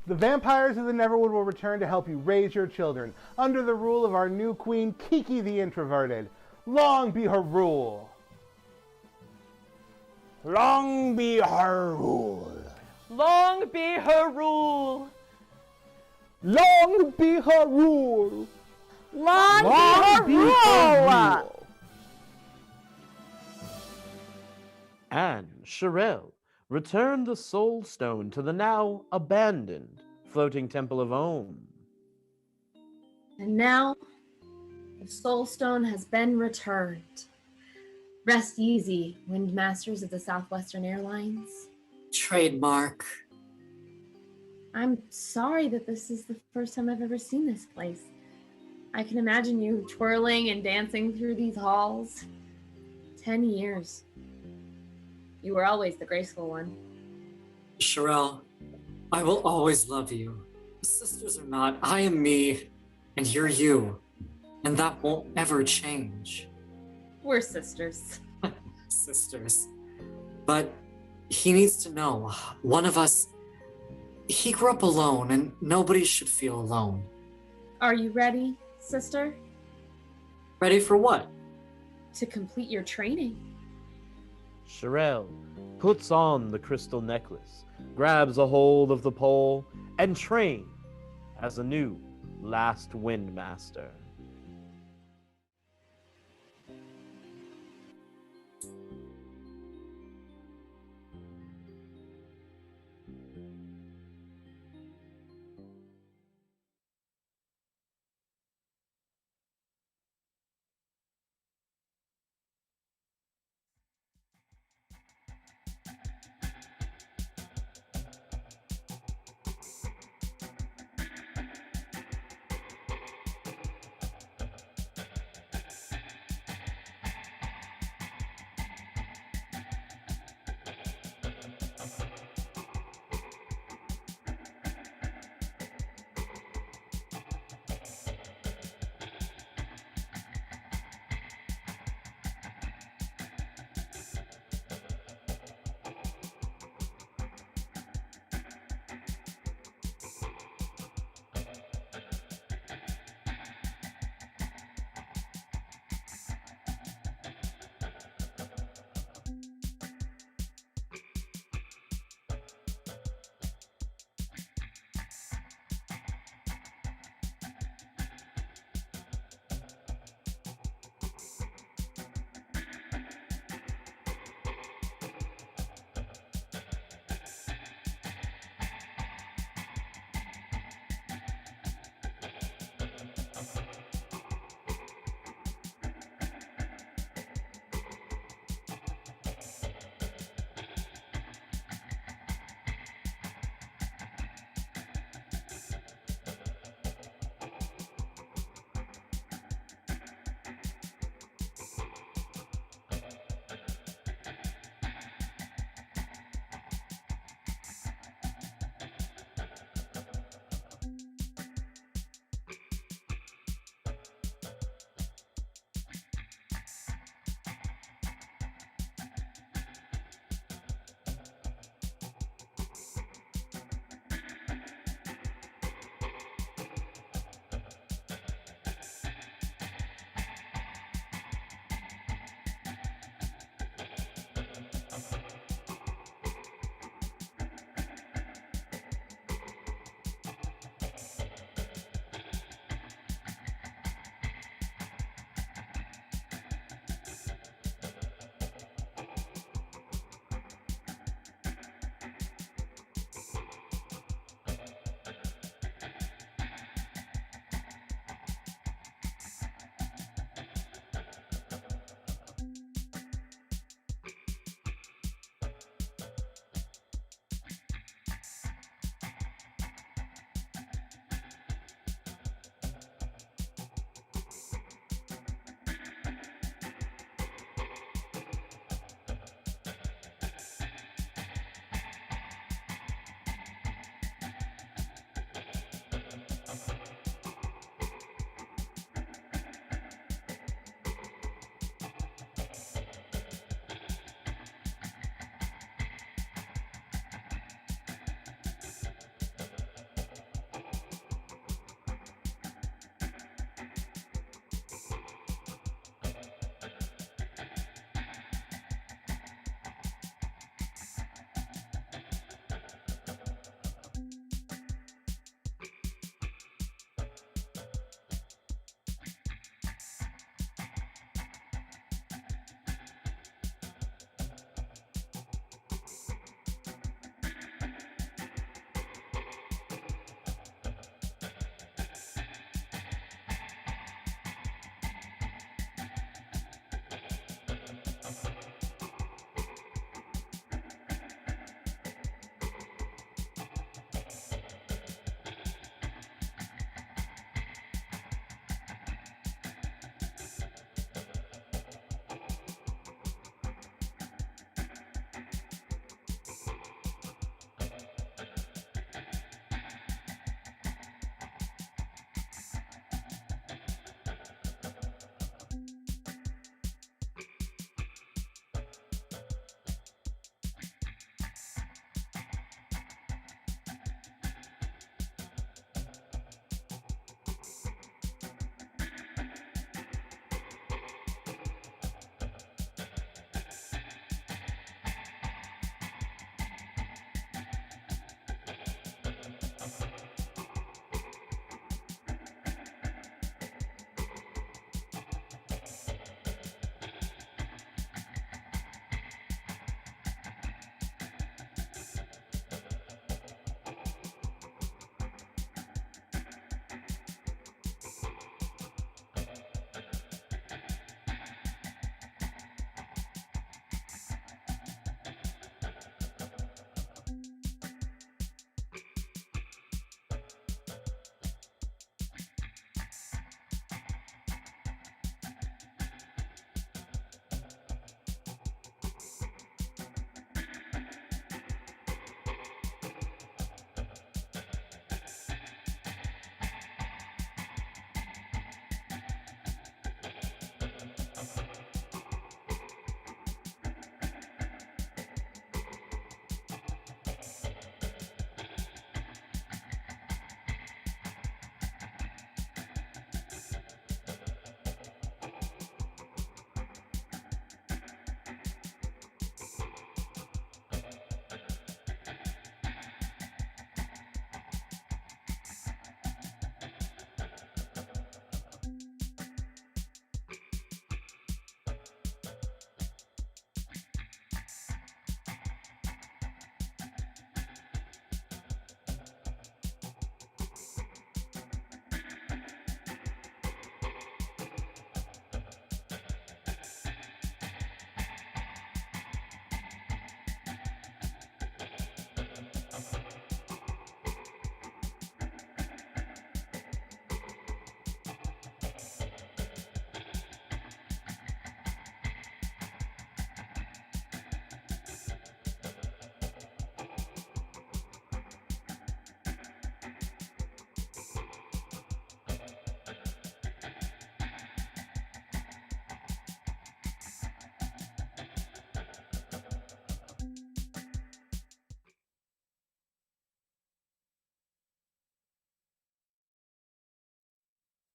The vampires of the Neverwood will return to help you raise your children under the rule of our new queen, Kiki the Introverted. Long be her rule. Long be her rule. Long be her rule. Long be her rule. Long be her rule. And Sherelle returned the soul stone to the now abandoned floating Temple of Om. And now, the Soul Stone has been returned. Rest easy, Wind Masters of the Southwestern Airlines. Trademark. I'm sorry that this is the first time I've ever seen this place. I can imagine you twirling and dancing through these halls. 10 years. You were always the graceful one. Sherelle, I will always love you. Sisters or not, I am me, and you're you. And that won't ever change. We're sisters. Sisters. But he needs to know, one of us, he grew up alone, and nobody should feel alone. Are you ready, sister? Ready for what? To complete your training. Sherelle puts on the crystal necklace, grabs a hold of the pole, and trains as a new Last Wind Master.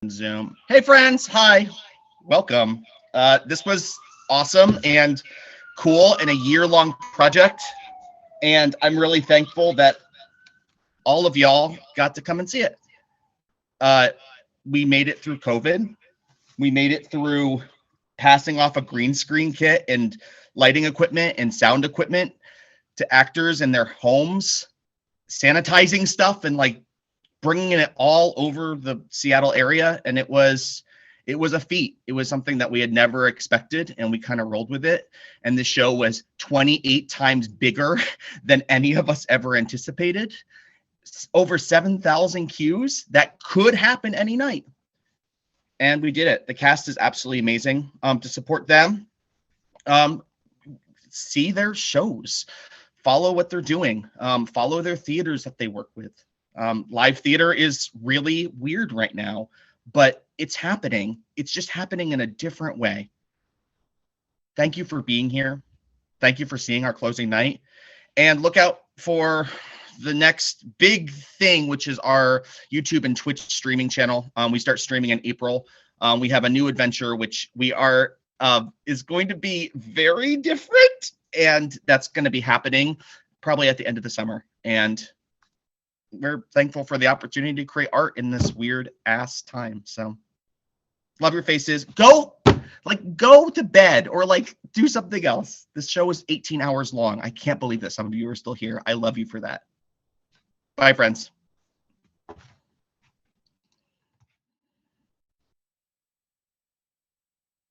Zoom. Hey friends, hi, welcome. This was awesome and cool and a year-long project, and I'm really thankful that all of y'all got to come and see it. We made it through COVID. We made it through passing off a green screen kit and lighting equipment and sound equipment to actors in their homes, sanitizing stuff and like bringing it all over the Seattle area. And it was a feat. It was something that we had never expected, and we kind of rolled with it. And the show was 28 times bigger than any of us ever anticipated. Over 7,000 cues. That could happen any night. And we did it. The cast is absolutely amazing. To support them, see their shows, follow what they're doing, follow their theaters that they work with. Live theater is really weird right now, but it's happening. It's just happening in a different way. Thank you for being here. Thank you for seeing our closing night. And look out for the next big thing, which is our YouTube and Twitch streaming channel. We start streaming in April. We have a new adventure, which we are is going to be very different, and that's going to be happening probably at the end of the summer. And we're thankful for the opportunity to create art in this weird ass time. So love your faces. Go to bed or like do something else. This show is 18 hours long. I can't believe that some of you are still here. I love you for that. Bye, friends.